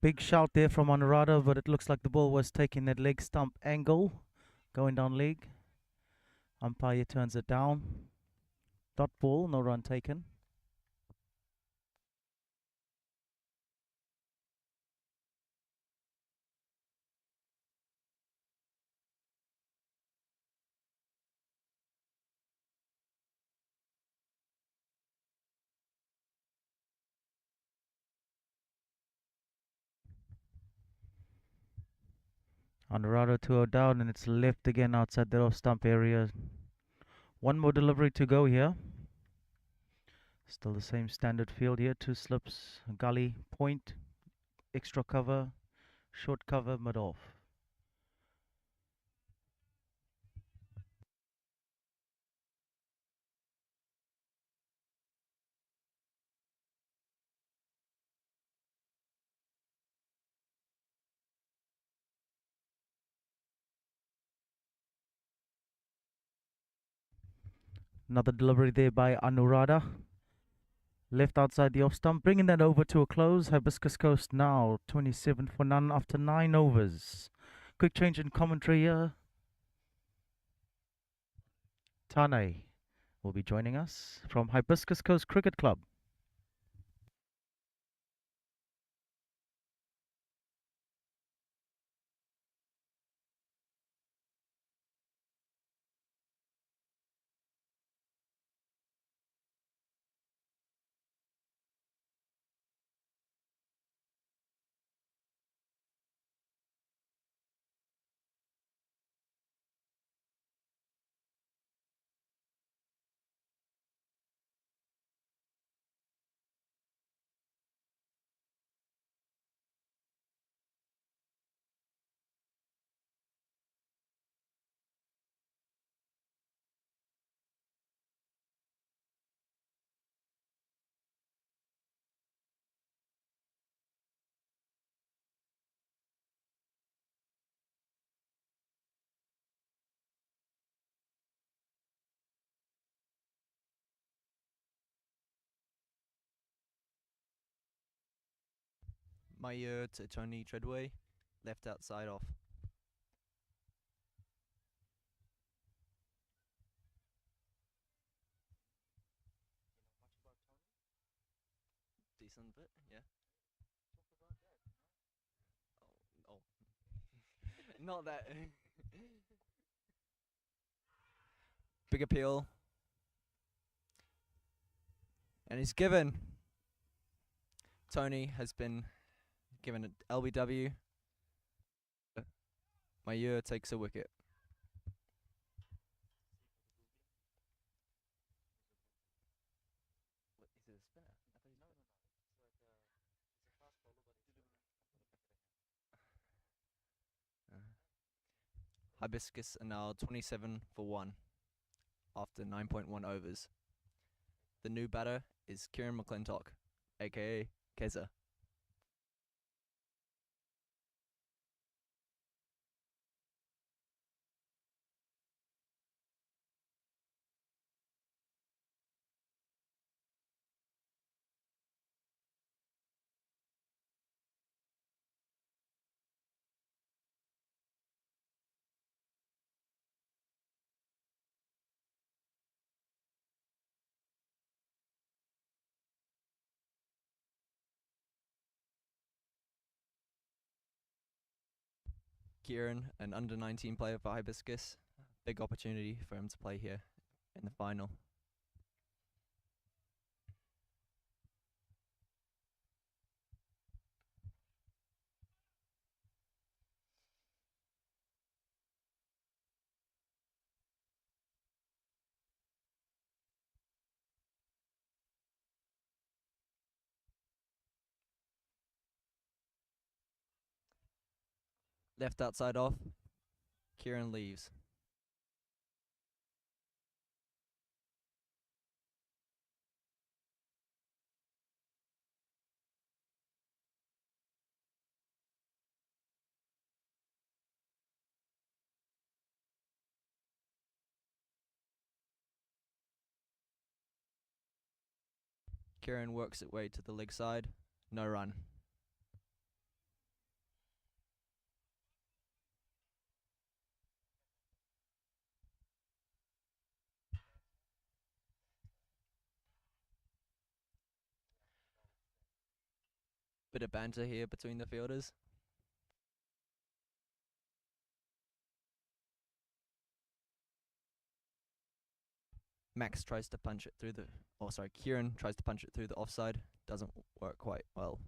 Big shout there from Honorado, but it looks like the ball was taking that leg stump angle, going down leg. Umpire turns it down. Dot ball, no run taken. Honorado 2-0 down, and it's left again outside the off stump area. One more delivery to go here. Still the same standard field here. 2 slips, gully, point, extra cover, short cover, mid off. Another delivery there by Anurada. Left outside the off stump, bringing that over to a close. Hibiscus Coast now 27 for none after 9 overs. Quick change in commentary here. Tane will be joining us from Hibiscus Coast Cricket Club. My year to Tony Treadway, left outside off. Decent bit, yeah. Oh. Not that. Big appeal. And he's given. Tony has been given an LBW. My year takes a wicket. Hibiscus are now 27 for 1 after 9.1 overs. The new batter is Kieran McClintock, aka Keza. Kieran, an under 19 player for Hibiscus. Big opportunity for him to play here in the final. Left outside off, Kieran leaves. Kieran works its way to the leg side, no run. Bit of banter here between the fielders. Max tries to punch it through the. Oh, sorry, Kieran tries to punch it through the offside. Doesn't work quite well.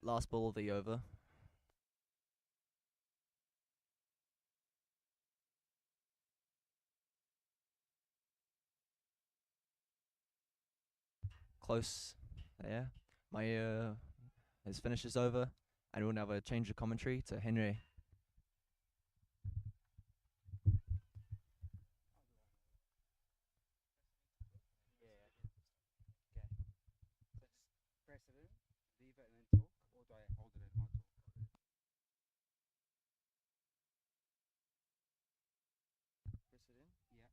Last ball of the over. Close. Yeah. My his finish is over, and we'll now have a change of commentary to Henry. Press it in, leave it, and then talk, or do I hold it in while I talk? Press it in? Yeah.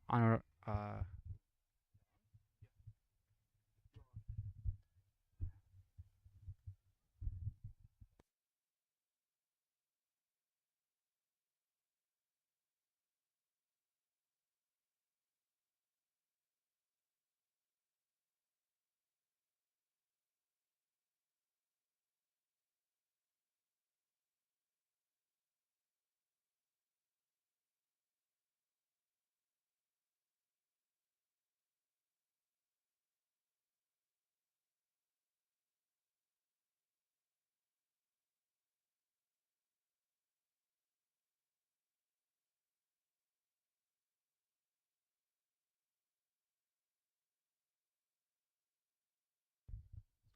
Honor,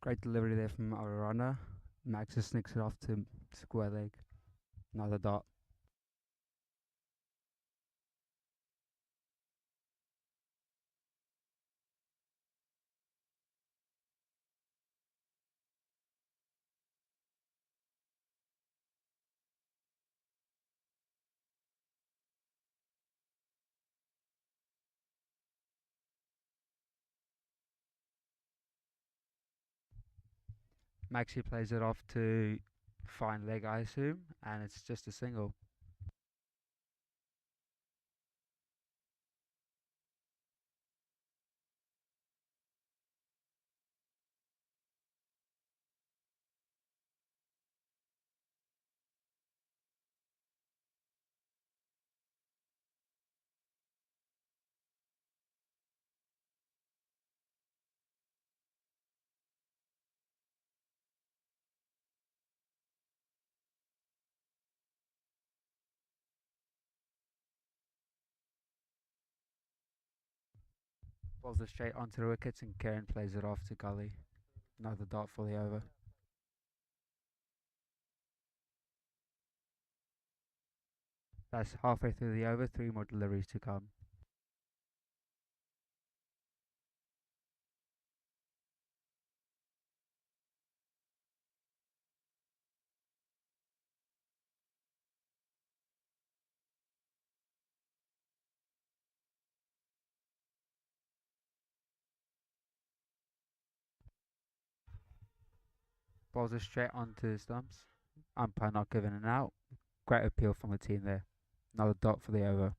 great delivery there from our runner. Max just sneaks it off to square leg. Another dot. Maxi plays it off to fine leg, I assume, and it's just a single. Balls it straight onto the wickets, and Kieran plays it off to Gully. Another dot for the over. That's halfway through the over, 3 more deliveries to come. Balls are straight onto the stumps. Umpire not giving an out. Great appeal from the team there. Another dot for the over.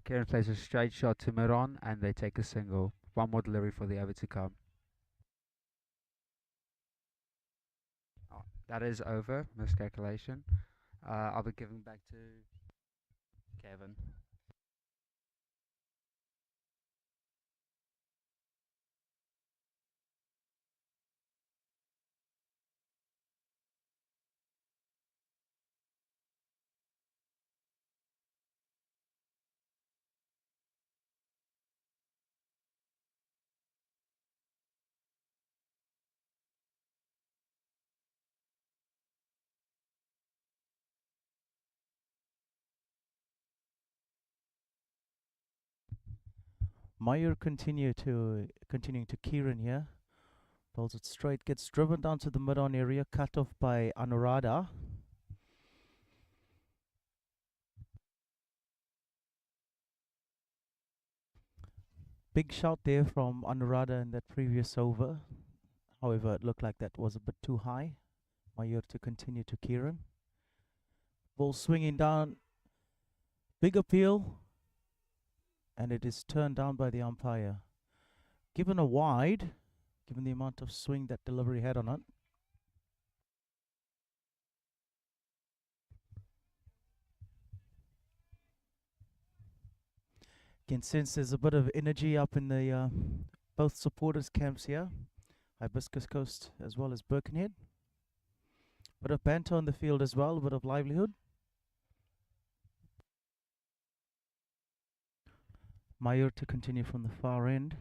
Kieran plays a straight shot to Miron, and they take a single. 1 more delivery for the over to come. Oh, that is over. Miscalculation. I'll be giving back to Kevin. continuing to Kieran here. Bowls it straight, gets driven down to the mid-on area, cut off by Anuradha. Big shot there from Anuradha in that previous over. However, it looked like that was a bit too high. Mayur to continue to Kieran. Ball swinging down. Big appeal. And it is turned down by the umpire. Given a wide, given the amount of swing that delivery had on it. Can sense there's a bit of energy up in the both supporters' camps here. Hibiscus Coast as well as Birkenhead. Bit of banter on the field as well, a bit of livelihood. Mayur to continue from the far end.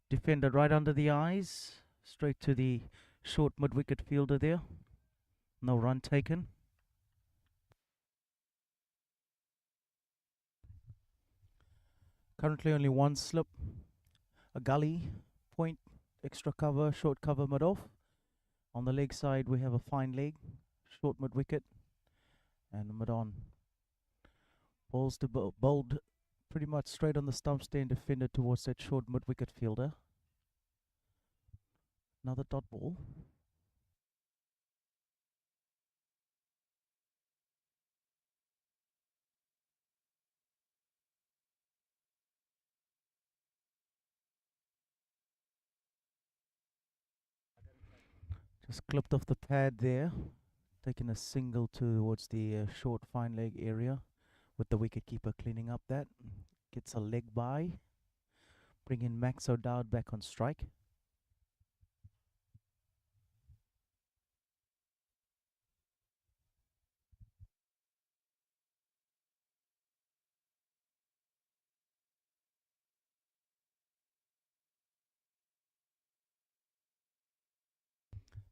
Defender right under the eyes. Straight to the short mid-wicket fielder there. No run taken. Currently only one slip. A gully, point, extra cover, short cover mid-off. On the leg side we have a fine leg, short mid-wicket and mid-on. Balls to bowled pretty much straight on the stump stand defender towards that short mid-wicket fielder. Another dot ball. Just clipped off the pad there. Taking a single towards the short fine leg area with the wicketkeeper cleaning up that. Gets a leg by. Bringing Max O'Dowd back on strike.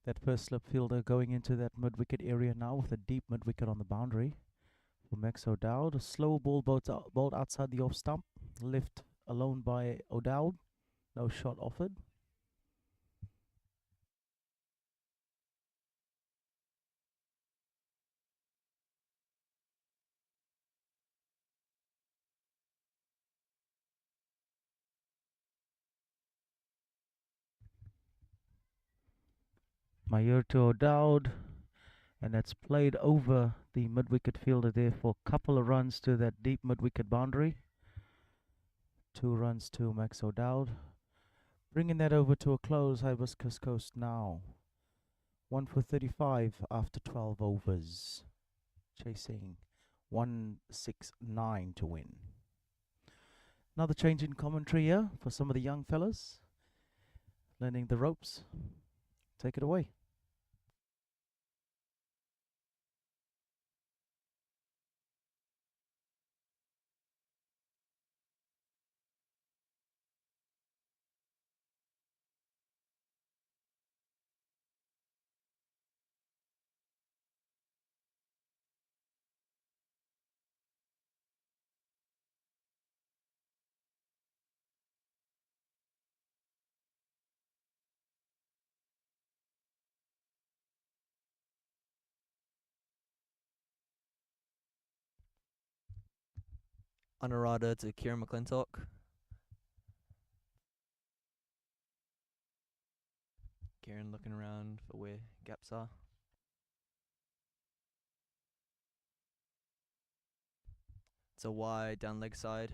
That first slip fielder going into that mid-wicket area now with a deep mid-wicket on the boundary. For Max O'Dowd, a slow ball bowled outside the off stump. Left alone by O'Dowd. No shot offered. Mayur to O'Dowd. And that's played over the mid-wicket fielder there for a couple of runs to that deep mid-wicket boundary. 2 runs to Max O'Dowd. Bringing that over to a close, Hibiscus Coast now. 1 for 35 after 12 overs. Chasing 169 to win. Another change in commentary here for some of the young fellas. Learning the ropes. Take it away. Anuradha to Kieran McClintock. Kieran looking around for where gaps are. It's a wide down leg side.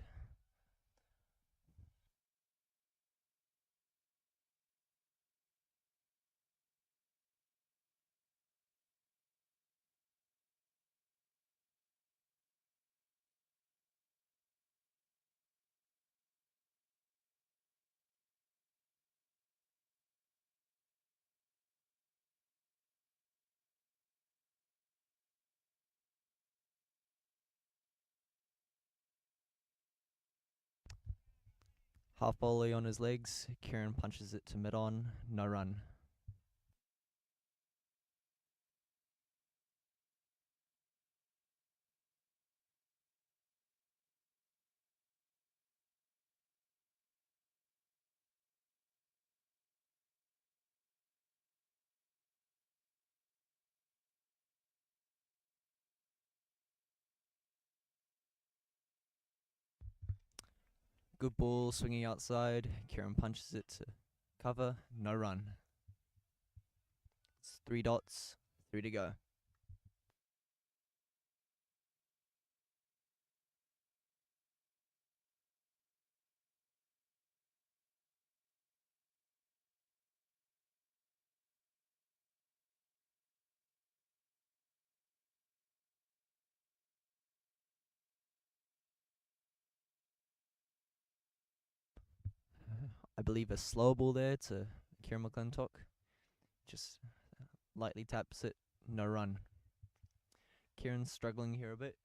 Half volley on his legs. Kieran punches it to mid-on. No run. Good ball swinging outside. Kieran punches it to cover. No run. It's 3 dots. 3 to go. I believe a slow ball there to Kieran McClintock. Just lightly taps it. No run. Kieran's struggling here a bit.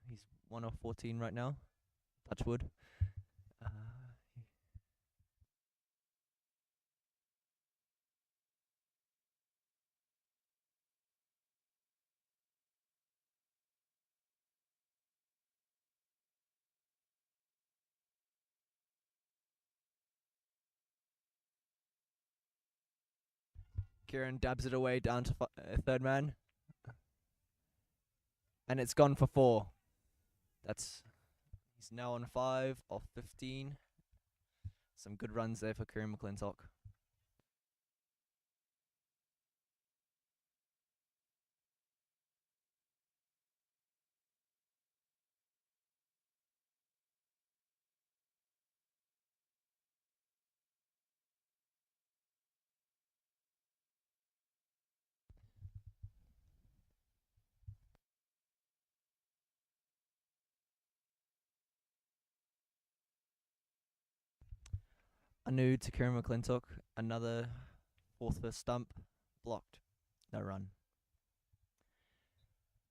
He's 1 off 14 right now. Touch wood. Kieran dabs it away down to third man. And it's gone for 4. He's now on 5 off 15. Some good runs there for Kieran McClintock. A new to Kieran McClintock. Another 4th for stump. Blocked. No run.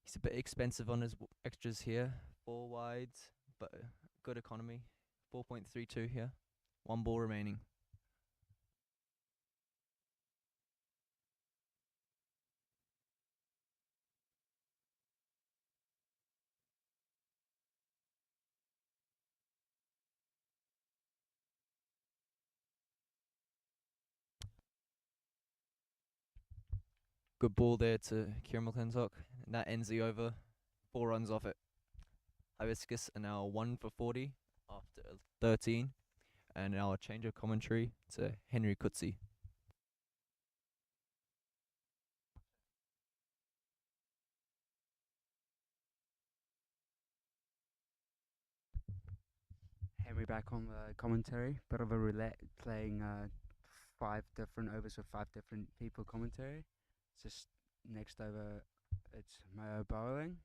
He's a bit expensive on his extras here. 4 wides, but good economy. 4.32 here. 1 ball remaining. Good ball there to Kieran McClintock. And that ends the over. 4 runs off it. Hibiscus are now 1 for 40 after 13. And now a change of commentary to Henry Kutzi. Henry back on the commentary. Bit of a roulette, playing 5 different overs with 5 different people commentary. Just next over, it's Mayo bowling.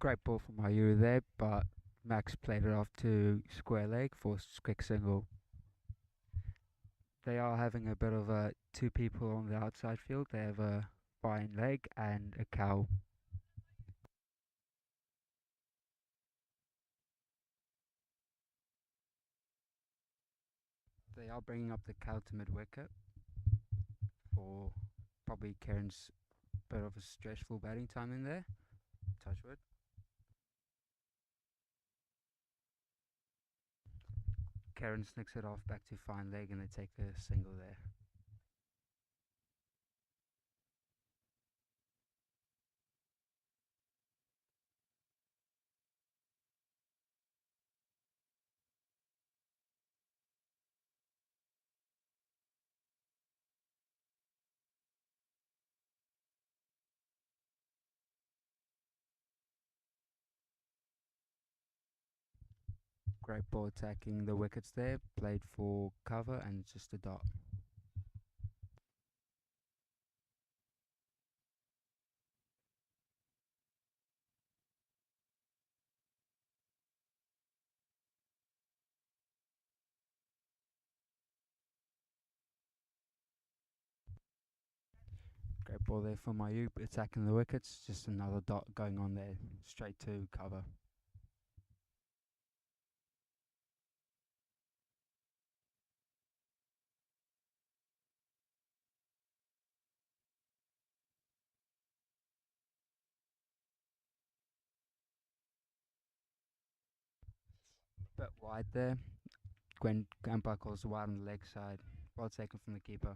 Great ball from Mayuru there, but Max played it off to square leg for quick single. They are having a bit of 2 people on the outside field. They have a fine leg and a cow. They are bringing up the cow to mid wicket for probably Kieran's bit of a stressful batting time in there. Touchwood. Karen snicks it off back to fine leg and they take a single there. Great ball attacking the wickets there, played for cover and just a dot. Great ball there for Mayub attacking the wickets, just another dot going on there, straight to cover. Bit wide there. Gwen umpire calls wide on the leg side. Ball taken from the keeper.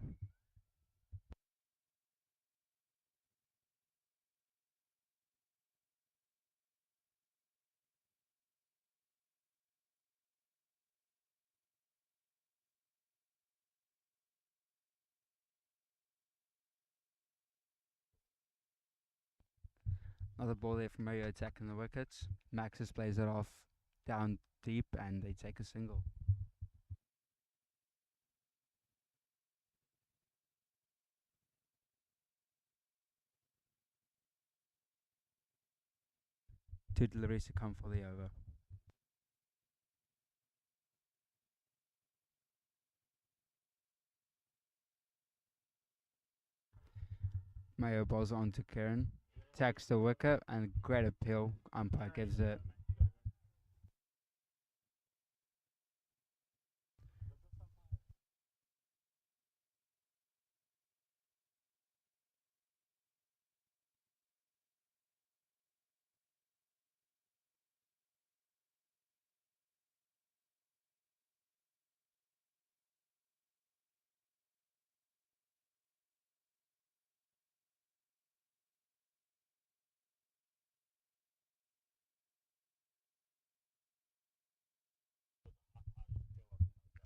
Another ball there from Mario attacking the wickets. Maxis plays it off down deep and they take a single. Two deliveries to come for the over. Mayo balls on to Kieran. Tags the wicket and great appeal. Umpire gives it.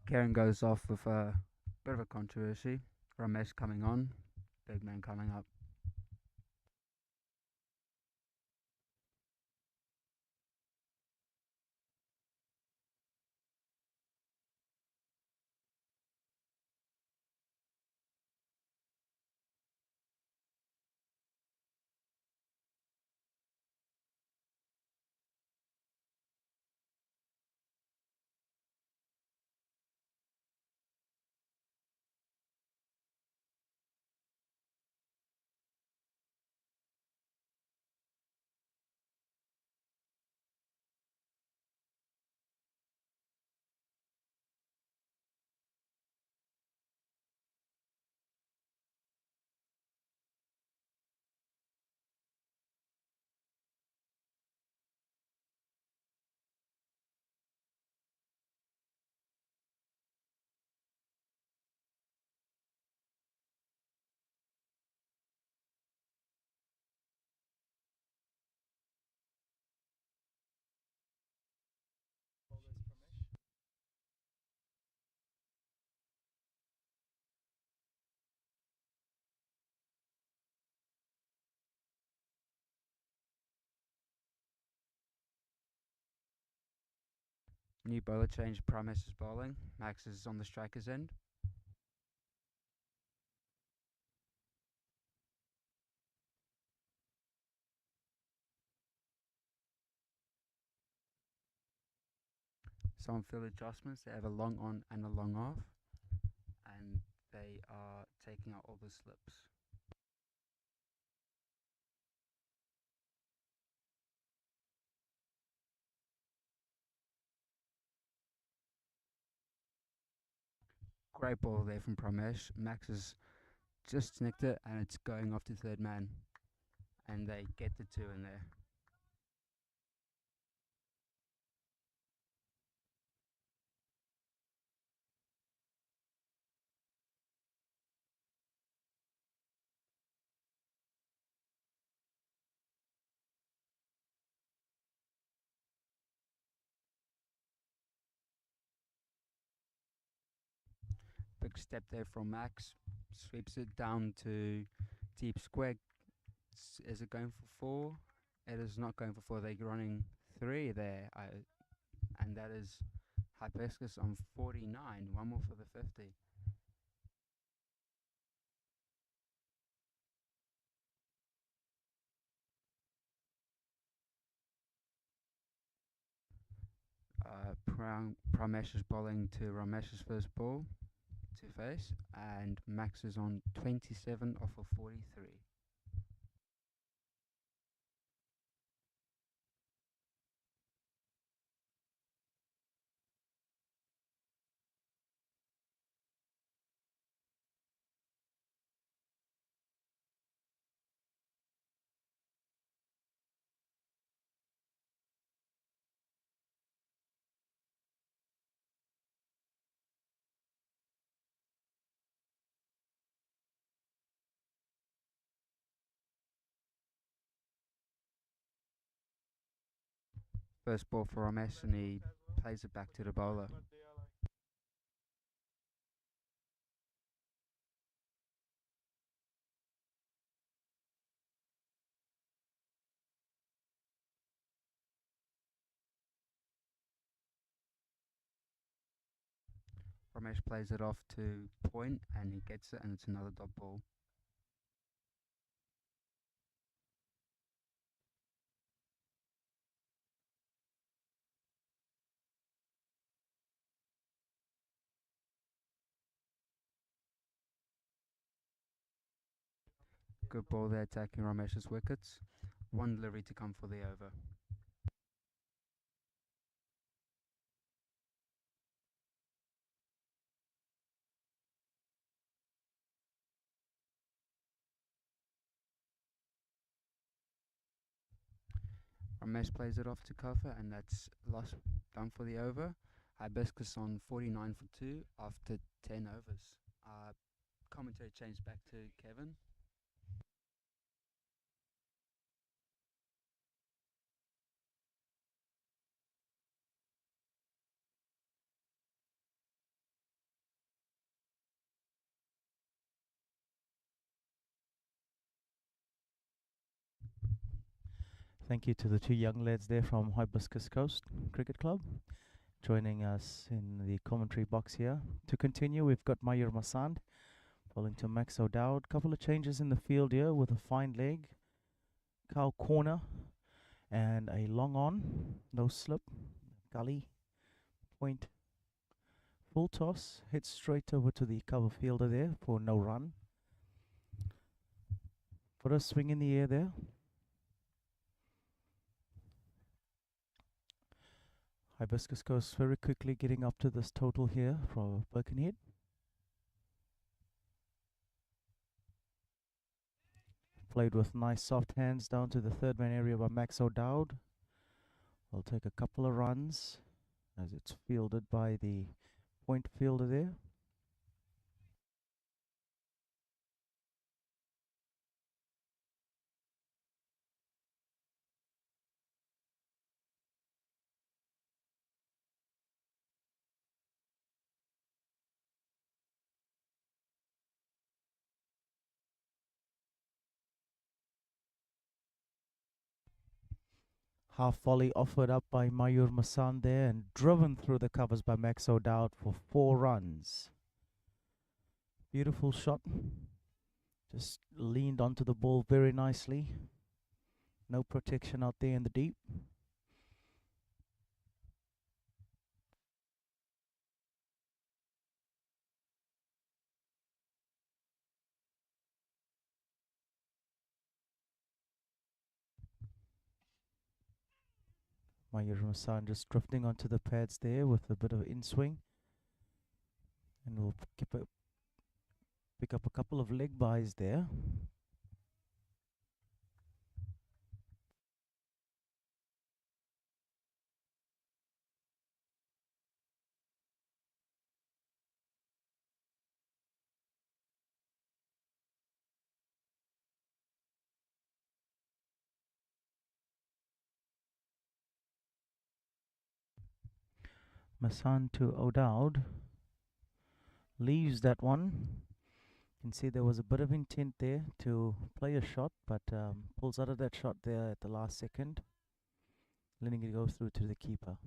Kieran goes off with a bit of a controversy. Ramesh coming on. Big man coming up. New bowler change. Promise is bowling. Max is on the striker's end. Some field adjustments. They have a long on and a long off. And they are taking out all the slips. Great ball there from Pramesh. Max has just nicked it and it's going off to third man. And they get the two in there. Big step there from Max. Sweeps it down to deep square. Is it going for four? It is not going for four. They're running three there. And that is Hibiscus on 49. One more for the 50. Pramesh is bowling to Ramesh's first ball to face. And Max is on 27 off of 43. First ball for Ramesh, and he plays it back to the bowler. Ramesh plays it off to point, and he gets it, and it's another dot ball. Good ball there, attacking Ramesh's wickets. One delivery to come for the over. Ramesh plays it off to cover, and that's lost, done for the over. Hibiscus on 49 for 2 after 10 overs. Commentary changed back to Kevin. Thank you to the two young lads there from Hibiscus Coast Cricket Club joining us in the commentary box here. To continue, we've got Mayur Masand bowling to Max O'Dowd. Couple of changes in the field here with a fine leg, cow corner, and a long on, no slip, gully, point, full toss, hit straight over to the cover fielder there for no run. For a swing in the air there. Hibiscus goes very quickly getting up to this total here for Birkenhead. Played with nice soft hands down to the third man area by Max O'Dowd. Will take a couple of runs as it's fielded by the point fielder there. Half volley offered up by Mayur Masan there and driven through the covers by Max O'Dowd for 4 runs. Beautiful shot. Just leaned onto the ball very nicely. No protection out there in the deep. Mayur Masan just drifting onto the pads there with a bit of in swing. And we'll pick up a couple of leg byes there. Masan to O'Dowd. Leaves that one. You can see there was a bit of intent there to play a shot, but pulls out of that shot there at the last second, letting it go through to the keeper.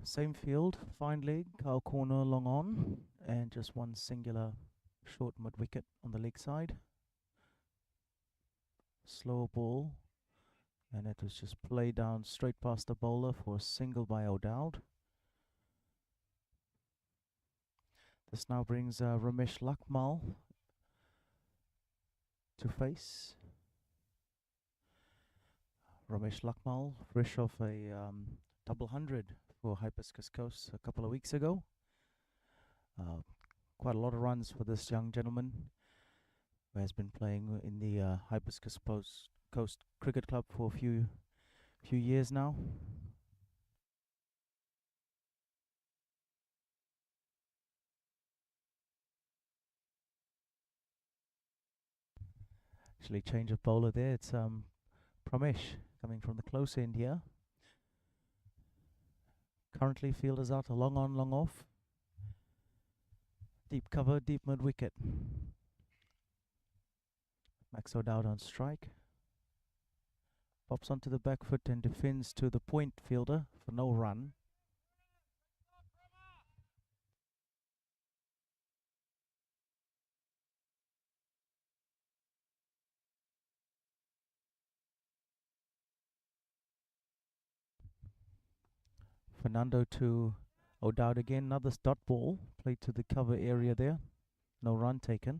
Same field, fine leg, cow corner long on, and just one singular short mid wicket on the leg side. Slower ball, and it was just played down straight past the bowler for a single by O'Dowd. This now brings Ramesh Lakmal to face. Ramesh Lakmal, fresh off a double 100 for Hibiscus Coast a couple of weeks ago. Quite a lot of runs for this young gentleman who has been playing in the Hibiscus Coast Cricket Club for a few years now. Actually, change of bowler there. It's Pramesh coming from the close end here. Currently fielders out, a long on, long off. Deep cover, deep mid wicket. Max O'Dowd on strike. Pops onto the back foot and defends to the point fielder for no run. Fernando to O'Dowd again, another dot ball played to the cover area there. No run taken.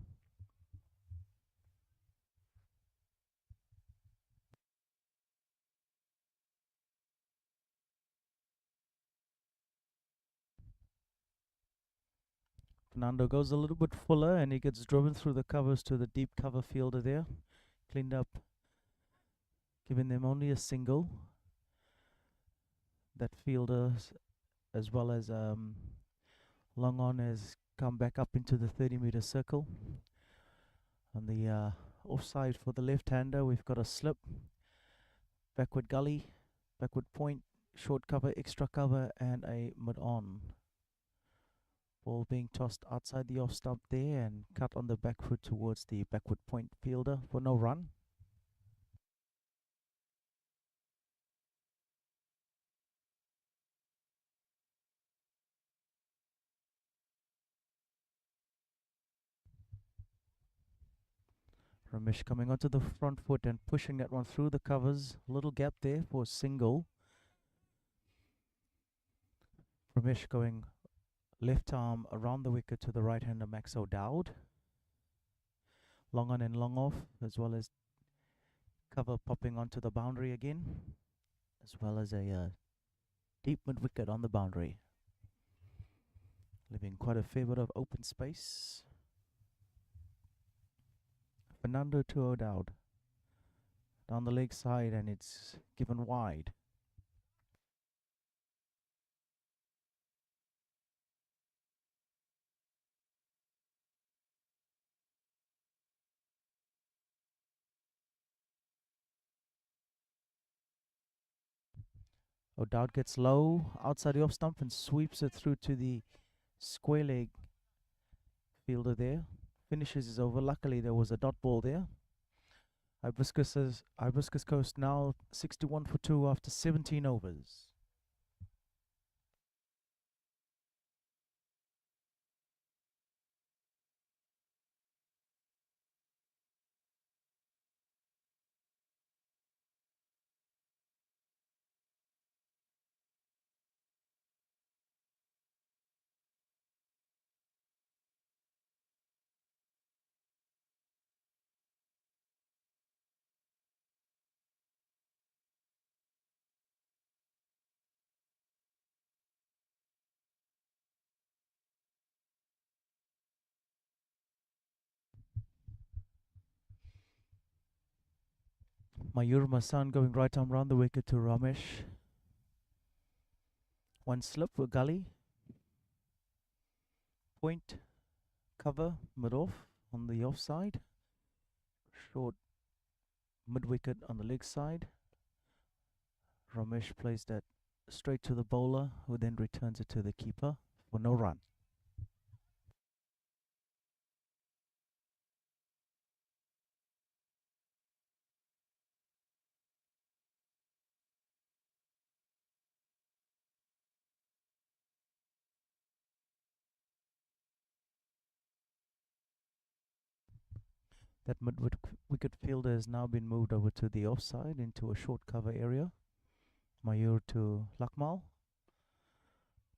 Fernando goes a little bit fuller and he gets driven through the covers to the deep cover fielder there. Cleaned up, giving them only a single. That fielder, as well as long on, has come back up into the 30-meter circle. On the offside for the left-hander, we've got a slip, backward gully, backward point, short cover, extra cover, and a mid-on. Ball being tossed outside the off stump there and cut on the back foot towards the backward point fielder for no run. Ramesh coming onto the front foot and pushing that one through the covers. Little gap there for a single. Ramesh going left arm around the wicket to the right-hander Max O'Dowd. Long on and long off, as well as cover popping onto the boundary again, as well as a deep mid-wicket on the boundary. Leaving quite a fair bit of open space. Fernando to O'Dowd. Down the leg side and it's given wide. O'Dowd gets low outside the off stump and sweeps it through to the square leg fielder there. Finishes is over. Luckily there was a dot ball there. Hibiscus Coast now 61 for 2 after 17 overs. Mayur Masan going right arm round the wicket to Ramesh. One slip for gully. Point, cover, mid off on the offside. Short mid wicket on the leg side. Ramesh plays that straight to the bowler, who then returns it to the keeper for no run. That mid-wicket fielder has now been moved over to the offside into a short cover area. Mayur to Lakmal.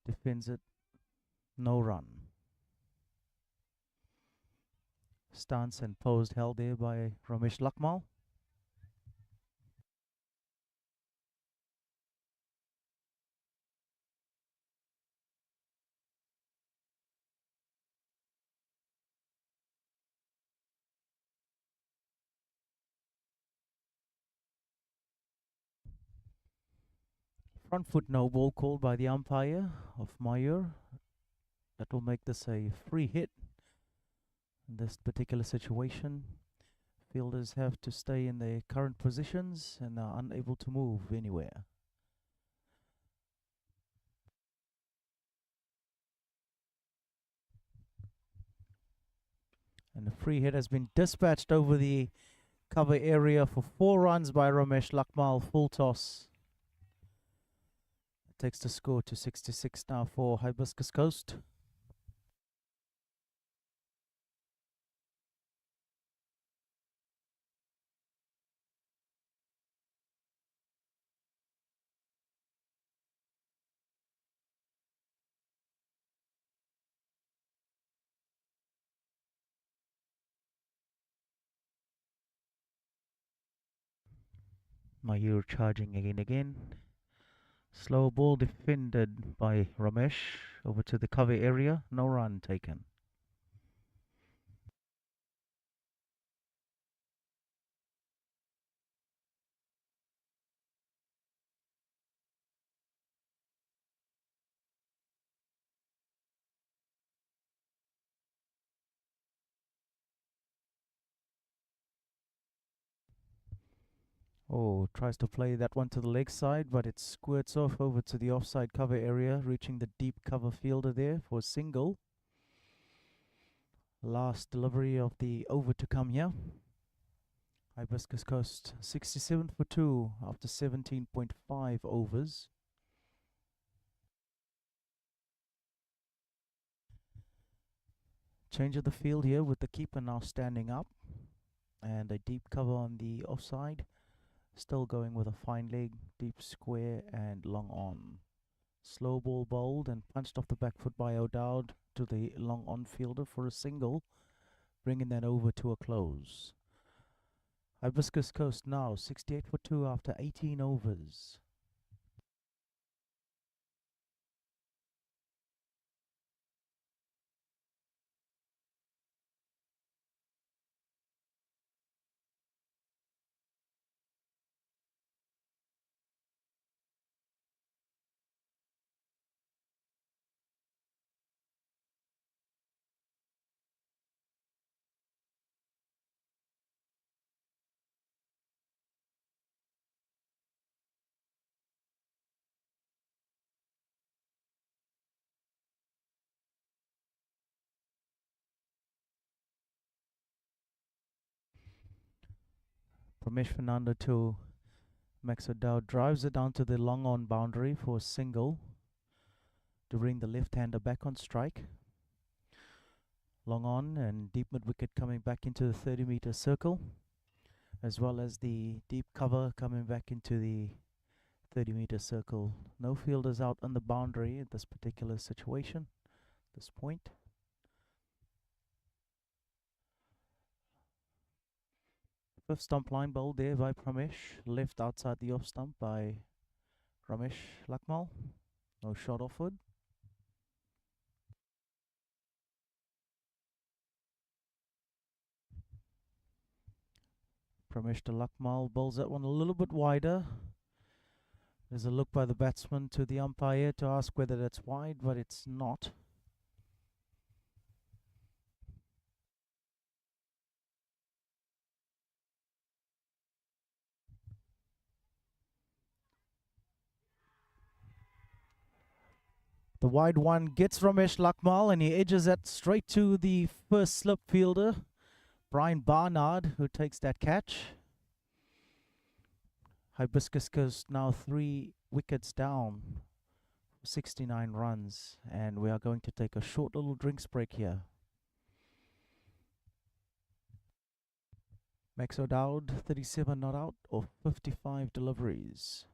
Defends it. No run. Stance and posed held there by Ramesh Lakmal. Front foot no ball called by the umpire of Mayur. That will make this a free hit in this particular situation. Fielders have to stay in their current positions and are unable to move anywhere. And the free hit has been dispatched over the cover area for 4 runs by Ramesh Lakmal, full toss. Takes the score to 66 now for Hibiscus Coast. Mayur charging again. Slow ball defended by Ramesh over to the cover area. No run taken. Oh, tries to play that one to the leg side, but it squirts off over to the offside cover area, reaching the deep cover fielder there for a single. Last delivery of the over to come here. Hibiscus Coast 67 for 2 after 17.5 overs. Change of the field here with the keeper now standing up and a deep cover on the offside. Still going with a fine leg, deep square and long on. Slow ball bowled and punched off the back foot by O'Dowd to the long on fielder for a single, bringing that over to a close. Hibiscus Coast now 68 for 2 after 18 overs. Ramesh Fernando to Max O'Dowd drives it down to the long on boundary for a single to bring the left-hander back on strike. Long on and deep mid-wicket coming back into the 30-meter circle, as well as the deep cover coming back into the 30-meter circle. No fielders out on the boundary at this particular situation, this point. Fifth stump line bowled there by Pramesh, left outside the off stump by Ramesh Lakmal. No shot offered. Pramesh to Lakmal, bowls that one a little bit wider. There's a look by the batsman to the umpire to ask whether that's wide, but it's not. The wide one gets Ramesh Lakmal and he edges that straight to the first slip fielder, Brian Barnard, who takes that catch. Hibiscus Coast now 3 wickets down, 69 runs, and we are going to take a short little drinks break here. Max O'Dowd, 37 not out of 55 deliveries.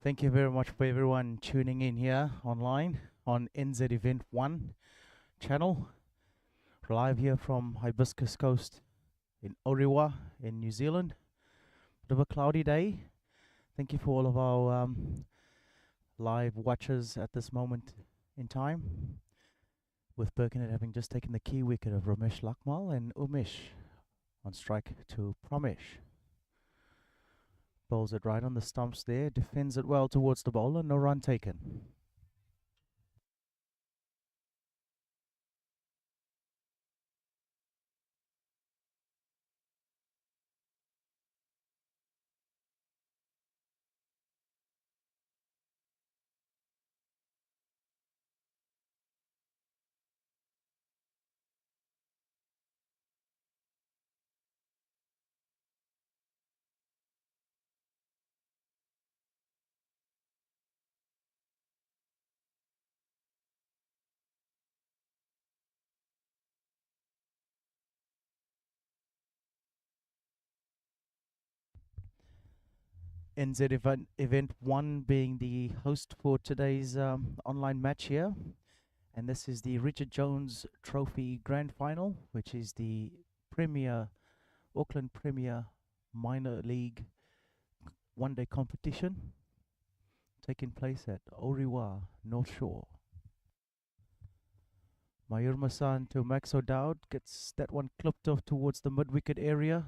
Thank you very much for everyone tuning in here online on NZ Event 1 channel. We're live here from Hibiscus Coast in Orewa in New Zealand. Bit of a cloudy day. Thank you for all of our live watchers at this moment in time, with Birkenhead having just taken the key wicket of Ramesh Lakmal and Umesh on strike to Pramesh. Bowls it right on the stumps there, defends it well towards the bowler, no run taken. NZ event 1 being the host for today's online match here. And this is the Richard Jones Trophy Grand Final, which is the Auckland Premier Minor League one-day competition taking place at Orewa, North Shore. Mayur Masan to Max O'Dowd, gets that one clipped off towards the mid-wicket area.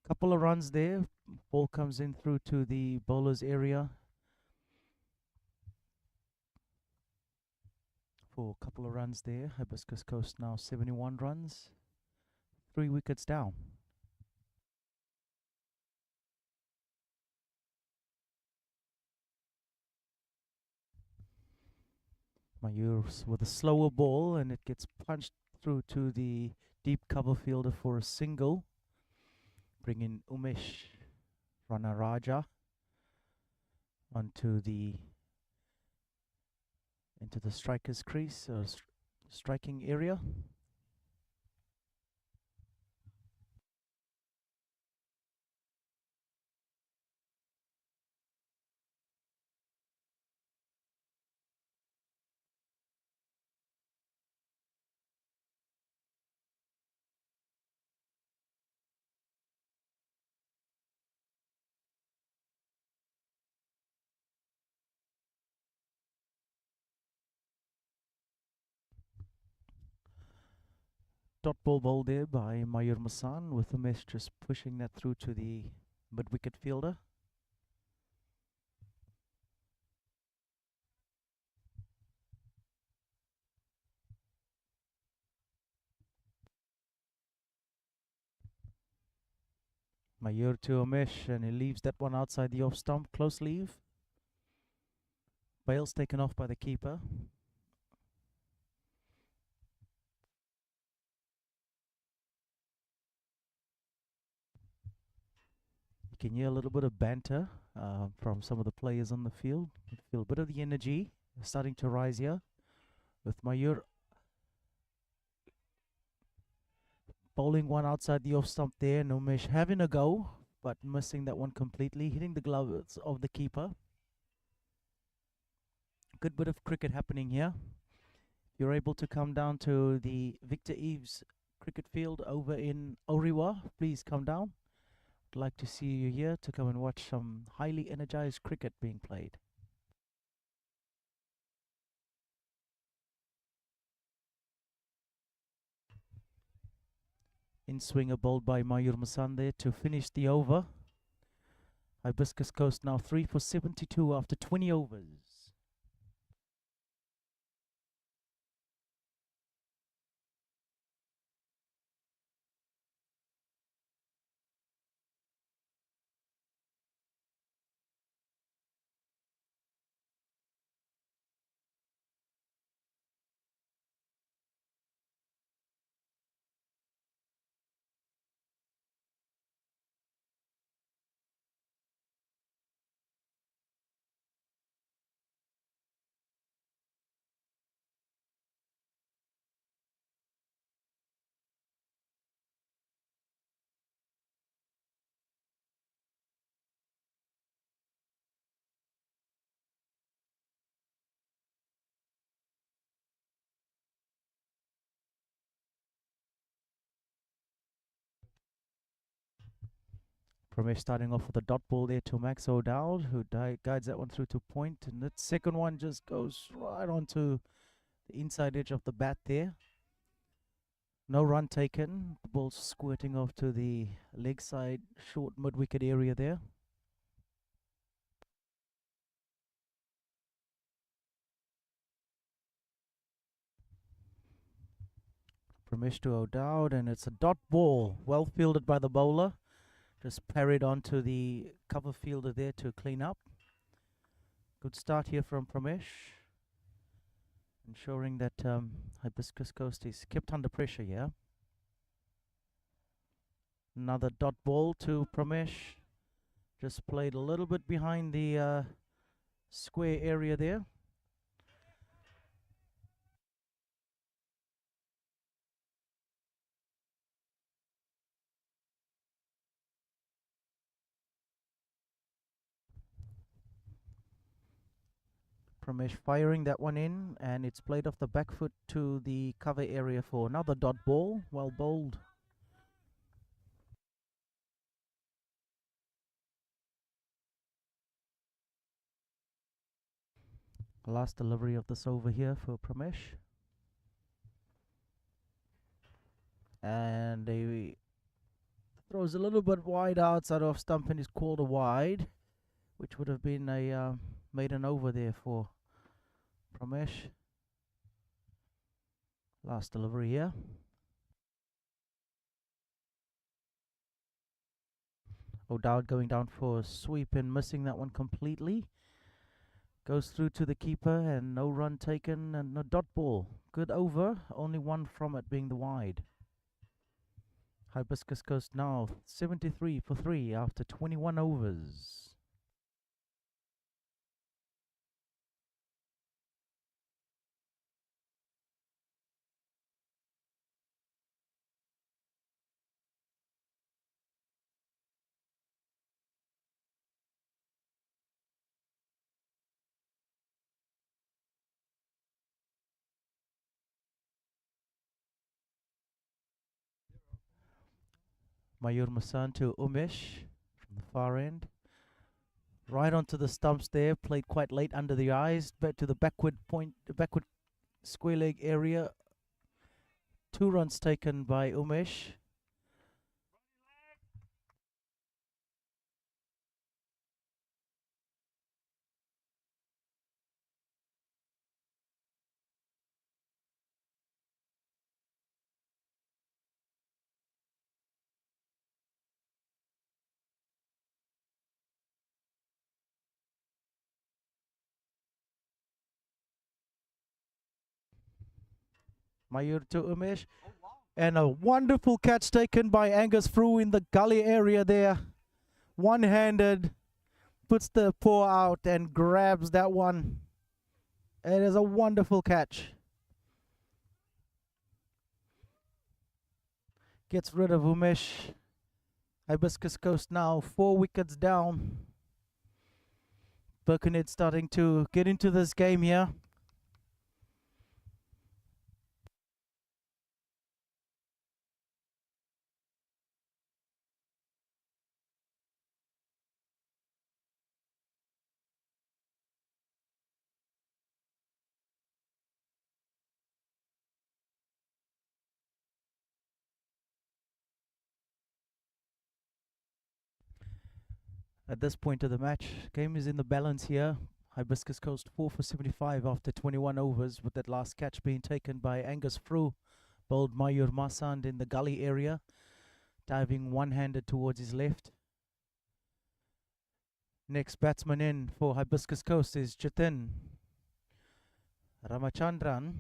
Couple of runs there. Ball comes in through to the bowler's area for a couple of runs there. Hibiscus Coast now 71 runs. 3 wickets down. Mayur with a slower ball, and it gets punched through to the deep cover fielder for a single. Bring in Umesh Ranaraja into the striker's crease or striking area. Dot ball bowled there by Mayur Masan, with Umesh just pushing that through to the mid-wicket fielder. Mayur to Umesh, and he leaves that one outside the off stump. Close leave. Bail's taken off by the keeper. You can hear a little bit of banter from some of the players on the field. You feel a bit of the energy starting to rise here, with Mayur bowling one outside the off stump there. Umesh having a go, but missing that one completely, hitting the gloves of the keeper. Good bit of cricket happening here. You're able to come down to the Victor Eaves cricket field over in Orewa, please come down. I'd like to see you here to come and watch some highly energized cricket being played. In swinger bowled by Mayur Masande to finish the over. Hibiscus Coast now 3 for 72 after 20 overs. Pramesh starting off with a dot ball there to Max O'Dowd, who guides that one through to point, and that second one just goes right onto the inside edge of the bat there. No run taken. The ball squirting off to the leg side, short mid-wicket area there. Pramesh to O'Dowd, and it's a dot ball. Well fielded by the bowler. Just parried onto the cover fielder there to clean up. Good start here from Pramesh. Ensuring that Hibiscus Coast is kept under pressure here. Another dot ball to Pramesh. Just played a little bit behind the square area there. Pramesh firing that one in, and it's played off the back foot to the cover area for another dot ball. Well bowled. Last delivery of this over here for Pramesh. And he throws a little bit wide outside of stump and is called a wide, which would have been a maiden over there for Pramesh. Last delivery here. O'Dowd going down for a sweep and missing that one completely. Goes through to the keeper and no run taken and a dot ball. Good over, only one from it being the wide. Hibiscus Coast now 73 for 3 after 21 overs. Mayur Masan to Umesh from the far end. Right onto the stumps there, played quite late under the eyes, back to the backward point, backward square leg area. 2 runs taken by Umesh. Mayur to Umesh. And a wonderful catch taken by Angus Frew in the gully area there. One-handed, puts the paw out and grabs that one. It is a wonderful catch. Gets rid of Umesh. Hibiscus Coast now 4 wickets down. Birkenhead starting to get into this game here. At this point of the match, game is in the balance here. Hibiscus Coast 4 for 75 after 21 overs, with that last catch being taken by Angus Frew. Bowled Mayur Masand in the gully area, diving one-handed towards his left. Next batsman in for Hibiscus Coast is Jatin Ramachandran,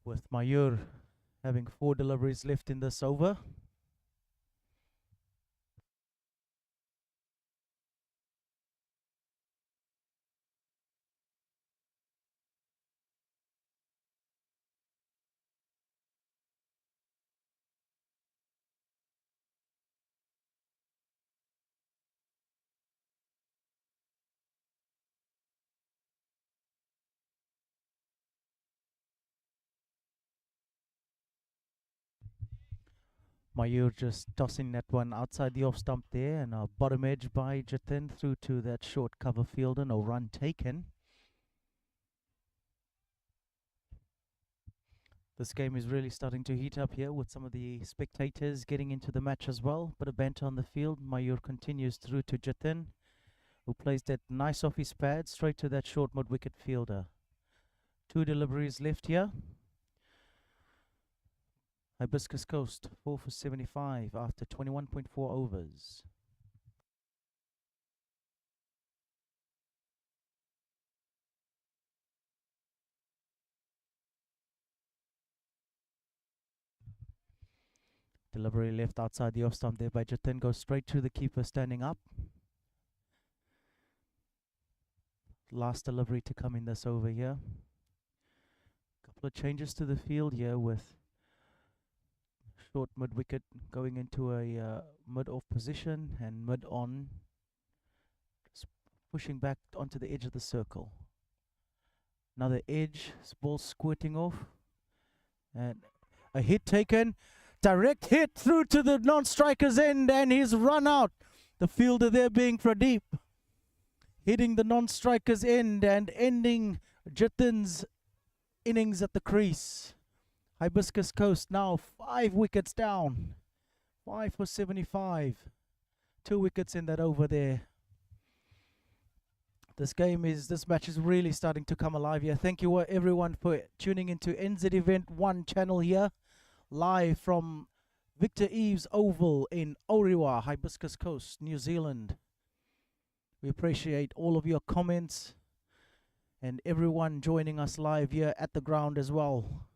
with Mayur having 4 deliveries left in this over. Mayur just tossing that one outside the off stump there, and a bottom edge by Jatin through to that short cover fielder. No run taken. This game is really starting to heat up here with some of the spectators getting into the match as well. Bit of banter on the field. Mayur continues through to Jatin, who plays that nice off his pad straight to that short mid-wicket fielder. 2 deliveries left here. Hibiscus Coast 4 for 75 after 21.4 overs. Delivery left outside the off stump there by Jatin, goes straight to the keeper standing up. Last delivery to come in this over here. Couple of changes to the field here with short mid wicket going into a mid off position and mid on, just pushing back onto the edge of the circle. Another edge, ball squirting off, and a hit taken. Direct hit through to the non-striker's end, and he's run out. The fielder there being Pradeep, hitting the non-striker's end and ending Jatin's innings at the crease. Hibiscus Coast now 5 wickets down. 5 for 75. 2 wickets in that over there. This match is really starting to come alive here. Thank you everyone for tuning into NZ Event 1 channel here. Live from Victor Eaves Oval in Orewa, Hibiscus Coast, New Zealand. We appreciate all of your comments and everyone joining us live here at the ground as well.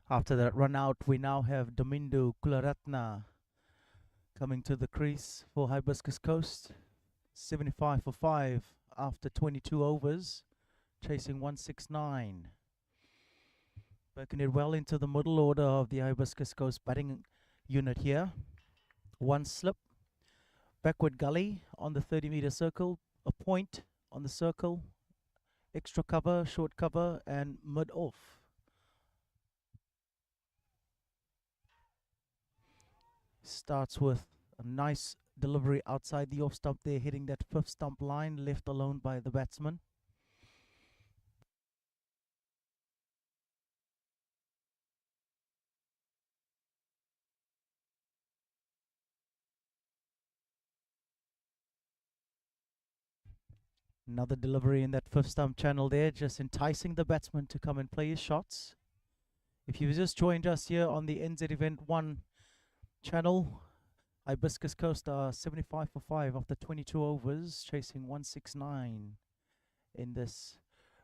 After that run out, we now have Domindu Kularatna coming to the crease for Hibiscus Coast. 75 for 5 after 22 overs, chasing 169. Working it well into the middle order of the Hibiscus Coast batting unit here. One slip, backward gully on the 30-meter circle, a point on the circle, extra cover, short cover, and mid off. Starts with a nice delivery outside the off stump there, hitting that 5th stump line, left alone by the batsman. Another delivery in that 5th stump channel there, just enticing the batsman to come and play his shots. If you've just joined us here on the NZ Event 1 channel, Hibiscus Coast are 75 for 5 after 22 overs, chasing 169 in this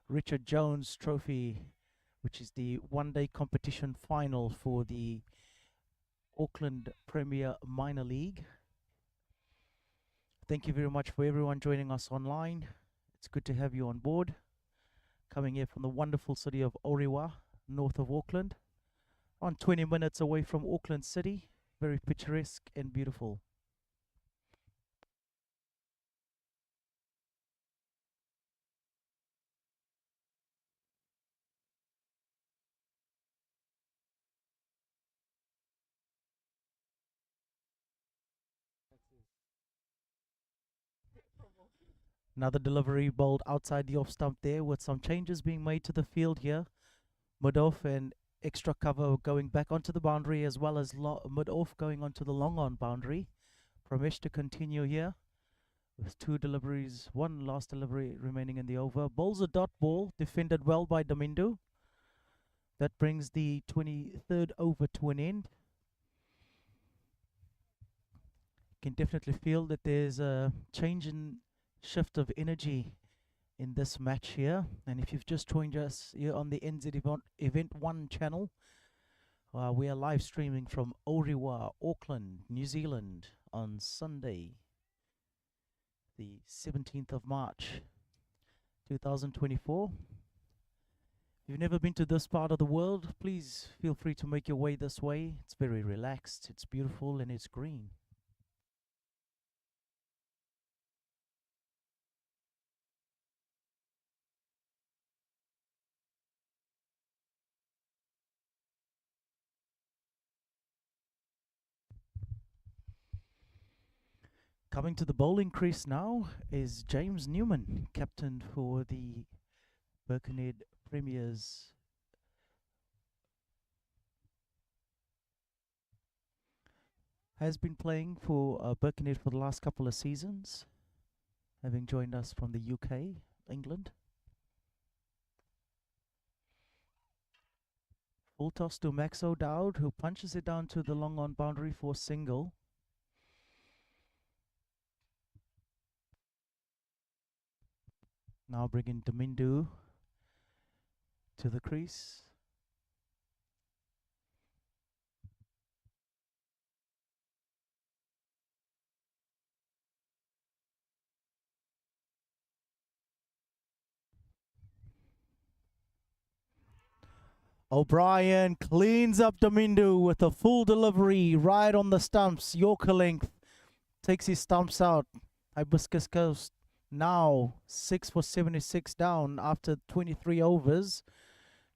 Richard Jones Trophy, which is the one-day competition final for the Auckland Premier Minor League. Thank you very much for everyone joining us online. It's good to have you on board. Coming here from the wonderful city of Orewa, north of Auckland. Around 20 minutes away from Auckland City. Very picturesque and beautiful. Another delivery bowled outside the off stump there, with some changes being made to the field here. Mid off and extra cover going back onto the boundary, as well as mid off going onto the long on boundary. Pramesh to continue here with 2 deliveries, 1 last delivery remaining in the over. Bowls a dot ball, defended well by Domindu. That brings the 23rd over to an end. Can definitely feel that there's a change in shift of energy in this match here. And if you've just joined us here on the Event 1 channel, we are live streaming from Orewa, Auckland, New Zealand on Sunday, the 17th of March, 2024. If you've never been to this part of the world, please feel free to make your way this way. It's very relaxed, it's beautiful, and it's green. Coming to the bowling crease now is James Newman, captain for the Birkenhead Premiers. Has been playing for Birkenhead for the last couple of seasons, having joined us from the UK, England. Full toss to Max O'Dowd, who punches it down to the long on boundary for single. Now bringing Domindu to the crease. O'Brien cleans up Domindu with a full delivery right on the stumps. Yorker length takes his stumps out. Hibiscus Coast now 6 for 76 down after 23 overs.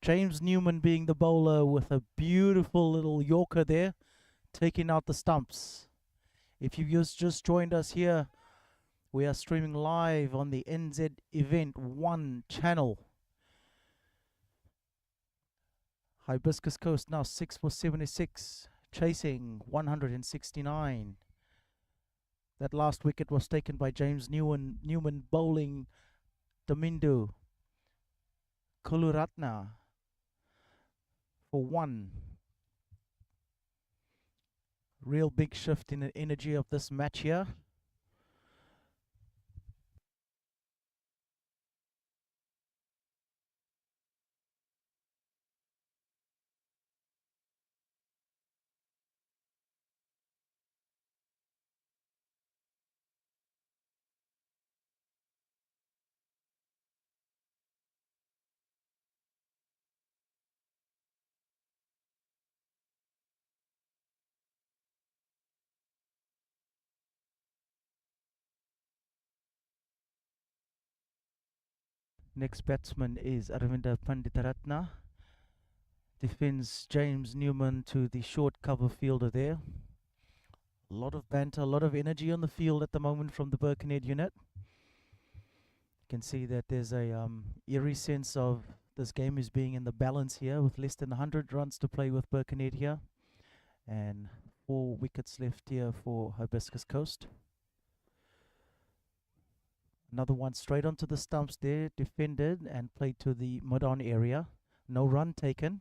James Newman being the bowler with a beautiful little Yorker there, taking out the stumps. If you've just joined us here, we are streaming live on the NZ Event 1 channel. Hibiscus Coast now 6 for 76, chasing 169. That last wicket was taken by James Newman bowling Domindu Kuluratna for 1. Real big shift in the energy of this match here. Next batsman is Aravinda Panditaratna. Defends James Newman to the short cover fielder there. A lot of banter, a lot of energy on the field at the moment from the Birkenhead unit. You can see that there's a eerie sense of this game is being in the balance here, with less than 100 runs to play with Birkenhead here, and 4 wickets left here for Hibiscus Coast. Another one straight onto the stumps there, defended and played to the mid-on area. No run taken.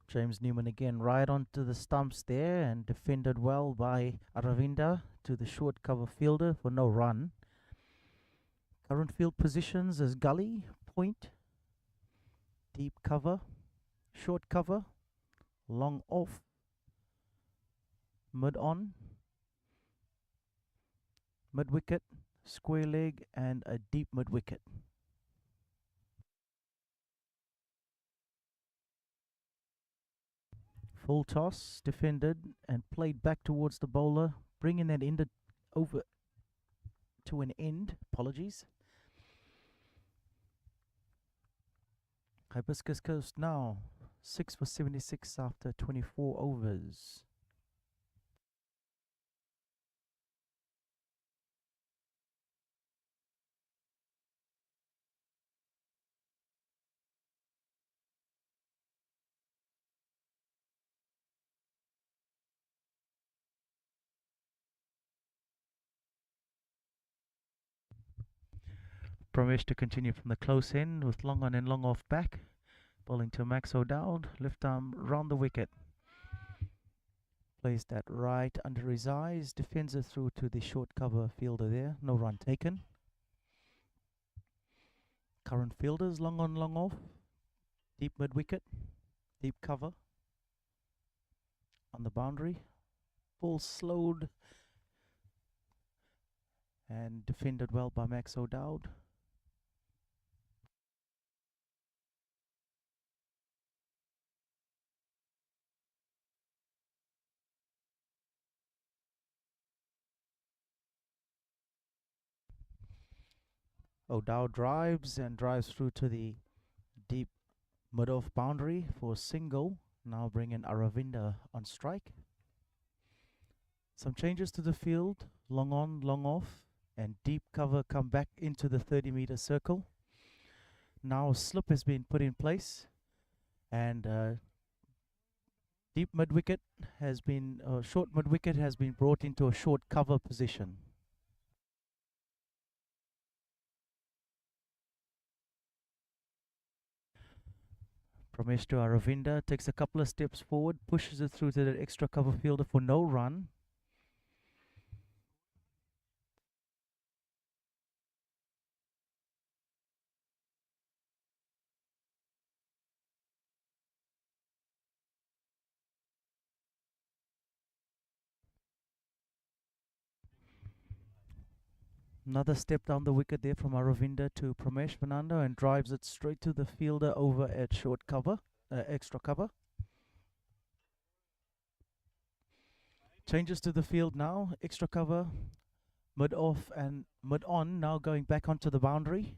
James Newman again right onto the stumps there and defended well by Aravinda to the short cover fielder for no run. Current field positions as gully, point, deep cover, short cover, long off, mid on, mid wicket, square leg, and a deep mid wicket. Full toss, defended and played back towards the bowler, bringing that ended over to an end. Apologies. Hibiscus Coast now 6 for 76 after 24 overs. Pramesh to continue from the close end with long on and long off back. Bowling to Max O'Dowd. Left arm round the wicket. Plays that right under his eyes. Defends it through to the short cover fielder there. No run taken. Current fielders long on, long off. Deep mid wicket. Deep cover. On the boundary. Ball slowed and defended well by Max O'Dowd. O'Dowd drives through to the deep mid-off boundary for a single. Now bringing Aravinda on strike. Some changes to the field. Long on, long off. And deep cover come back into the 30-meter circle. Now a slip has been put in place. And deep mid-wicket has been, short mid-wicket has been brought into a short cover position. Pramesh to Aravinda, takes a couple of steps forward, pushes it through to the extra cover fielder for no run. Another step down the wicket there from Aravinda to Pramesh Fernando and drives it straight to the fielder over at short cover, extra cover. Changes to the field now, extra cover, mid off and mid on, now going back onto the boundary.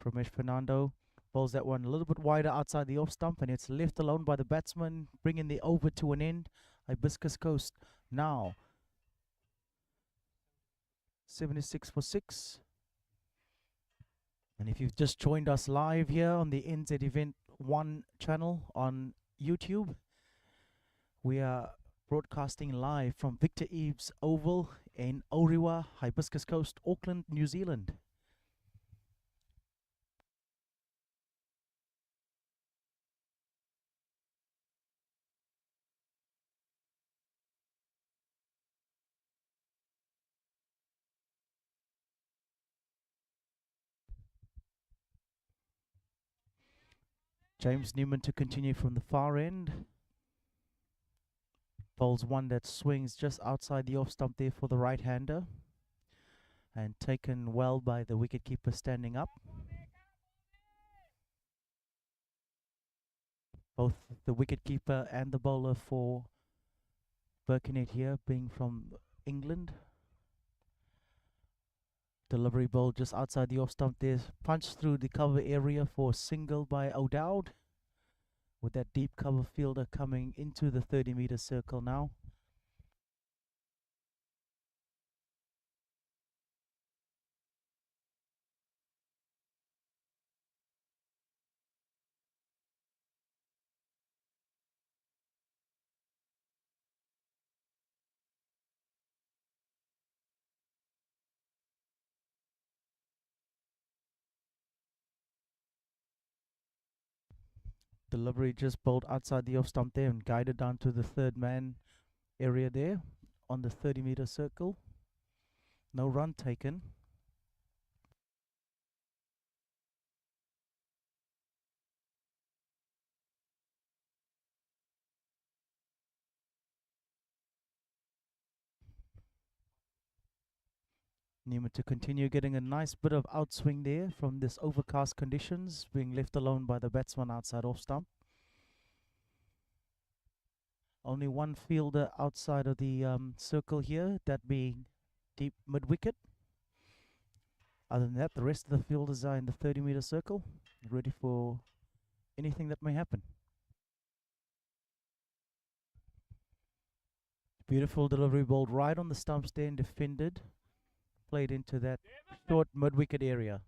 Pramesh Fernando bowls that one a little bit wider outside the off stump and it's left alone by the batsman, bringing the over to an end. Hibiscus Coast now 76 for 6. And if you've just joined us live here on the NZ Event 1 channel on YouTube, we are broadcasting live from Victor Eaves Oval in Orewa, Hibiscus Coast, Auckland, New Zealand. James Newman to continue from the far end. Bowls one that swings just outside the off stump there for the right-hander. And taken well by the wicketkeeper standing up. Both the wicketkeeper and the bowler for Birkenhead here being from England. Delivery ball just outside the off stump there. Punched through the cover area for a single by O'Dowd. With that deep cover fielder coming into the 30-meter circle now. Delivery just bowled outside the off stump there and guided down to the third man area there on the 30-meter circle. No run taken. Newman to continue getting a nice bit of outswing there from this overcast conditions, being left alone by the batsman outside off stump. Only one fielder outside of the circle here, that being deep mid-wicket. Other than that, the rest of the fielders are in the 30-meter circle, ready for anything that may happen. Beautiful delivery bowled right on the stumps there and defended. Played into that short mid-wicket area.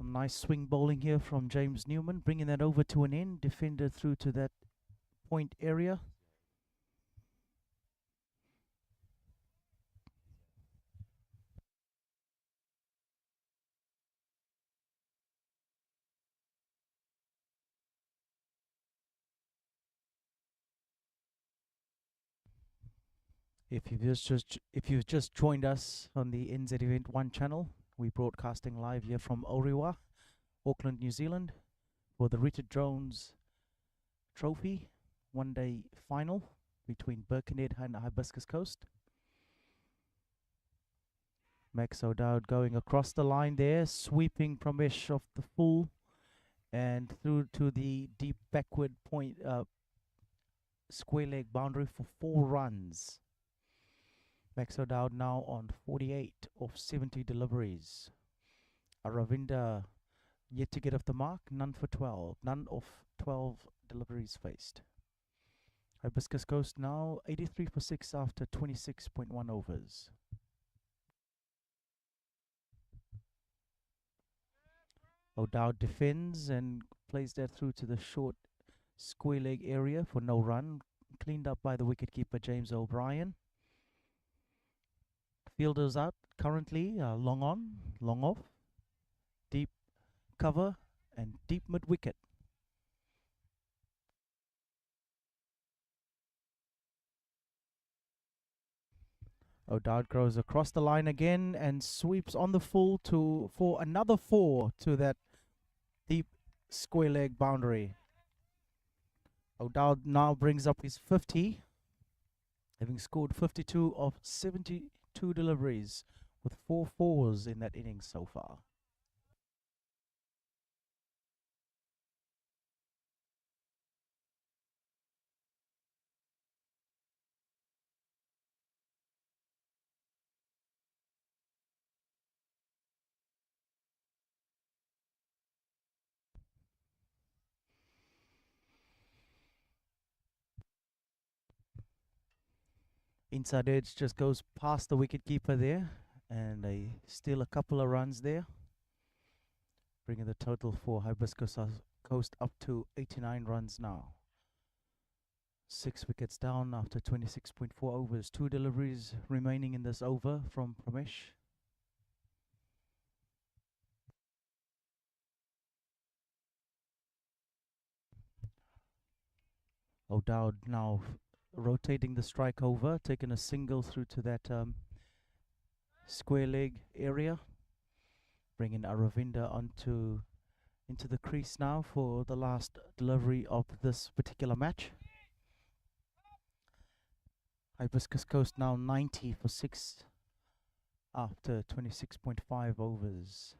Some nice swing bowling here from James Newman, bringing that over to an end. Defender through to that point area. If you've just joined us on the NZ Event 1 channel, we're broadcasting live here from Orewa, Auckland, New Zealand, for the Richard Jones Trophy one-day final between Birkenhead and Hibiscus Coast. Max O'Dowd going across the line there, sweeping Pramesh off the full and through to the deep backward point square leg boundary for 4 runs. Max O'Dowd now on 48 of 70 deliveries. Aravinda yet to get off the mark, none for 12. None of 12 deliveries faced. Hibiscus Coast now 83 for 6 after 26.1 overs. O'Dowd defends and plays that through to the short square leg area for no run. Cleaned up by the wicketkeeper James O'Brien. Fielders out currently, long on, long off, deep cover and deep mid wicket. O'Dowd goes across the line again and sweeps on the full for another 4 to that deep square leg boundary. O'Dowd now brings up his 50, having scored 52 of 72 deliveries with 4 fours in that innings so far. Inside edge just goes past the wicketkeeper there, and they steal a couple of runs there, bringing the total for Hibiscus Coast up to 89 runs now. 6 wickets down after 26.4 overs. 2 deliveries remaining in this over from Pramesh. O'Dowd now rotating the strike over, taking a single through to that square leg area, bringing Aravinda into the crease now for the last delivery of this particular match. Hibiscus Coast now 90 for 6 after 26.5 overs.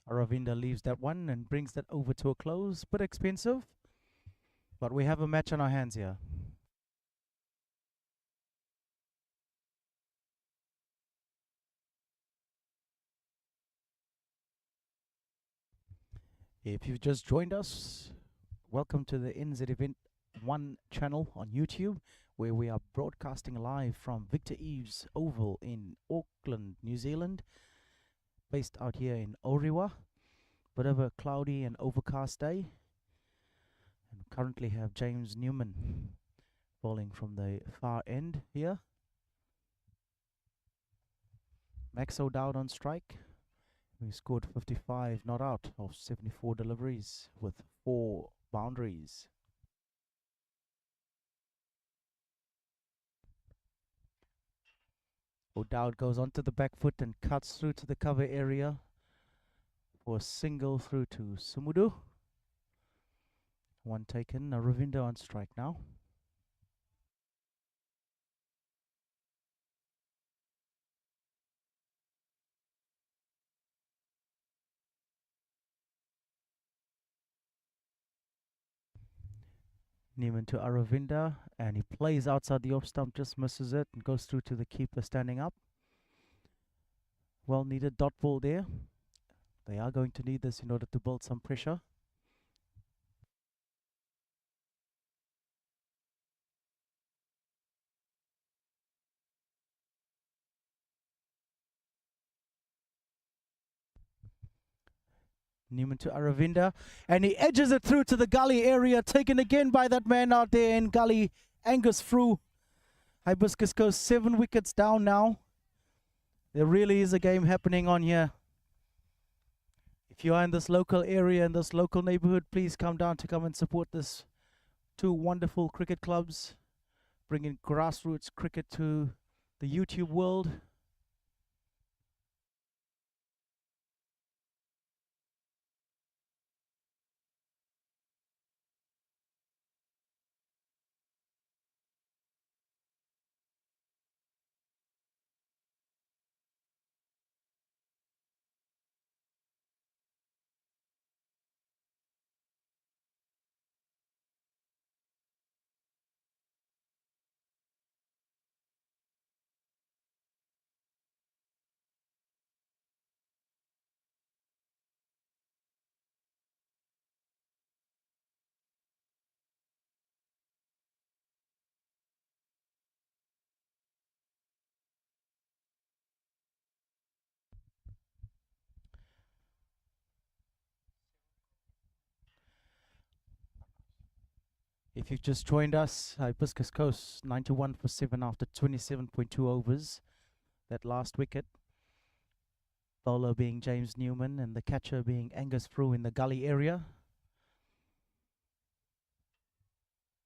Aravinda leaves that one and brings that over to a close. Bit expensive, but we have a match on our hands here. If you've just joined us, welcome to the NZ Event 1 channel on YouTube, where we are broadcasting live from Victor Eaves Oval in Auckland, New Zealand, based out here in Orewa. Bit of a cloudy and overcast day, and currently have James Newman bowling from the far end here. Max O'Dowd on strike. We scored 55 not out of 74 deliveries with 4 boundaries. O'Dowd goes onto the back foot and cuts through to the cover area for a single through to Sumudu. 1 taken. Ravinda on strike now. Neiman to Aravinda, and he plays outside the off stump, just misses it and goes through to the keeper standing up. Well needed dot ball there. They are going to need this in order to build some pressure. Newman to Aravinda, and he edges it through to the gully area, taken again by that man out there in gully, Angus Frew. Hibiscus goes 7 wickets down now. There really is a game happening on here. If you are in this local area, in this local neighborhood, please come down to come and support this two wonderful cricket clubs, bringing grassroots cricket to the YouTube world. If you've just joined us, Hibiscus Coast 91 for 7 after 27.2 overs. That last wicket, bowler being James Newman and the catcher being Angus Frew in the gully area.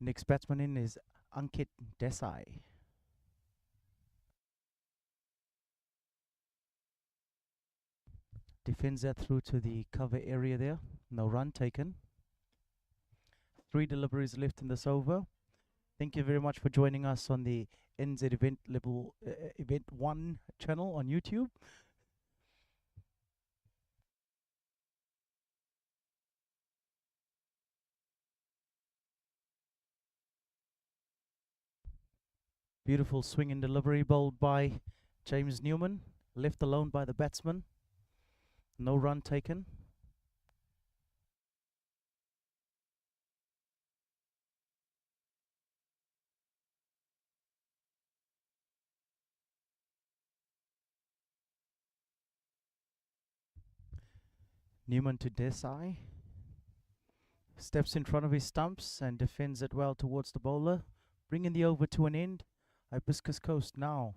Next batsman in is Ankit Desai. Defends that through to the cover area there. No run taken. 3 deliveries left in this over. Thank you very much for joining us on the NZ Event 1 channel on YouTube. Beautiful swing and delivery bowled by James Newman. Left alone by the batsman. No run taken. Newman to Desai. Steps in front of his stumps and defends it well towards the bowler, bringing the over to an end. Hibiscus Coast now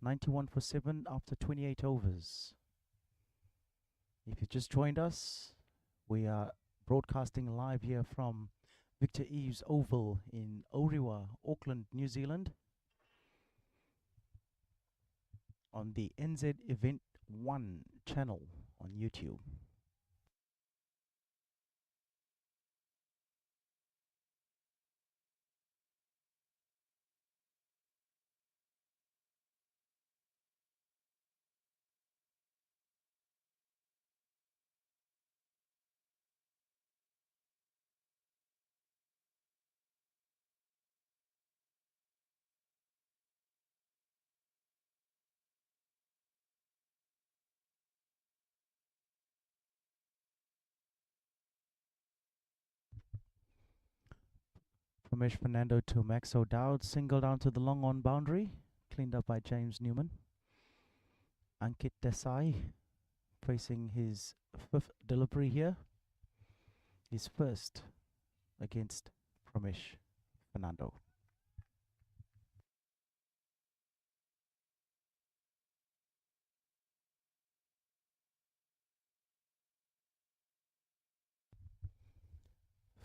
91 for 7 after 28 overs. If you just joined us, we are broadcasting live here from Victor Eaves Oval in Orewa, Auckland, New Zealand, on the NZ Event 1 channel on YouTube. Ramesh Fernando to Max O'Dowd, single down to the long on boundary, cleaned up by James Newman. Ankit Desai facing his 5th delivery here, his first against Ramesh Fernando.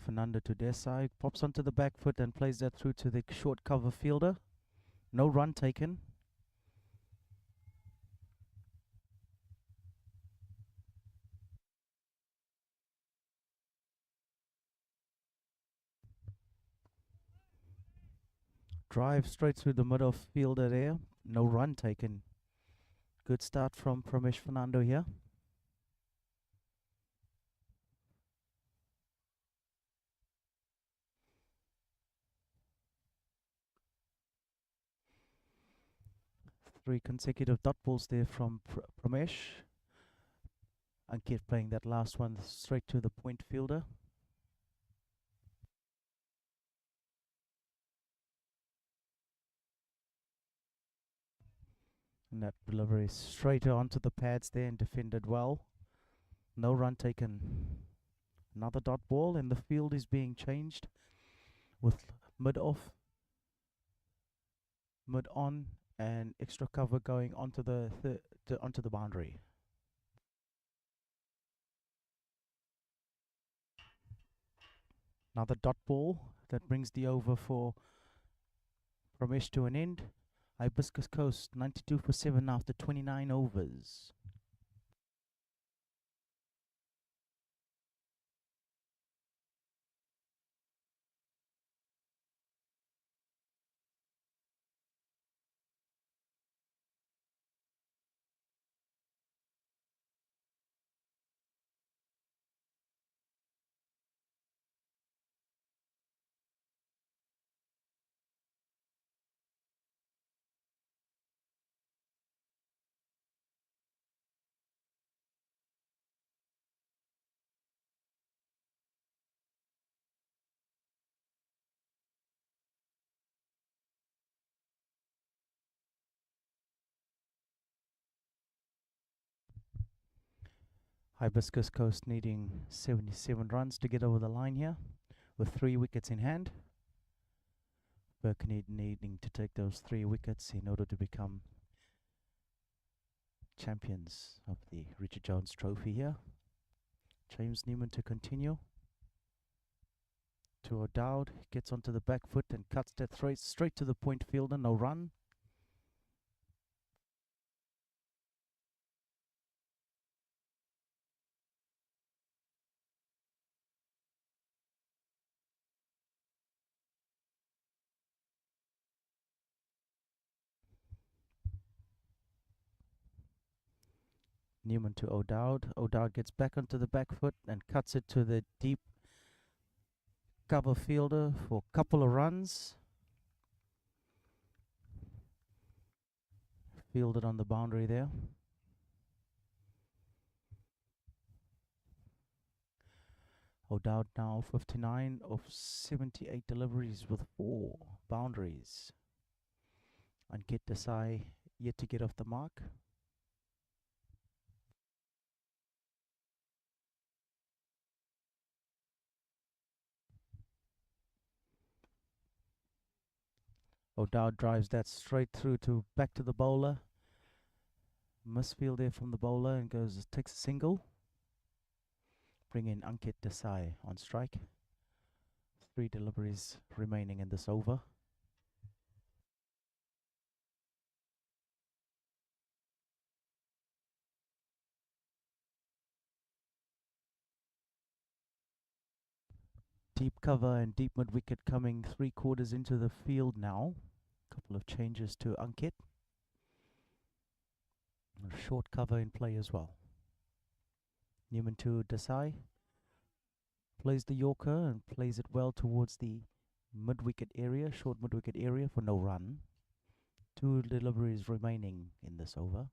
Fernando to Desai, pops onto the back foot and plays that through to the short cover fielder. No run taken. Drive straight through the middle fielder there. No run taken. Good start from Pramesh Fernando here. Three consecutive dot balls there from Pramesh. Ankit playing that last one straight to the point fielder. And that delivery straight onto the pads there and defended well. No run taken. Another dot ball, and the field is being changed with mid off, mid on, and extra cover going onto the onto the boundary. Another dot ball that brings the over for Ramesh to an end. Hibiscus Coast 92 for 7 after 29 overs. Hibiscus Coast needing 77 runs to get over the line here with 3 wickets in hand. Birkenhead needing to take those 3 wickets in order to become champions of the Richard Jones Trophy here. James Newman to continue. To O'Dowd, gets onto the back foot and cuts that straight to the point fielder, no run. Newman to O'Dowd. O'Dowd gets back onto the back foot and cuts it to the deep cover fielder for a couple of runs. Fielded on the boundary there. O'Dowd now 59 of 78 deliveries with 4 boundaries. Ankit Desai yet to get off the mark. O'Dowd drives that straight through to back to the bowler. Misfield there from the bowler and takes a single. Bring in Ankit Desai on strike. 3 deliveries remaining in this over. Deep cover and deep mid wicket coming 3/4 into the field now. Couple of changes to Ankit. A short cover in play as well. Newman to Desai. Plays the Yorker and plays it well towards the mid wicket area, short mid wicket area for no run. 2 deliveries remaining in this over.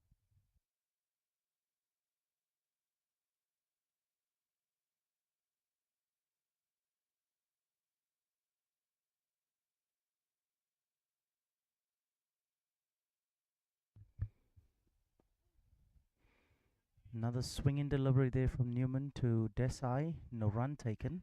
Another swinging delivery there from Newman to Desai. No run taken.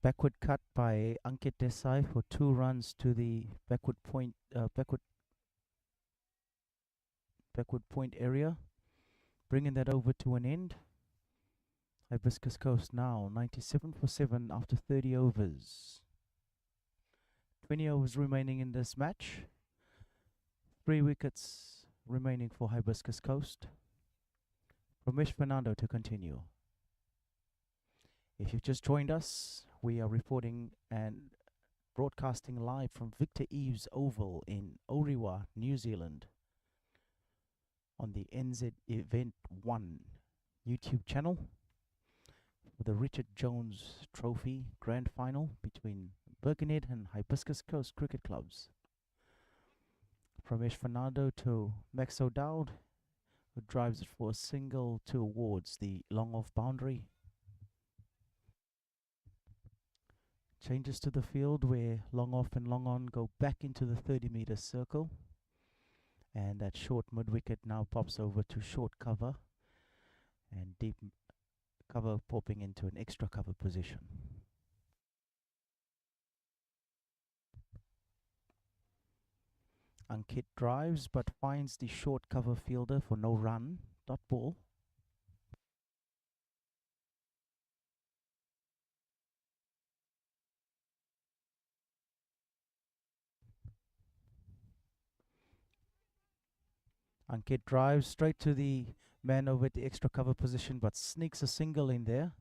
Backward cut by Ankit Desai for 2 runs to the backward point area, bringing that over to an end. Hibiscus Coast now 97 for 7 after 30 overs. 20 overs remaining in this match. 3 wickets remaining for Hibiscus Coast. Ramesh Fernando to continue. If you've just joined us, we are reporting and broadcasting live from Victor Eaves Oval in Orewa, New Zealand, on the NZ Event 1 YouTube channel for the Richard Jones Trophy Grand Final between Birkenhead and Hibiscus Coast Cricket Clubs. Pramesh Fernando to Max O'Dowd, who drives it for a single towards the long off boundary. Changes to the field where long off and long on go back into the 30-meter circle. And that short mid wicket now pops over to short cover, and deep cover popping into an extra cover position. Ankit drives but finds the short cover fielder for no run. Dot ball. Ankit drives straight to the man over at the extra cover position but sneaks a single in there.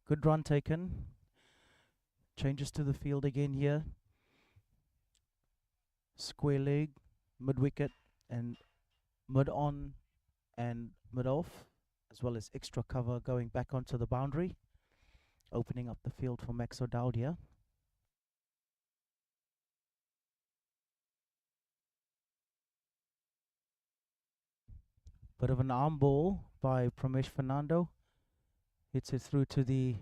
Good run taken. Changes to the field again here. Square leg, mid wicket, and mid on and mid off, as well as extra cover going back onto the boundary, opening up the field for Max O'Dowd here. Bit of an arm ball by Pramesh Fernando. Hits it through to the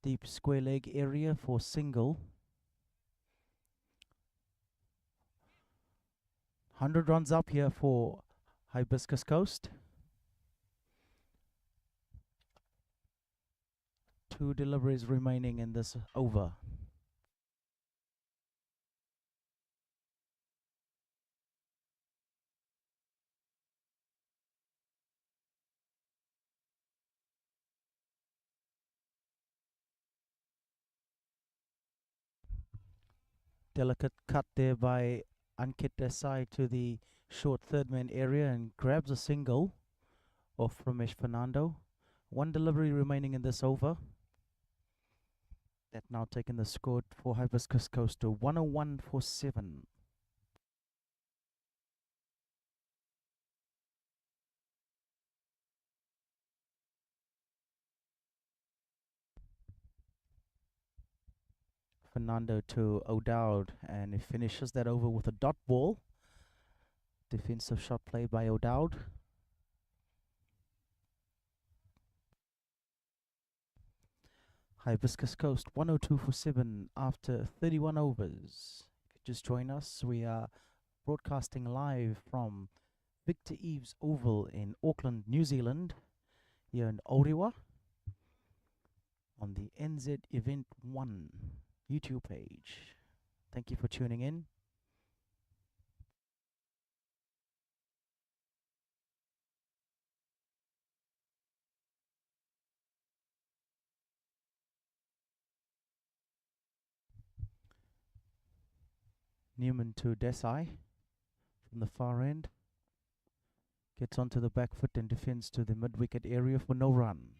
deep square leg area for single. 100 runs up here for Hibiscus Coast. 2 deliveries remaining in this over. Delicate cut there by Ankit Desai to the short third man area and grabs a single off Ramesh Fernando. 1 delivery remaining in this over. That now taking the score for Hibiscus Coast to 101 for 7. Fernando to O'Dowd, and he finishes that over with a dot ball. Defensive shot play by O'Dowd. Hibiscus Coast 102 for 7 after 31 overs. If you just join us, we are broadcasting live from Victor Eaves Oval in Auckland, New Zealand, here in Orewa, on the NZ Event 1 YouTube page. Thank you for tuning in. Newman to Desai from the far end. Gets onto the back foot and defends to the mid-wicket area for no run.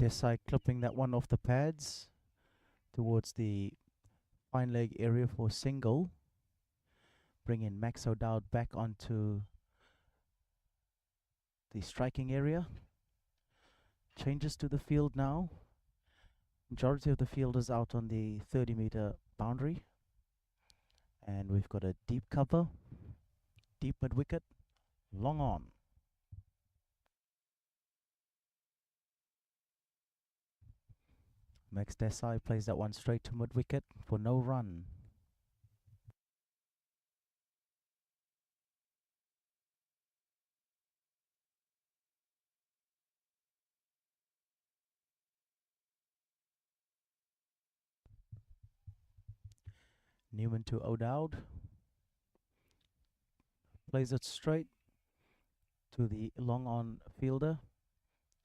Desai clipping that one off the pads towards the fine leg area for single. Bring in Max O'Dowd back onto the striking area. Changes to the field now. Majority of the field is out on the 30-meter boundary. And we've got a deep cover, deep mid-wicket, long on. Max Desai plays that one straight to mid-wicket for no run. Newman to O'Dowd. Plays it straight to the long on fielder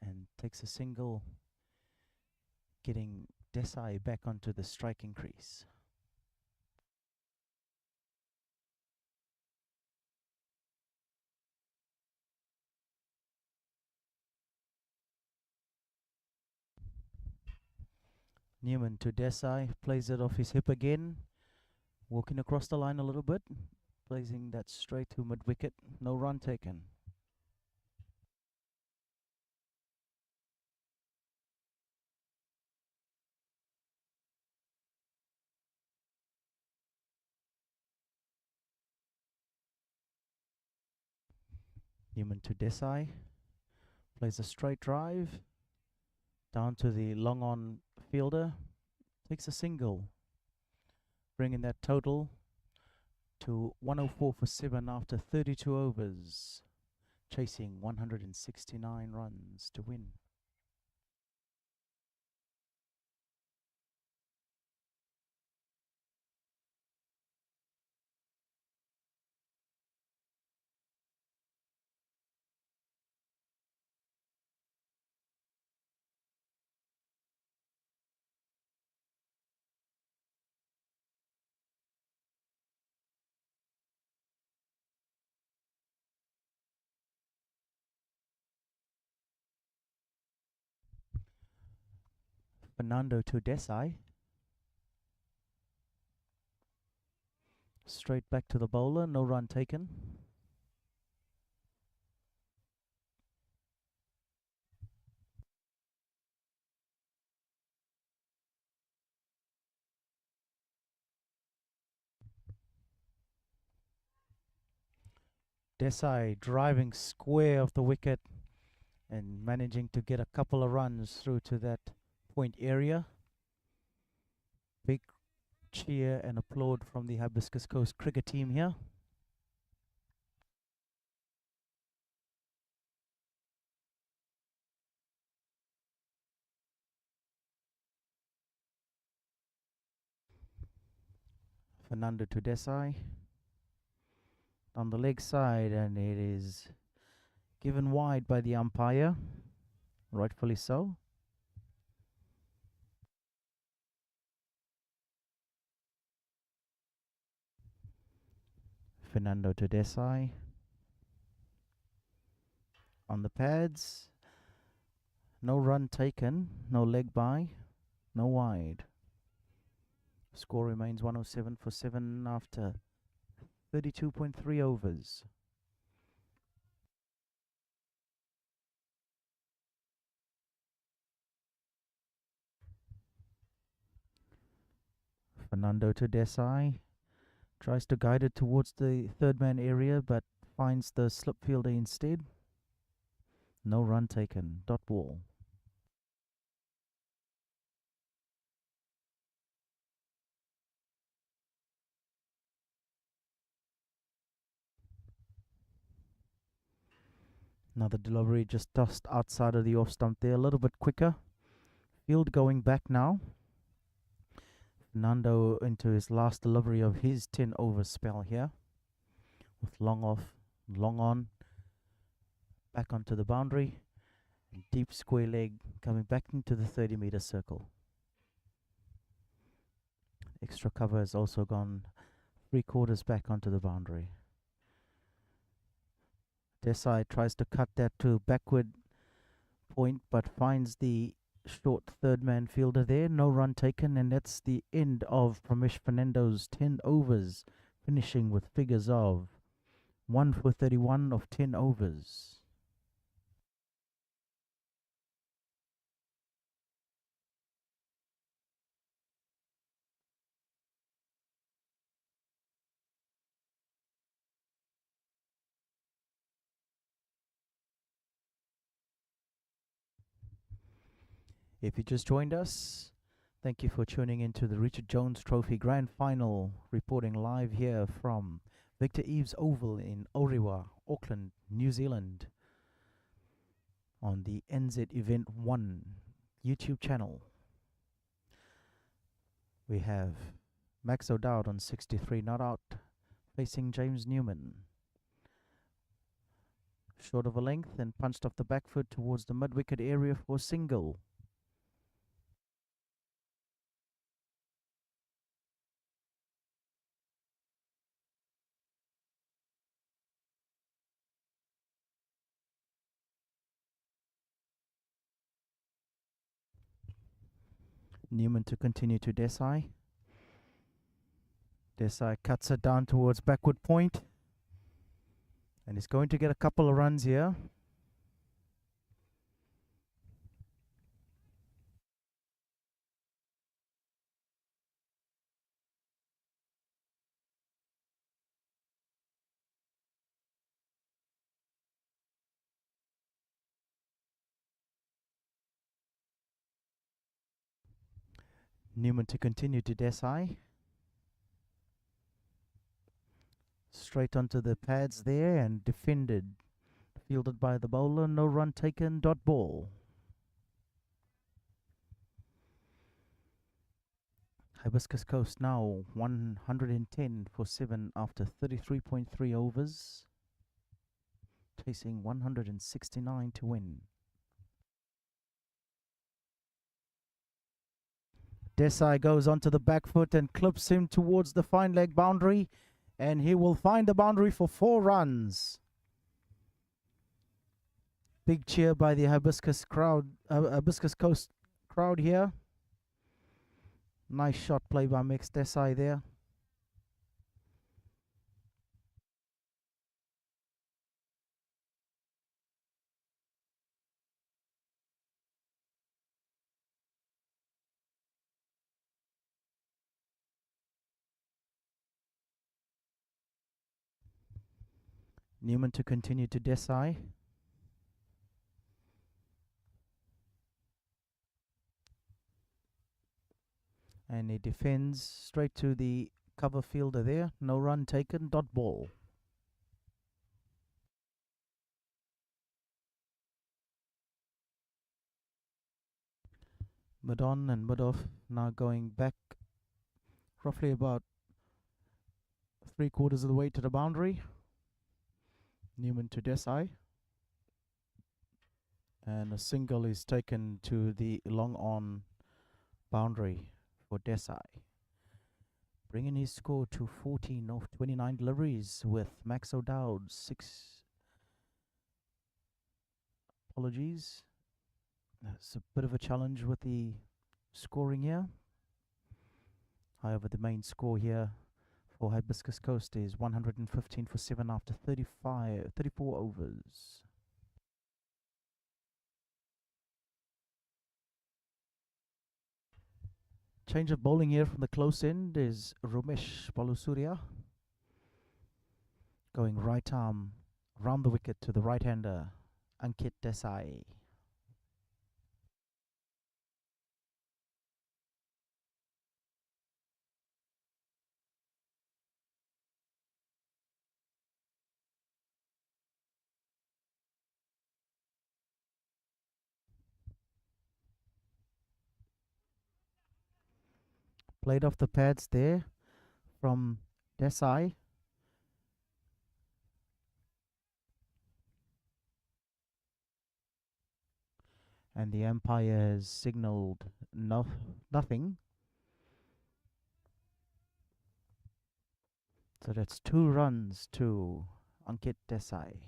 and takes a single, getting Desai back onto the striking crease. Newman to Desai, plays it off his hip again, walking across the line a little bit, placing that straight to mid wicket, no run taken. Newman to Desai, plays a straight drive, down to the long on fielder, takes a single, bringing that total to 104 for 7 after 32 overs, chasing 169 runs to win. Fernando to Desai, straight back to the bowler, no run taken. Desai driving square of the wicket and managing to get a couple of runs through to that point area. Big cheer and applaud from the Hibiscus Coast cricket team here. Fernando to Desai on the leg side, and it is given wide by the umpire, rightfully so. Fernando to Desai on the pads, no run taken, no leg by, no wide. Score remains 107 for 7 after 32.3 overs. Fernando to Desai tries to guide it towards the third man area, but finds the slip fielder instead. No run taken. Dot ball. Another delivery just tossed outside of the off stump there, a little bit quicker. Field going back now. Fernando into his last delivery of his 10 over spell here, with long off, long on, back onto the boundary, and deep square leg coming back into the 30-meter circle. Extra cover has also gone 3/4 back onto the boundary. Desai tries to cut that to backward point, but finds the short third man fielder there. No run taken, and that's the end of Pramesh Fernando's 10 overs, finishing with figures of 1 for 31 of 10 overs. If you just joined us, thank you for tuning into the Richard Jones Trophy Grand Final, reporting live here from Victor Eaves Oval in Orewa, Auckland, New Zealand, on the NZ Event 1 YouTube channel. We have Max O'Dowd on 63 not out, facing James Newman. Short of a length and punched off the back foot towards the mid-wicket area for single. Newman to continue to Desai. Desai cuts it down towards backward point. And he's going to get a couple of runs here. Newman to continue to Desai. Straight onto the pads there and defended. Fielded by the bowler. No run taken. Dot ball. Hibiscus Coast now 110 for 7 after 33.3 overs. Chasing 169 to win. Desai goes onto the back foot and clips him towards the fine leg boundary. And he will find the boundary for 4 runs. Big cheer by the Hibiscus Coast crowd here. Nice shot play by Mix Desai there. Newman to continue to Desai. And he defends straight to the cover fielder there. No run taken. Dot ball. Mid-on and mid-off now going back roughly about 3/4 of the way to the boundary. Newman to Desai. And a single is taken to the long on boundary for Desai. Bringing his score to 14 of 29 deliveries with Max O'Dowd 6. Apologies. It's a bit of a challenge with the scoring here. However, the main score here for Hibiscus Coast is 115 for 7 after 34 overs. Change of bowling here from the close end is Romesh Balusurya. Going right arm round the wicket to the right-hander, Ankit Desai. Played off the pads there from Desai. And the umpire has signalled nothing. So that's 2 runs to Ankit Desai.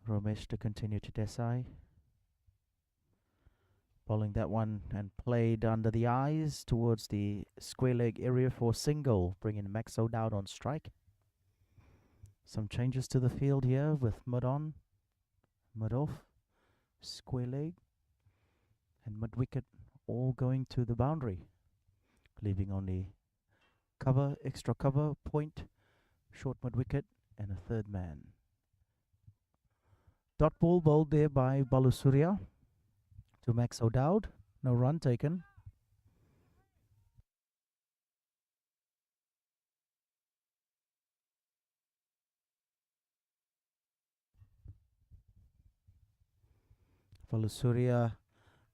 Romesh to continue to Desai. Bowling that one and played under the eyes towards the square leg area for single, bringing Max O'Dowd on strike. Some changes to the field here with mid on, mid off, square leg, and mid wicket all going to the boundary, leaving only cover, extra cover, point, short mid wicket, and a third man. Dot ball bowled there by Balusurya to Max O'Dowd. No run taken. Balusurya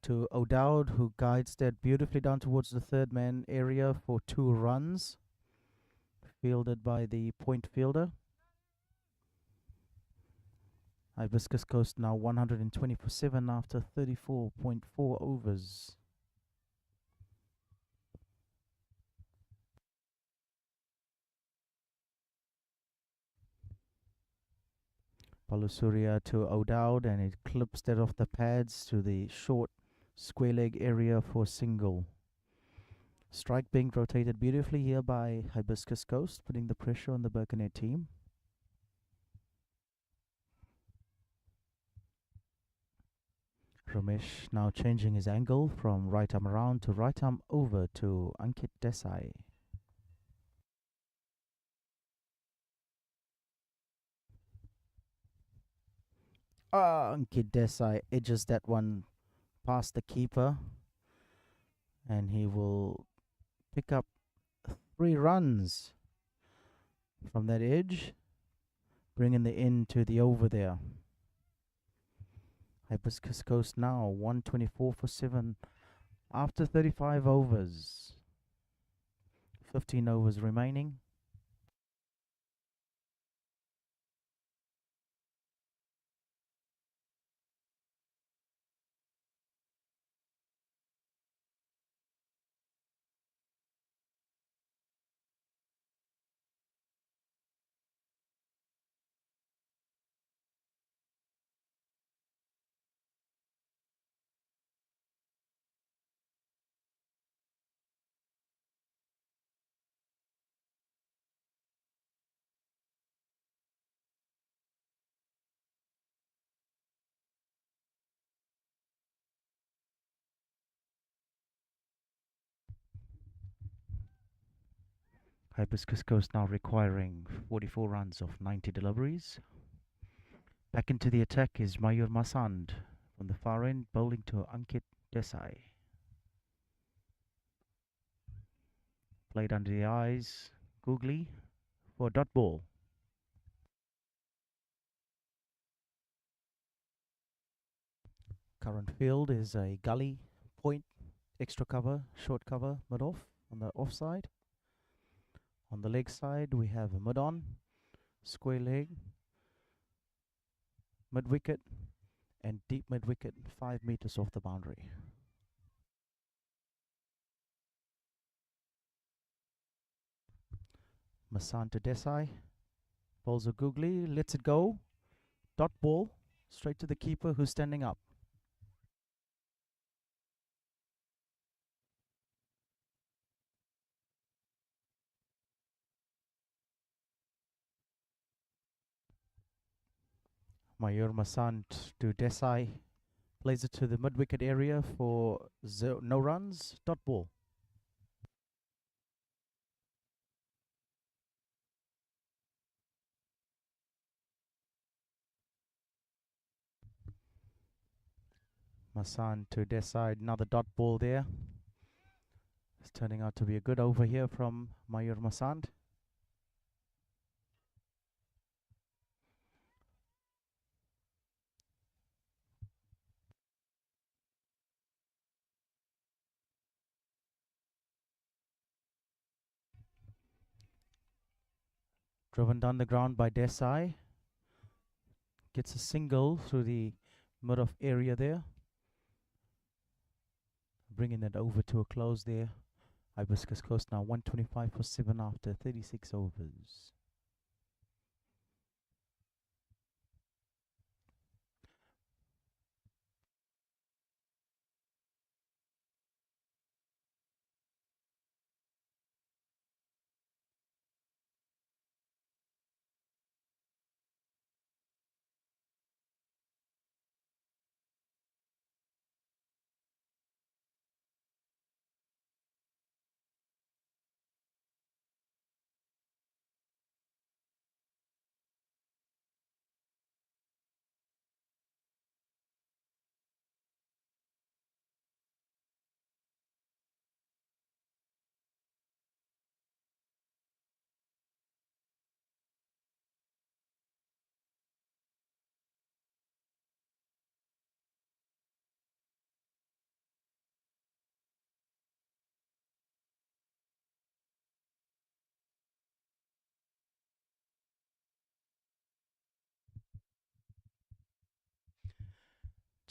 to O'Dowd, who guides that beautifully down towards the third man area for 2 runs. Fielded by the point fielder. Hibiscus Coast now 120 for 7 after 34.4 overs. Balusuria to O'Dowd, and it clips that off the pads to the short square leg area for single. Strike being rotated beautifully here by Hibiscus Coast, putting the pressure on the Birkenhead team. Ramesh now changing his angle from right arm around to right arm over to Ankit Desai. Ankit Desai edges that one past the keeper, and he will pick up 3 runs from that edge, bringing the in to the over there. Hibiscus Coast now 124 for 7 after 35 overs. 15 overs remaining. Hibiscus Coast now requiring 44 runs of 90 deliveries. Back into the attack is Mayur Masand from the far end, bowling to Ankit Desai. Played under the eyes, googly for a dot ball. Current field is a gully, point, extra cover, short cover, mid off on the offside. On the leg side, we have a mid on, square leg, mid wicket, and deep mid wicket, 5 meters off the boundary. Masanta Desai bowls a googly, lets it go, dot ball, straight to the keeper who's standing up. Mayur Masant to Desai, plays it to the mid wicket area for no runs, dot ball. Masant to Desai, another dot ball there. It's turning out to be a good over here from Mayur Masant. Driven down the ground by Desai. Gets a single through the mid off area there. Bringing it over to a close there. Hibiscus Coast now 125 for 7 after 36 overs.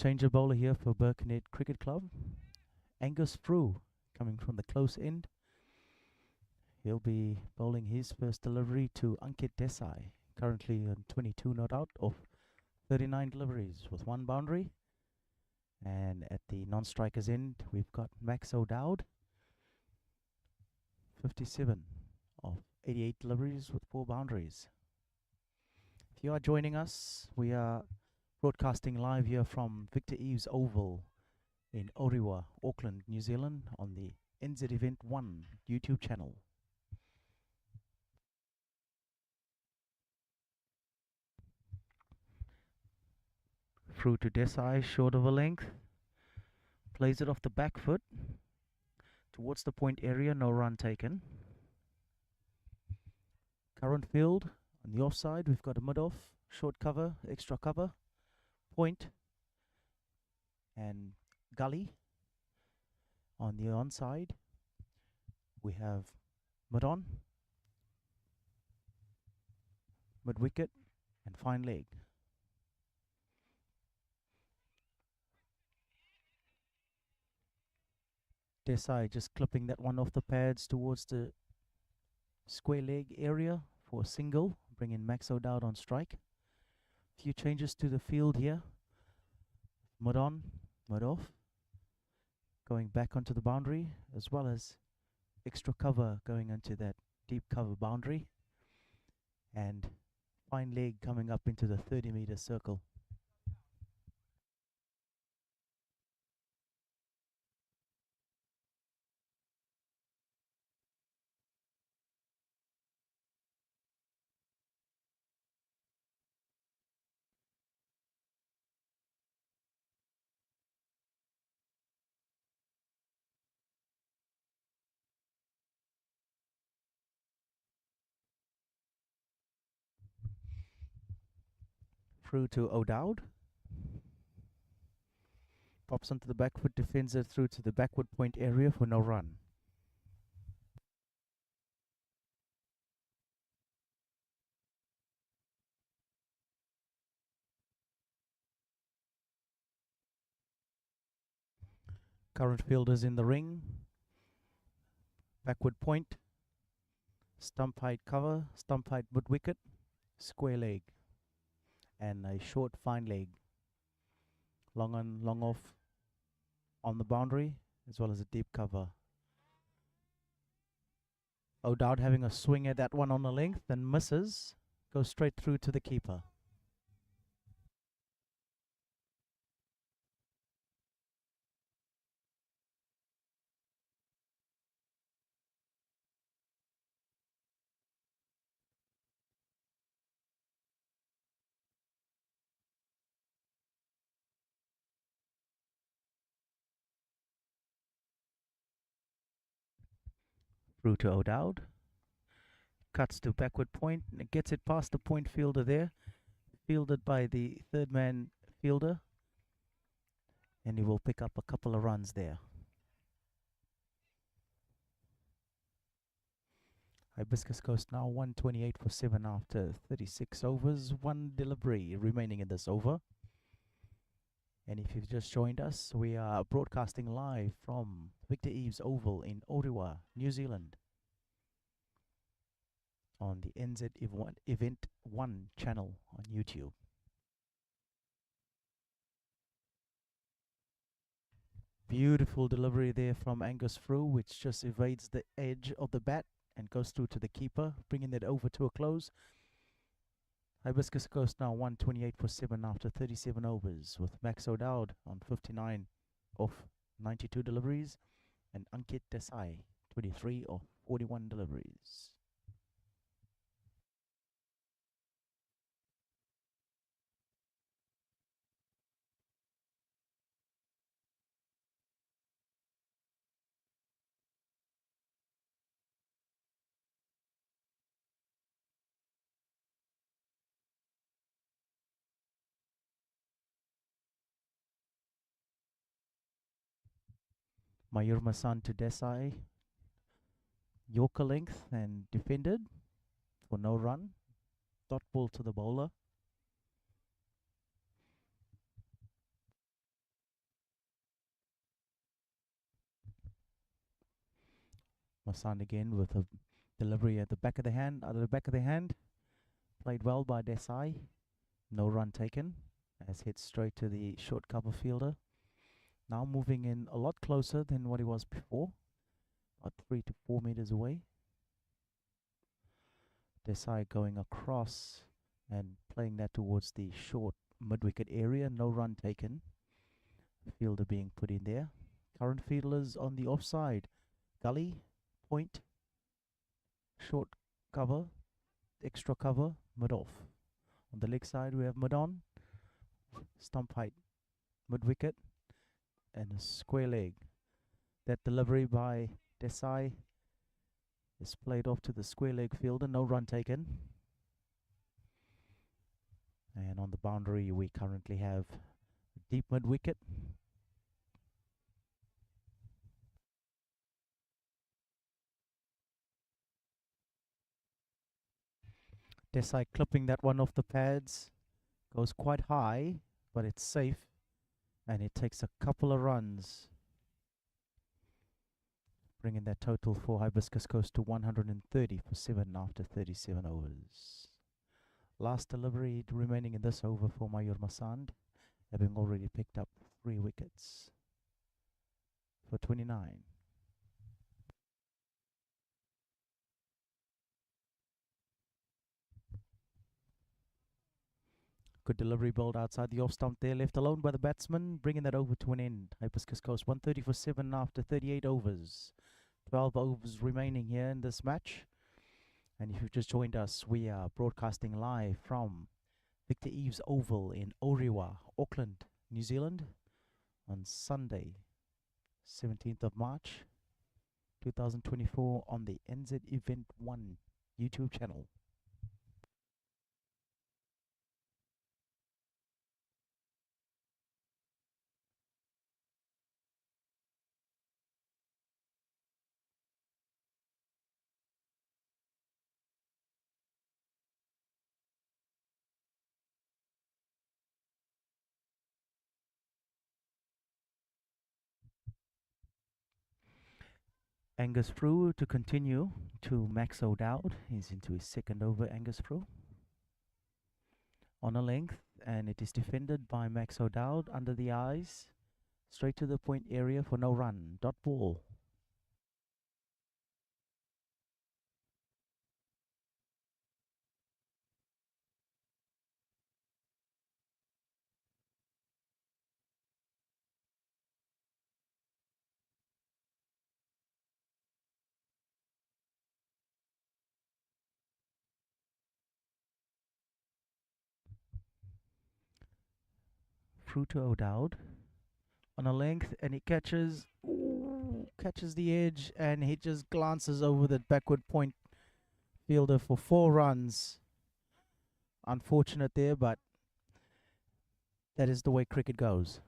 Change of bowler here for Birkenhead Cricket Club. Angus Frew coming from the close end. He'll be bowling his first delivery to Ankit Desai, currently on 22 not out of 39 deliveries with 1 boundary. And at the non-striker's end, we've got Max O'Dowd, 57 of 88 deliveries with 4 boundaries. If you are joining us, we are broadcasting live here from Victor Eaves Oval in Orewa, Auckland, New Zealand on the NZ Event 1 YouTube channel. Through to Desai, short of a length. Plays it off the back foot towards the point area, no run taken. Current field on the offside, we've got a mid-off, short cover, extra cover, point, and gully. On the onside, we have mid-on, mid-wicket, and fine leg. Desai just clipping that one off the pads towards the square leg area for a single, bringing Max O'Dowd on strike. Few changes to the field here. Mid on, mid off. Going back onto the boundary, as well as extra cover going into that deep cover boundary. And fine leg coming up into the 30-meter circle. Through to O'Dowd. Pops onto the back foot, defends it through to the backward point area for no run. Current fielders in the ring. Backward point. Stump height cover, stump height mid wicket, square leg. And a short fine leg. Long on, long off on the boundary, as well as a deep cover. O'Dowd having a swing at that one on the length, then misses. Goes straight through to the keeper. Through to O'Dowd. Cuts to backward point and gets it past the point fielder there. Fielded by the third man fielder. And he will pick up a couple of runs there. Hibiscus Coast now 128 for 7 after 36 overs. 1 delivery remaining in this over. And if you've just joined us, we are broadcasting live from Victor Eaves Oval in Orewa, New Zealand on the NZ Event 1 channel on YouTube. Beautiful delivery there from Angus Frew, which just evades the edge of the bat and goes through to the keeper, bringing that over to a close. Hibiscus Coast now 128 for 7 after 37 overs, with Max O'Dowd on 59 of 92 deliveries and Ankit Desai 23 of 41 deliveries. Mayur Masan to Desai, Yorker length and defended for no run. Dot ball to the bowler. Masan again with a delivery at the back of the hand, out of the back of the hand. Played well by Desai. No run taken. Has hit straight to the short cover fielder. Now moving in a lot closer than what he was before, about 3 to 4 meters away. Desai going across and playing that towards the short mid-wicket area. No run taken. Fielder being put in there. Current fielders on the offside. Gully, point, short cover, extra cover, mid off. On the leg side we have mid on, stump height, mid wicket, and a square leg. That delivery by Desai is played off to the square leg fielder. No run taken. And on the boundary we currently have deep mid wicket. Desai clipping that one off the pads. Goes quite high, but it's safe. And it takes a couple of runs, bringing that total for Hibiscus Coast to 130 for 7 after 37 overs. Last delivery remaining in this over for Mayur Masand, having already picked up 3 wickets for 29. Good delivery bowled outside the off stump there, left alone by the batsman, bringing that over to an end. Hibiscus Coast 130 for 7 after 38 overs. 12 overs remaining here in this match. And if you've just joined us, we are broadcasting live from Victor Eaves Oval in Orewa, Auckland, New Zealand, on Sunday, 17th of March, 2024, on the NZ Event 1 YouTube channel. Angus Frew to continue to Max O'Dowd. He's into his second over, Angus Frew. On a length, and it is defended by Max O'Dowd under the eyes. Straight to the point area for no run. Dot ball. Frew to O'Dowd. On a length, and he catches the edge, and he just glances over the backward point fielder for 4 runs. Unfortunate there, but that is the way cricket goes.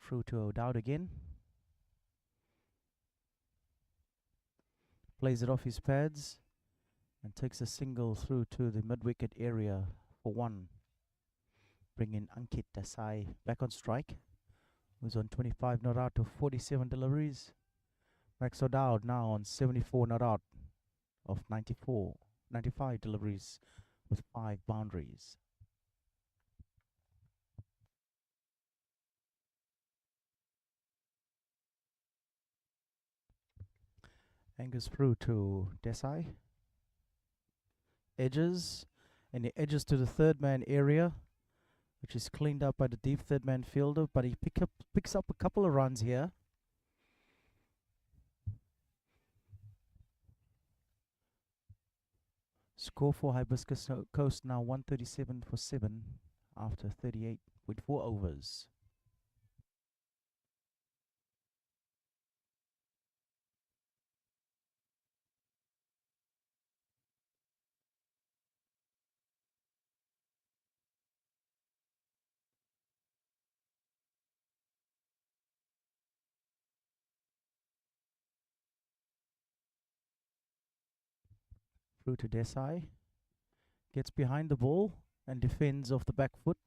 Through to O'Dowd again. Plays it off his pads and takes a single through to the mid-wicket area for 1. Bringing Ankit Desai back on strike, who's on 25 not out of 47 deliveries. Max O'Dowd now on 74 not out of 95 deliveries with 5 boundaries. Angus through to Desai. Edges, and he edges to the third man area, which is cleaned up by the deep third man fielder, but he picks up a couple of runs here. Score for Hibiscus Coast now 137 for 7 after 38 with 4 overs. Through to Desai. Gets behind the ball and defends off the back foot.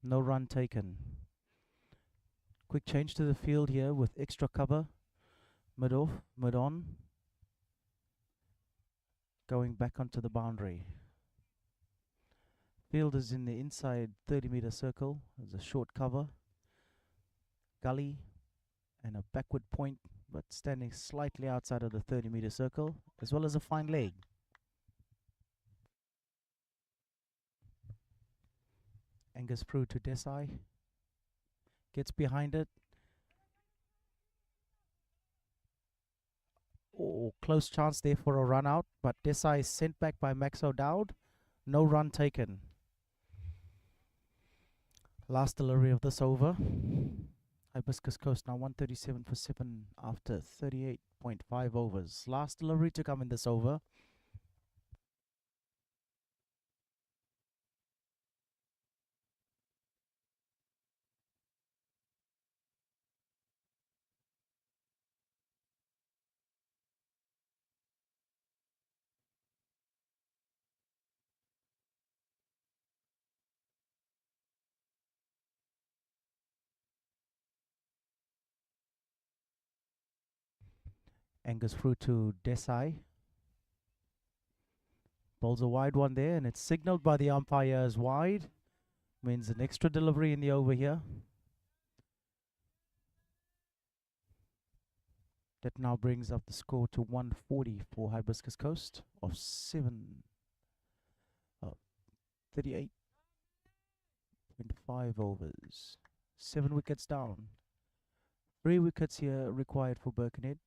No run taken. Quick change to the field here with extra cover. Mid off, mid on. Going back onto the boundary. Field is in the inside 30-meter circle. There's a short cover. Gully and a backward point, but standing slightly outside of the 30-meter circle, as well as a fine leg. Angus through to Desai. Gets behind it. Oh, close chance there for a run out, but Desai is sent back by Max O'Dowd. No run taken. Last delivery of this over. Hibiscus Coast now 137 for 7 after 38.5 overs. Last delivery to come in this over. Angus through to Desai. Bowls a wide one there, and it's signaled by the umpire as wide. Means an extra delivery in the over here. That now brings up the score to 140 for Hibiscus Coast of 38.5 overs. 7 wickets down. 3 wickets here required for Birkenhead.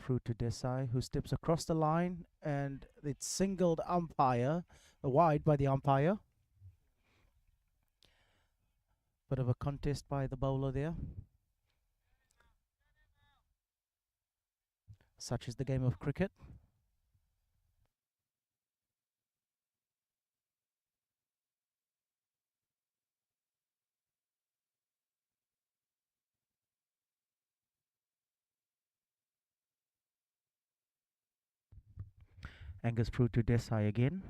Through to Desai, who steps across the line, and it's singled umpire, wide by the umpire. Bit of a contest by the bowler there. Such is the game of cricket. Angus through to Desai again.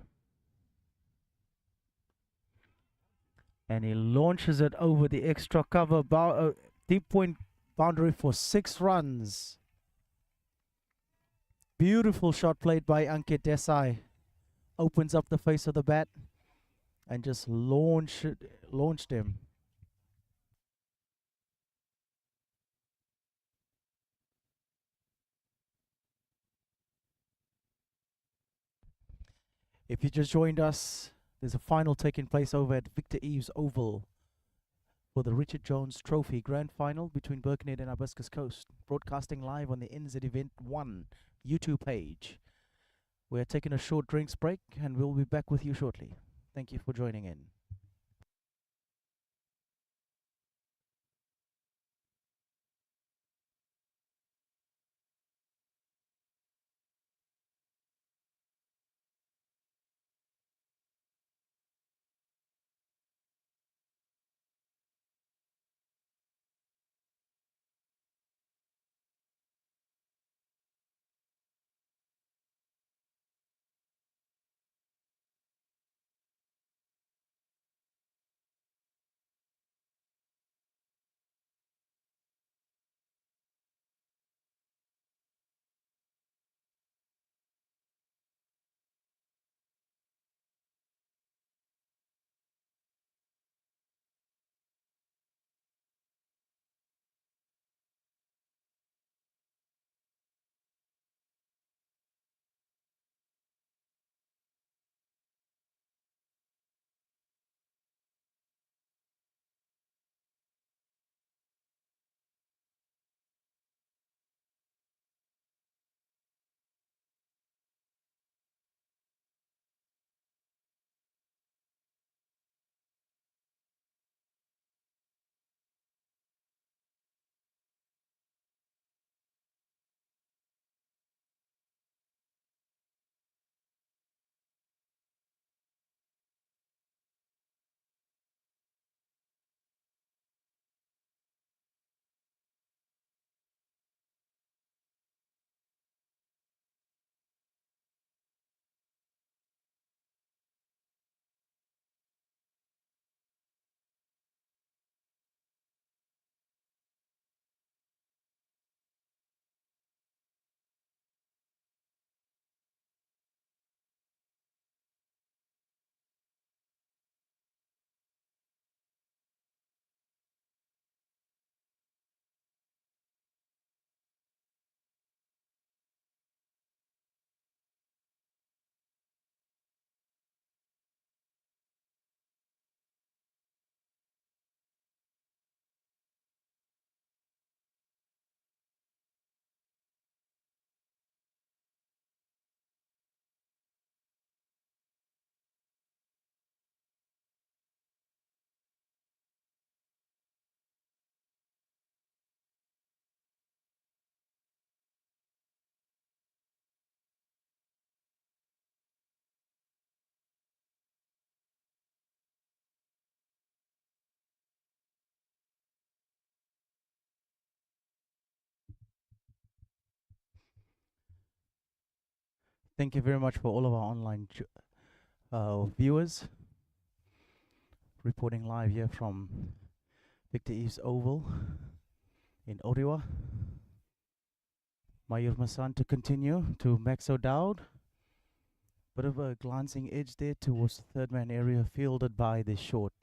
And he launches it over the extra cover, deep point boundary for 6 runs. Beautiful shot played by Ankit Desai. Opens up the face of the bat and just launched him. If you just joined us, there's a final taking place over at Victor Eaves Oval for the Richard Jones Trophy Grand Final between Birkenhead and Hibiscus Coast, broadcasting live on the NZ Event 1 YouTube page. We're taking a short drinks break and we'll be back with you shortly. Thank you for joining in. Thank you very much for all of our online viewers reporting live here from Victor Eaves Oval in Orewa. Mayur Masan to continue to Max O'Dowd. Bit of a glancing edge there towards the third man area, fielded by the short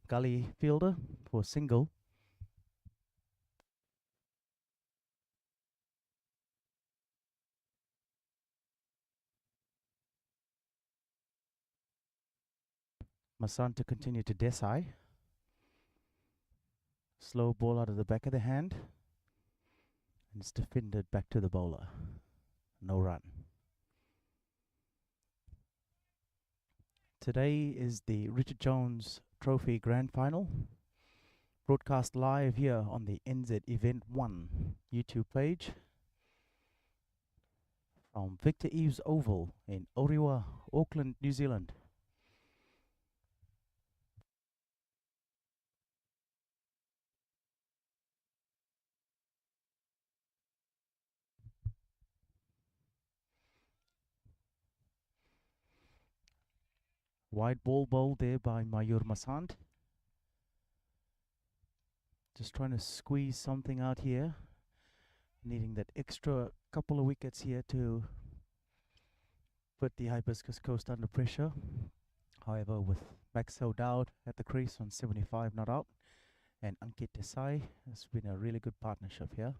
gully fielder for single. Masan to continue to Desai. Slow ball out of the back of the hand. And it's defended back to the bowler. No run. Today is the Richard Jones Trophy Grand Final. Broadcast live here on the NZ Event 1 YouTube page from Victor Eaves Oval in Orewa, Auckland, New Zealand. Wide ball bowled there by Mayur Masand. Just trying to squeeze something out here. Needing that extra couple of wickets here to put the Hibiscus Coast under pressure. However, with Max O'Dowd at the crease on 75 not out, and Ankit Desai, it's been a really good partnership here.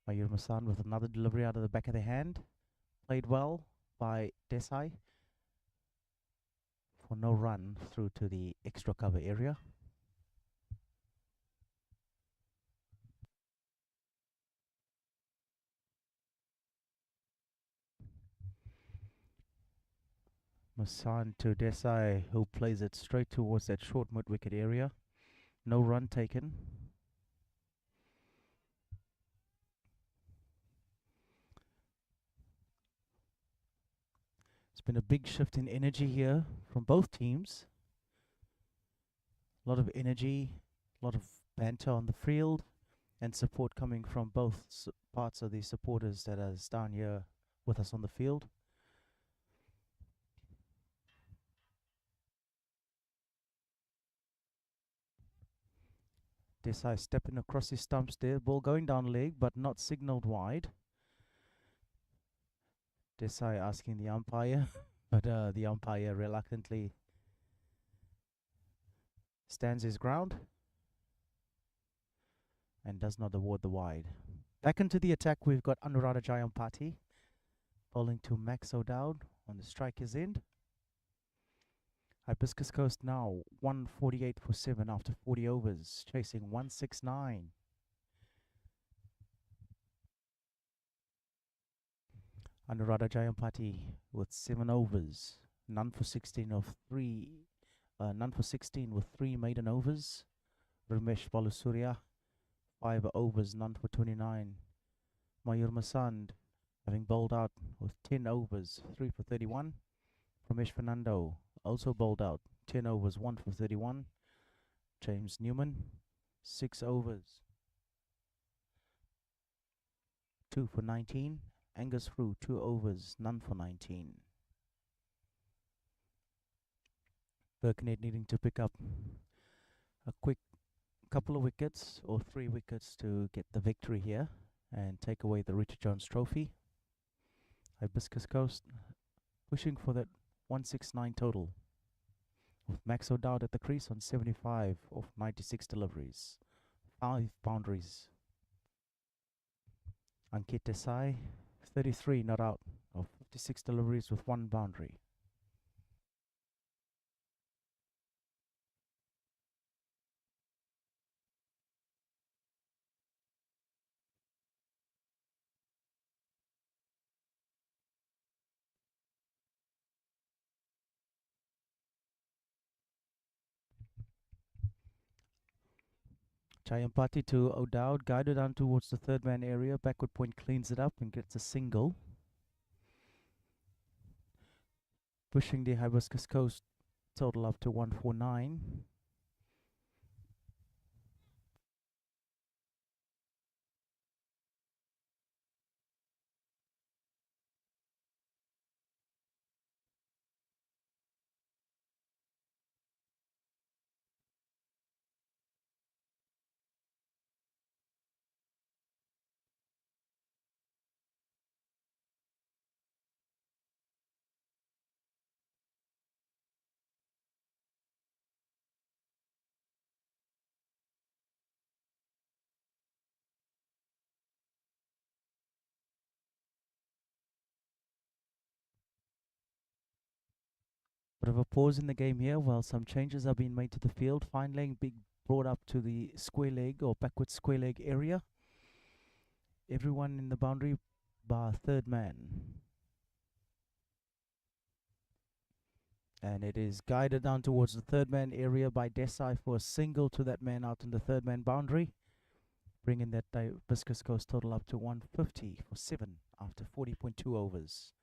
Mayur Masand with another delivery out of the back of the hand. Played well by Desai for no run through to the extra cover area. Masan to Desai, who plays it straight towards that short mid-wicket area. No run taken. It's been a big shift in energy here from both teams. A lot of energy, a lot of banter on the field, and support coming from both parts of the supporters that are down here with us on the field. Desai stepping across his stumps there, ball going down leg but not signalled wide. Desai asking the umpire, but the umpire reluctantly stands his ground and does not award the wide. Back into the attack, we've got Anuradha Jayampati bowling to Max O'Dowd on the striker's end. Hibiscus Coast now 148 for 7 after 40 overs, chasing 169. Anuradha Jayampati with 7 overs, none for 16 with 3 maiden overs. Ramesh Balusurya 5 overs, none for 29. Mayur Masand having bowled out with 10 overs, 3 for 31. Ramesh Fernando also bowled out 10 overs, 1 for 31. James Newman 6 overs, 2 for 19. Angus Frew 2 overs, none for 19. Birkenhead needing to pick up a quick couple of wickets or 3 wickets to get the victory here and take away the Richard Jones Trophy. Hibiscus Coast pushing for that 169 total, with Max O'Dowd at the crease on 75 of 96 deliveries, 5 boundaries. Ankit Desai 33 not out of 56 deliveries with 1 boundary. Jayampati to O'Dowd, guided on towards the third man area. Backward point cleans it up and gets a single. Pushing the Hibiscus Coast total up to 149. Bit of a pause in the game here while some changes are being made to the field. Fine laying being brought up to the square leg or backward square leg area. Everyone in the boundary bar third man. And it is guided down towards the third man area by Desai for a single to that man out in the third man boundary, bringing that Hibiscus Coast total up to 150 for 7 after 40.2 overs.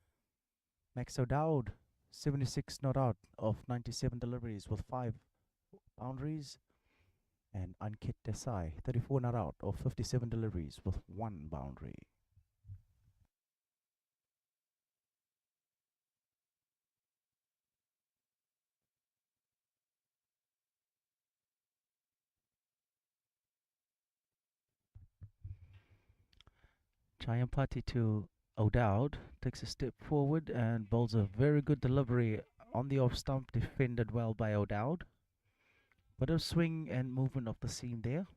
Max O'Dowd, 76 not out of 97 deliveries with 5 boundaries. And Ankit Desai, 34 not out of 57 deliveries with 1 boundary. Chayampati to O'Dowd takes a step forward and bowls a very good delivery on the off stump, defended well by O'Dowd. Bit of swing and movement of the seam there.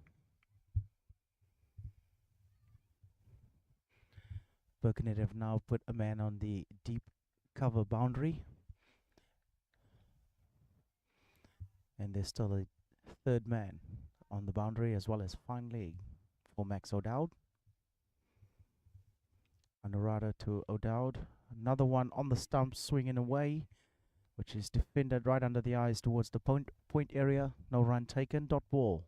Birkenhead have now put a man on the deep cover boundary. And there's still a third man on the boundary as well as fine leg for Max O'Dowd. Anuradha to O'Dowd. Another one on the stump swinging away, which is defended right under the eyes towards the point area. No run taken. Dot ball.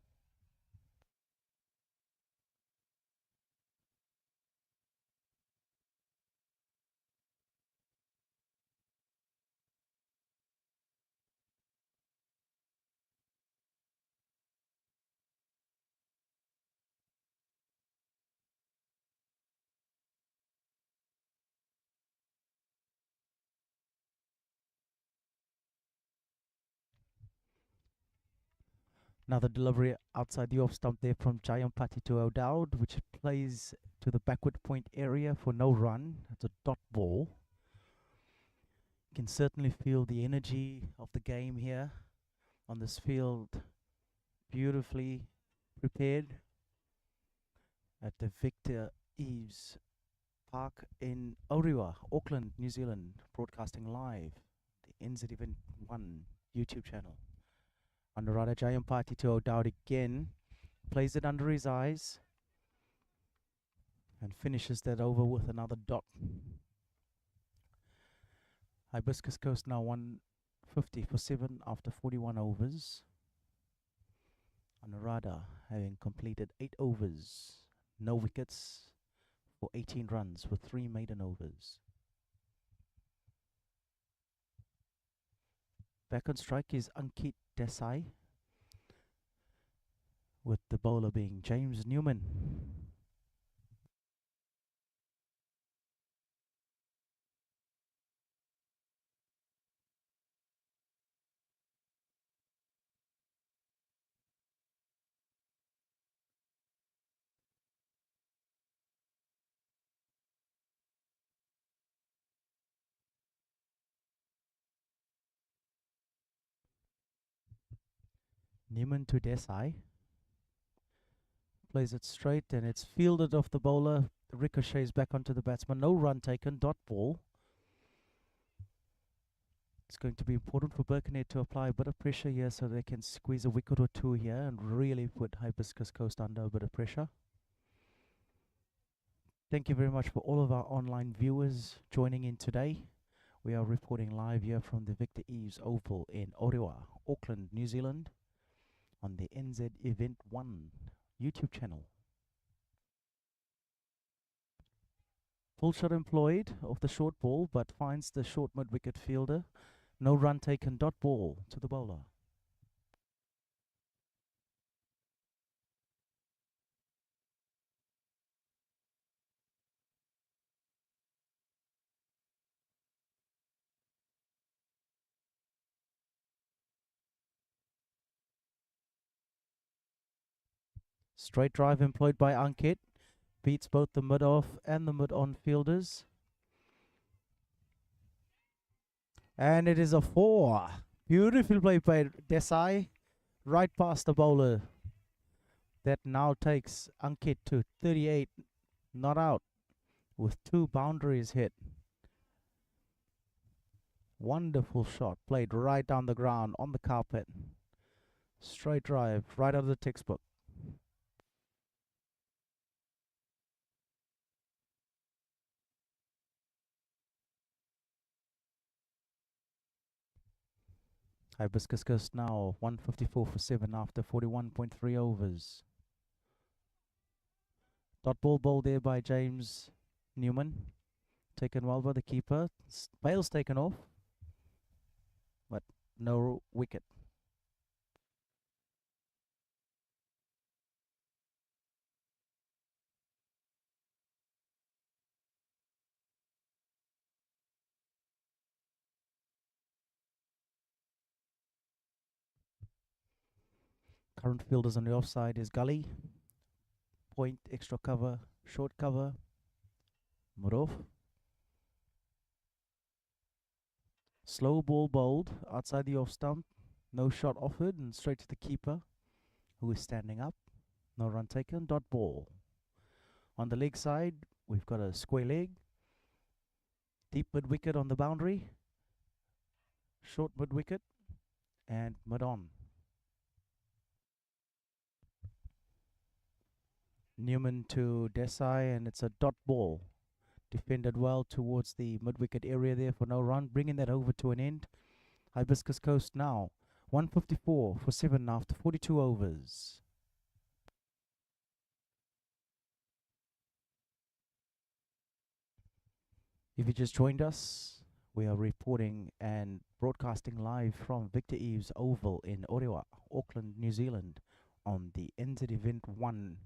Another delivery outside the off stump there from Jayampati to O'Dowd, which plays to the backward point area for no run. It's a dot ball. You can certainly feel the energy of the game here on this field. Beautifully prepared at the Victor Eaves Park in Orewa, Auckland, New Zealand, broadcasting live the NZ Event 1 YouTube channel. Anuradha Jayampati to O'Dowd again, plays it under his eyes and finishes that over with another dot. Hibiscus Coast now 150 for 7 after 41 overs. Anuradha having completed 8 overs, no wickets for 18 runs with 3 maiden overs. Back on strike is Ankit Desai, with the bowler being James Newman. Newman to Desai. Plays it straight and it's fielded off the bowler. Ricochets back onto the batsman. No run taken. Dot ball. It's going to be important for Birkenhead to apply a bit of pressure here so they can squeeze a wicket or two here and really put Hibiscus Coast under a bit of pressure. Thank you very much for all of our online viewers joining in today. We are reporting live here from the Victor Eaves Oval in Orewa, Auckland, New Zealand, on the NZ Event 1 YouTube channel. Full shot employed off the short ball, but finds the short mid-wicket fielder. No run taken. Dot ball to the bowler. Straight drive employed by Ankit. Beats both the mid-off and the mid-on fielders. And it is a 4. Beautiful play by Desai. Right past the bowler. That now takes Ankit to 38. Not out. With 2 boundaries hit. Wonderful shot. Played right down the ground on the carpet. Straight drive, right out of the textbook. Hibiscus Coast now 154 for 7 after 41.3 overs. Dot ball bowled there by James Newman. Taken well by the keeper. Bail's taken off, but no wicket. Current fielders on the offside is Gully. Point, extra cover, short cover. Murov. Slow ball bowled outside the off stump. No shot offered and straight to the keeper, who is standing up. No run taken. Dot ball. On the leg side, we've got a square leg. Deep mid wicket on the boundary. Short mid wicket. And mid on. Newman to Desai, and it's a dot ball. Defended well towards the mid wicket area there for no run. Bringing that over to an end. Hibiscus Coast now 154 for 7 after 42 overs. If you just joined us, we are reporting and broadcasting live from Victor Eaves Oval in Orewa, Auckland, New Zealand, on the NZ Event 1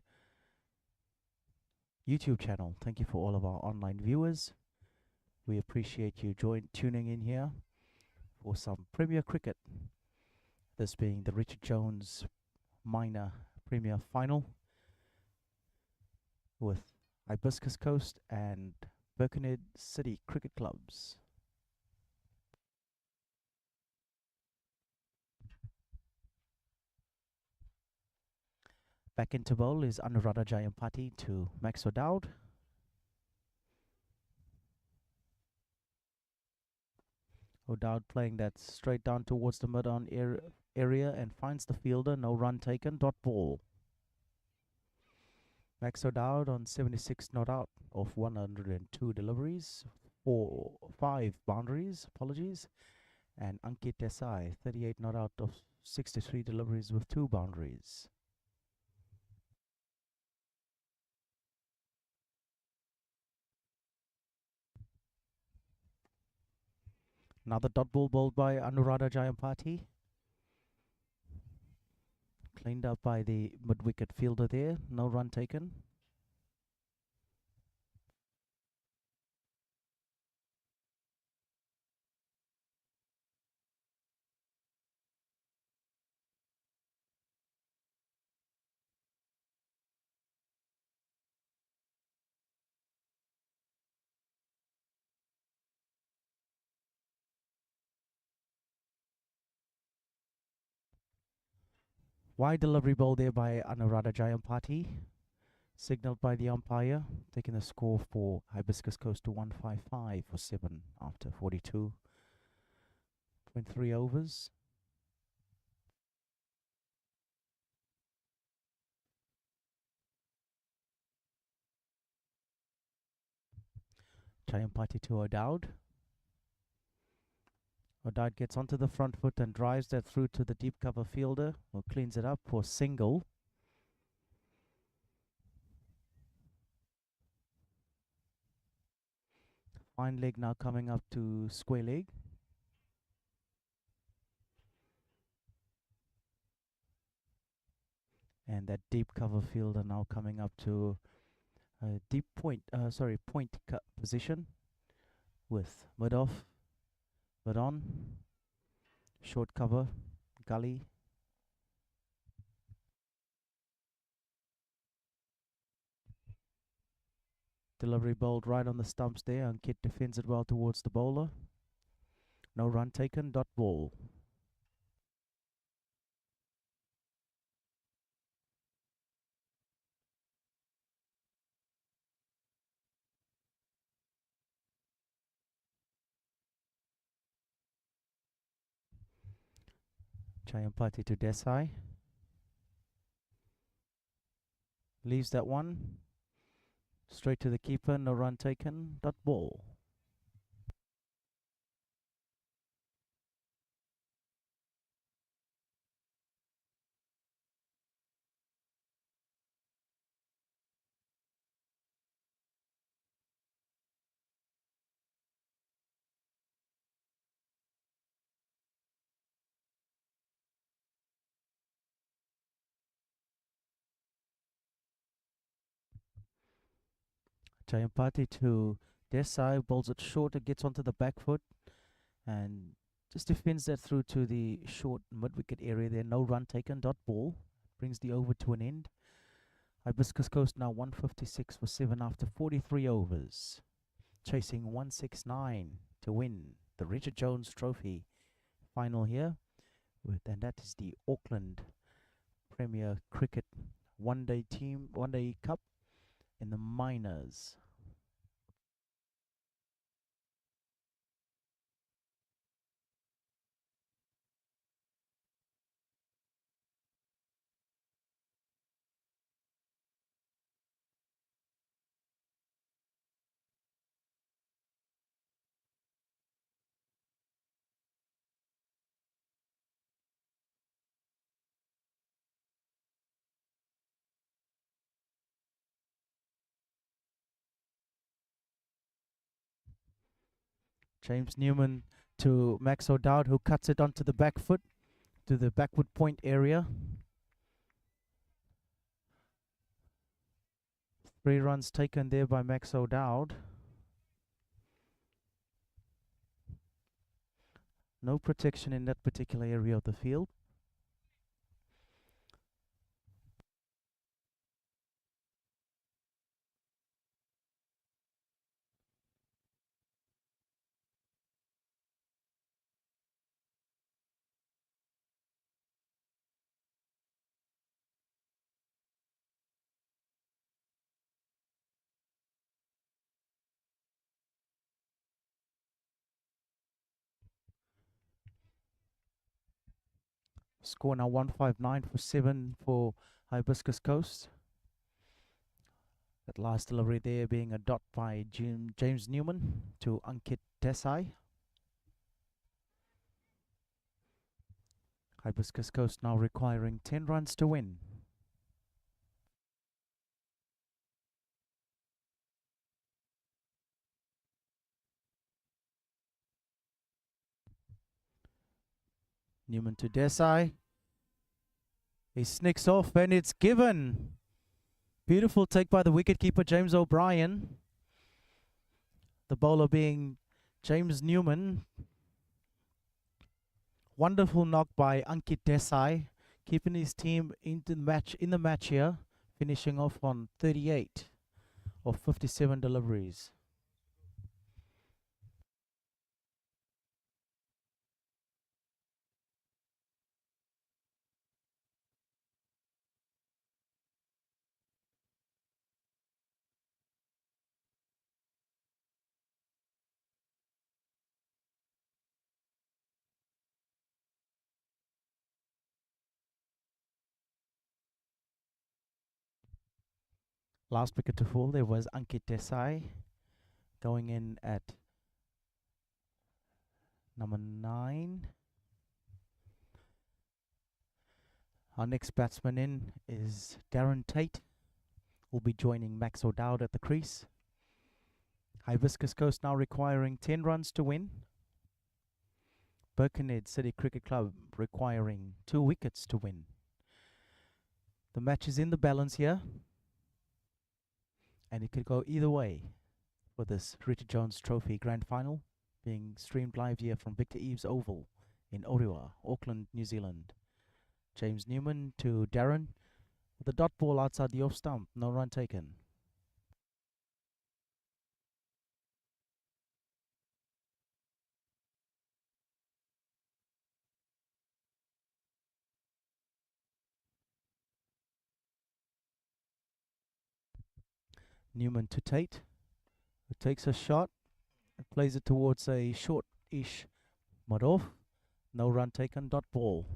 YouTube channel. Thank you for all of our online viewers. We appreciate you tuning in here for some Premier Cricket. This being the Richard Jones Minor Premier Final with Hibiscus Coast and Birkenhead City Cricket Clubs. Back into bowl is Anuradha Jayampati to Max O'Dowd. O'Dowd playing that straight down towards the mid-on area and finds the fielder. No run taken. Dot ball. Max O'Dowd on 76 not out of 102 deliveries. 5 boundaries, apologies. And Ankit Desai, 38 not out of 63 deliveries with 2 boundaries. Another dot ball bowled by Anuradha Jayampati. Cleaned up by the mid-wicket fielder there. No run taken. Wide delivery ball there by Anuradha Jayampati. Signaled by the umpire. Taking the score for Hibiscus Coast to 155 for 7 after 42.3 overs. Jayampati to O'Dowd. O'Dowd gets onto the front foot and drives that through to the deep cover fielder, who cleans it up for single. Fine leg now coming up to square leg. And that deep cover fielder now coming up to deep point, point cut position with mid off, mid on, short cover, gully. Delivery bowled right on the stumps there, and Kit defends it well towards the bowler. No run taken. Dot ball. Chayampati to Desai. Leaves that one. Straight to the keeper, no run taken. Dot ball. Chayampati to Desai, bowls it short, it gets onto the back foot and just defends that through to the short mid-wicket area there. No run taken, dot ball. Brings the over to an end. Hibiscus Coast now 156 for 7 after 43 overs. Chasing 169 to win the Richard Jones Trophy final here. And that is the Auckland Premier Cricket one-day cup in the minors. James Newman to Max O'Dowd, who cuts it onto the back foot to the backward point area. 3 runs taken there by Max O'Dowd. No protection in that particular area of the field. Score now 159 for 7 for Hibiscus Coast. That last delivery there being a dot by James Newman to Ankit Desai. Hibiscus Coast now requiring 10 runs to win. Newman to Desai. He sneaks off and it's given. Beautiful take by the wicketkeeper James O'Brien. The bowler being James Newman. Wonderful knock by Ankit Desai, keeping his team in the match here, finishing off on 38 of 57 deliveries. Last wicket to fall there was Ankit Desai, going in at number 9. Our next batsman in is Darren Tate. Will be joining Max O'Dowd at the crease. Hibiscus Coast now requiring 10 runs to win. Birkenhead City Cricket Club requiring 2 wickets to win. The match is in the balance here, and it could go either way for this Richard Jones Trophy Grand Final, being streamed live here from Victor Eaves Oval in Orewa, Auckland, New Zealand. James Newman to Darren, with the dot ball outside the off stump, no run taken. Newman to Tate, who takes a shot, and plays it towards a short-ish mud off, no run taken, dot ball.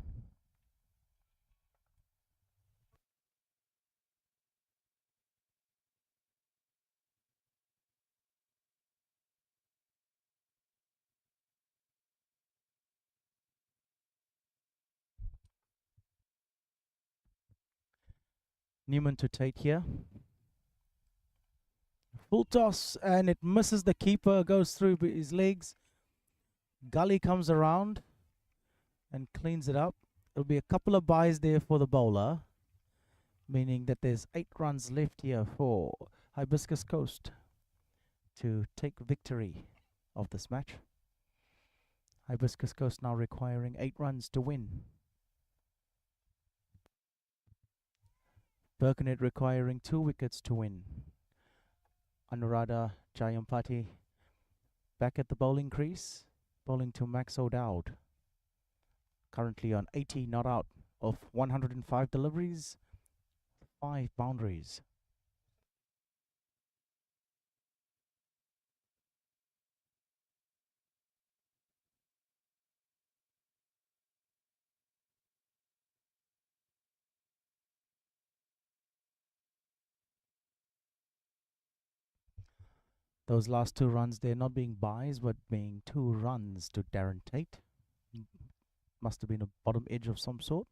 Newman to Tate here. Full toss, and it misses the keeper, goes through his legs. Gully comes around and cleans it up. It'll be a couple of byes there for the bowler, meaning that there's 8 runs left here for Hibiscus Coast to take victory of this match. Hibiscus Coast now requiring 8 runs to win. Birkenhead requiring 2 wickets to win. Anuradha Jayampati back at the bowling crease, bowling to Max O'Dowd. Currently on 80 not out of 105 deliveries, 5 boundaries. Those last 2 runs, they're not being byes, but being 2 runs to Darren Tate. Must have been a bottom edge of some sort.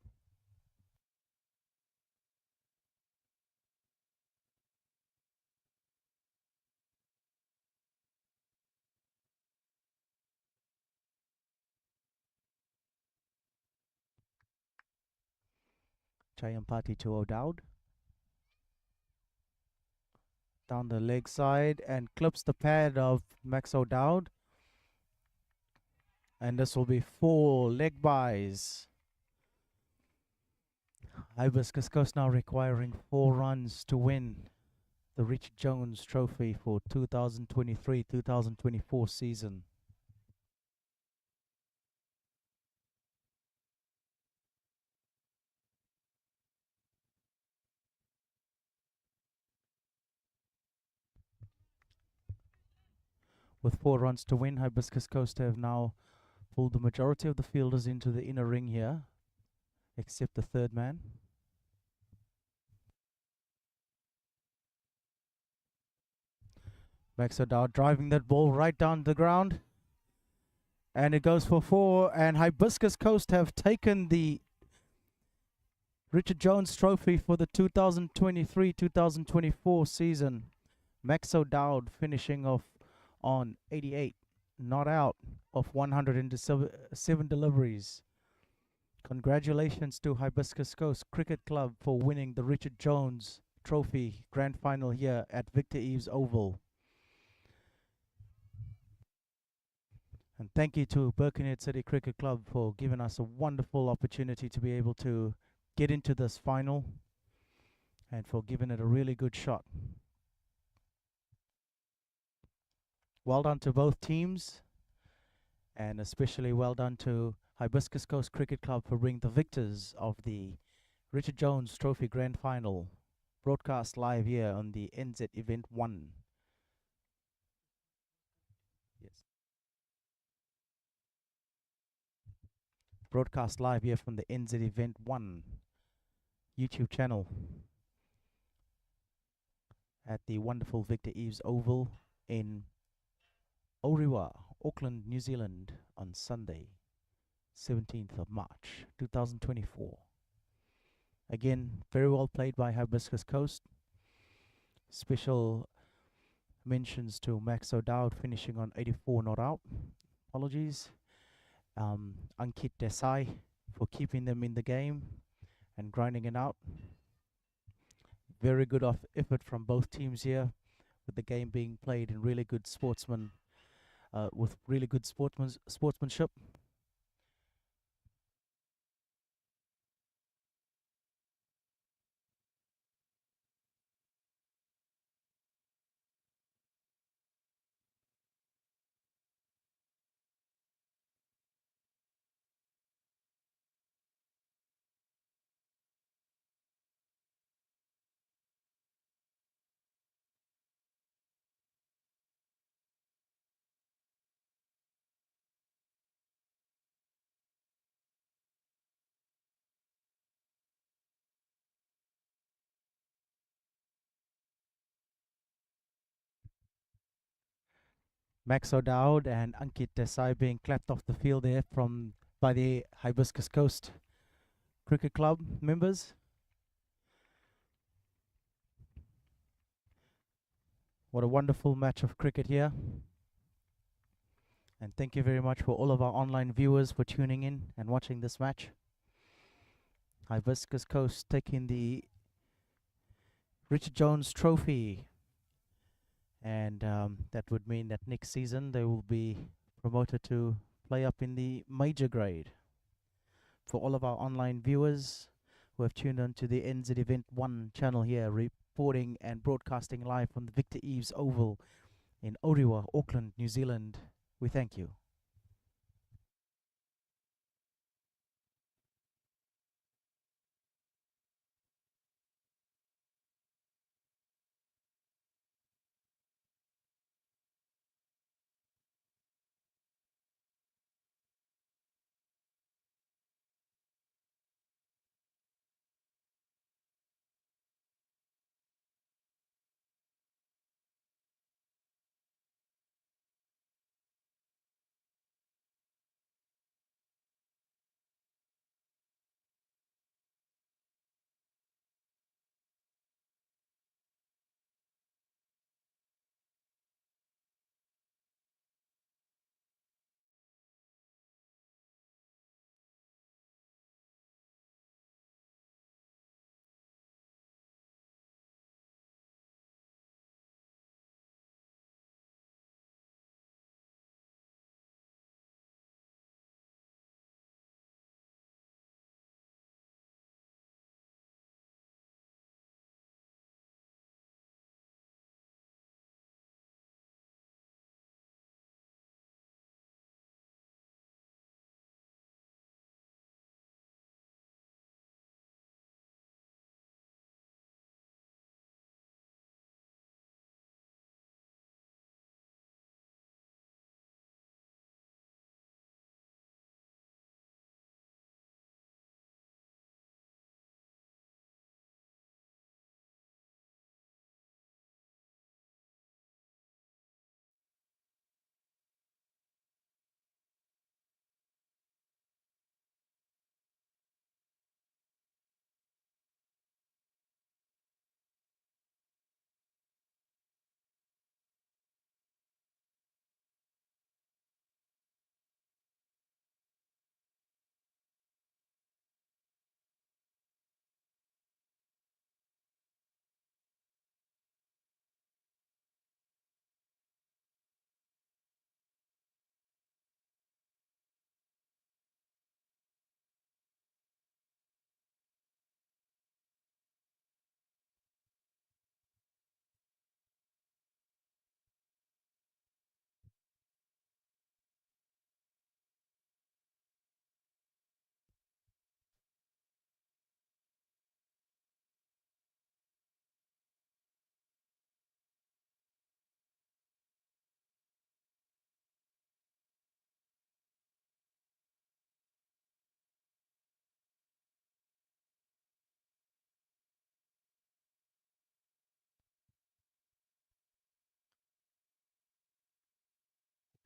Jayampati to O'Dowd. Down the leg side and clips the pad of Max O'Dowd. And this will be 4 leg byes. Hibiscus Coast now requiring 4 runs to win the Richard Jones Trophy for 2023-2024 season. With 4 runs to win, Hibiscus Coast have now pulled the majority of the fielders into the inner ring here, except the third man. Max O'Dowd driving that ball right down the ground. And it goes for 4. And Hibiscus Coast have taken the Richard Jones Trophy for the 2023-2024 season. Max O'Dowd finishing off on 88, not out of 107 deliveries. Congratulations to Hibiscus Coast Cricket Club for winning the Richard Jones Trophy Grand Final here at Victor Eaves Oval. And thank you to Birkenhead City Cricket Club for giving us a wonderful opportunity to be able to get into this final and for giving it a really good shot. Well done to both teams, and especially well done to Hibiscus Coast Cricket Club for being the victors of the Richard Jones Trophy Grand Final, broadcast live here on the NZ Event 1. Yes. Broadcast live here from the NZ Event 1 YouTube channel at the wonderful Victor Eaves Oval in Orewa, Auckland, New Zealand on Sunday, 17th of March, 2024. Again, very well played by Hibiscus Coast. Special mentions to Max O'Dowd finishing on 84 not out. Apologies. Ankit Desai for keeping them in the game and grinding it out. Very good effort from both teams here, with the game being played in really good with really good sportsmanship. Max O'Dowd and Ankit Desai being clapped off the field there by the Hibiscus Coast Cricket Club members. What a wonderful match of cricket here. And thank you very much for all of our online viewers for tuning in and watching this match. Hibiscus Coast taking the Richard Jones Trophy. And that would mean that next season they will be promoted to play up in the major grade. For all of our online viewers who have tuned on to the NZ Event 1 channel here, reporting and broadcasting live from the Victor Eaves Oval in Orewa, Auckland, New Zealand, we thank you.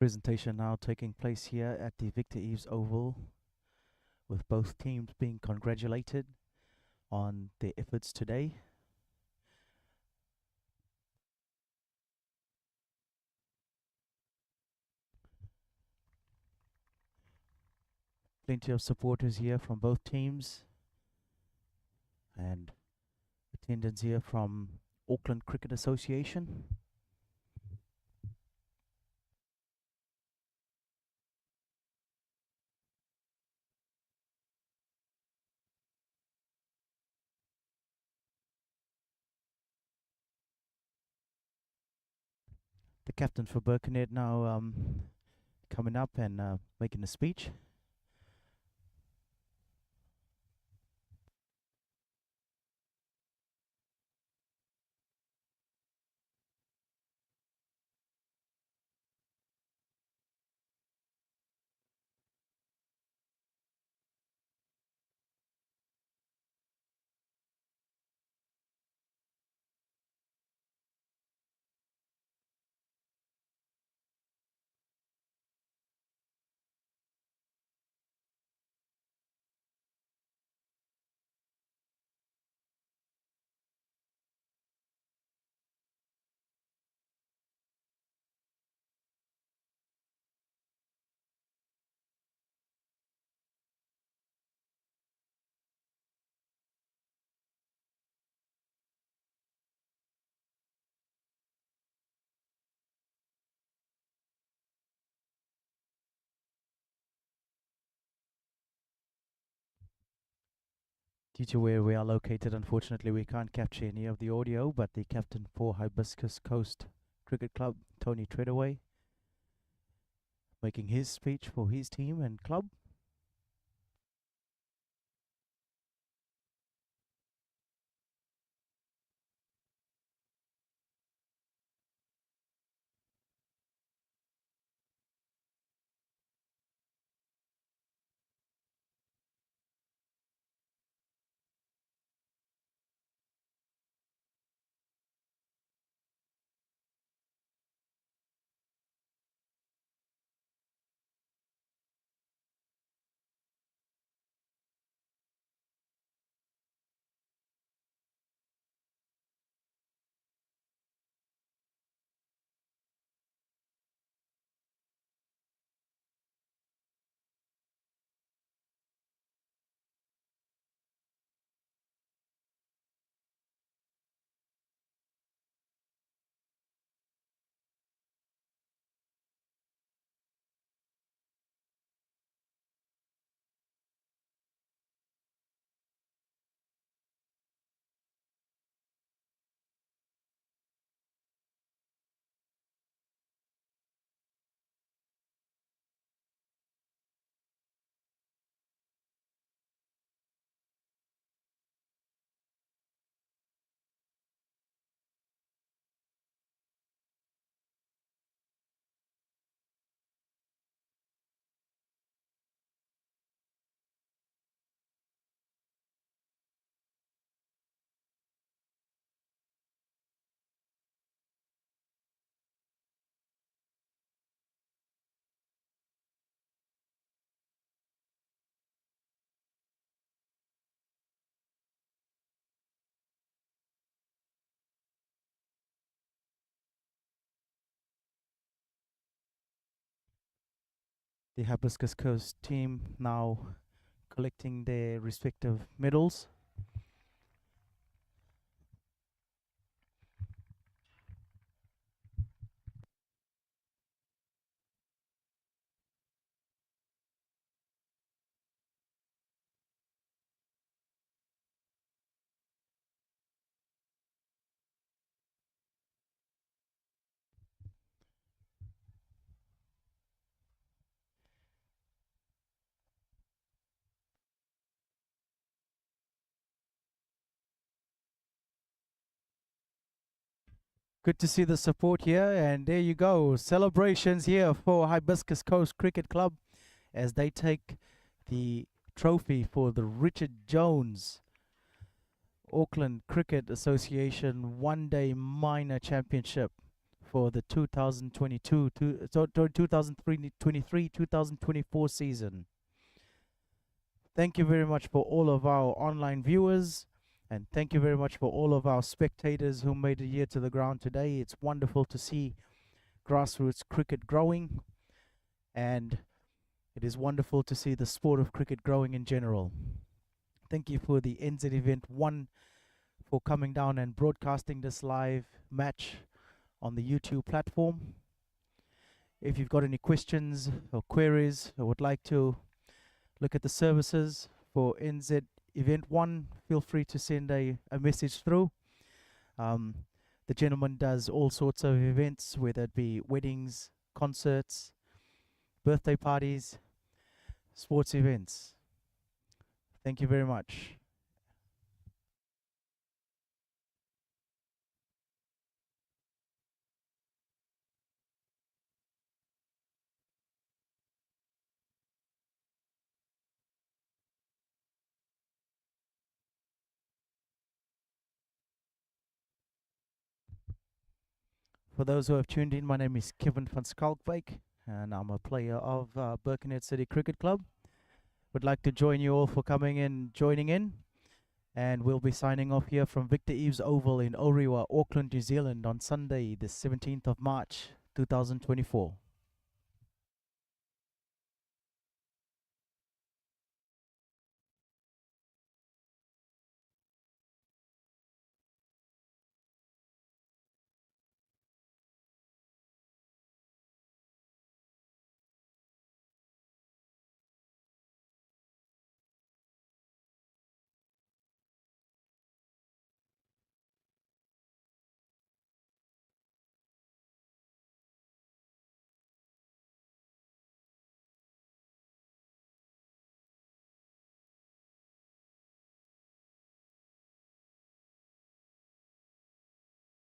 Presentation now taking place here at the Victor Eaves Oval, with both teams being congratulated on their efforts today. Plenty of supporters here from both teams, and attendance here from Auckland Cricket Association. The captain for Birkenhead now coming up and making a speech. Due to where we are located, unfortunately, we can't capture any of the audio, but the captain for Hibiscus Coast Cricket Club, Tony Treadaway, making his speech for his team and club. The Hibiscus Coast team now collecting their respective medals. Good to see the support here, and there you go. Celebrations here for Hibiscus Coast Cricket Club as they take the trophy for the Richard Jones Auckland Cricket Association One Day Minor Championship for the 2023-2024 season. Thank you very much for all of our online viewers, and thank you very much for all of our spectators who made it here to the ground today. It's wonderful to see grassroots cricket growing, and it is wonderful to see the sport of cricket growing in general. Thank you for the NZ Event 1 for coming down and broadcasting this live match on the YouTube platform. If you've got any questions or queries or would like to look at the services for NZ Event 1, feel free to send a message through. The gentleman does all sorts of events, whether it be weddings, concerts, birthday parties, sports events. Thank you very much. For those who have tuned in, my name is Kevin van Skalkwyk, and I'm a player of Birkenhead City Cricket Club. Would like to join you all for coming in, joining in, and we'll be signing off here from Victor Eaves Oval in Orewa, Auckland, New Zealand on Sunday, the 17th of March, 2024.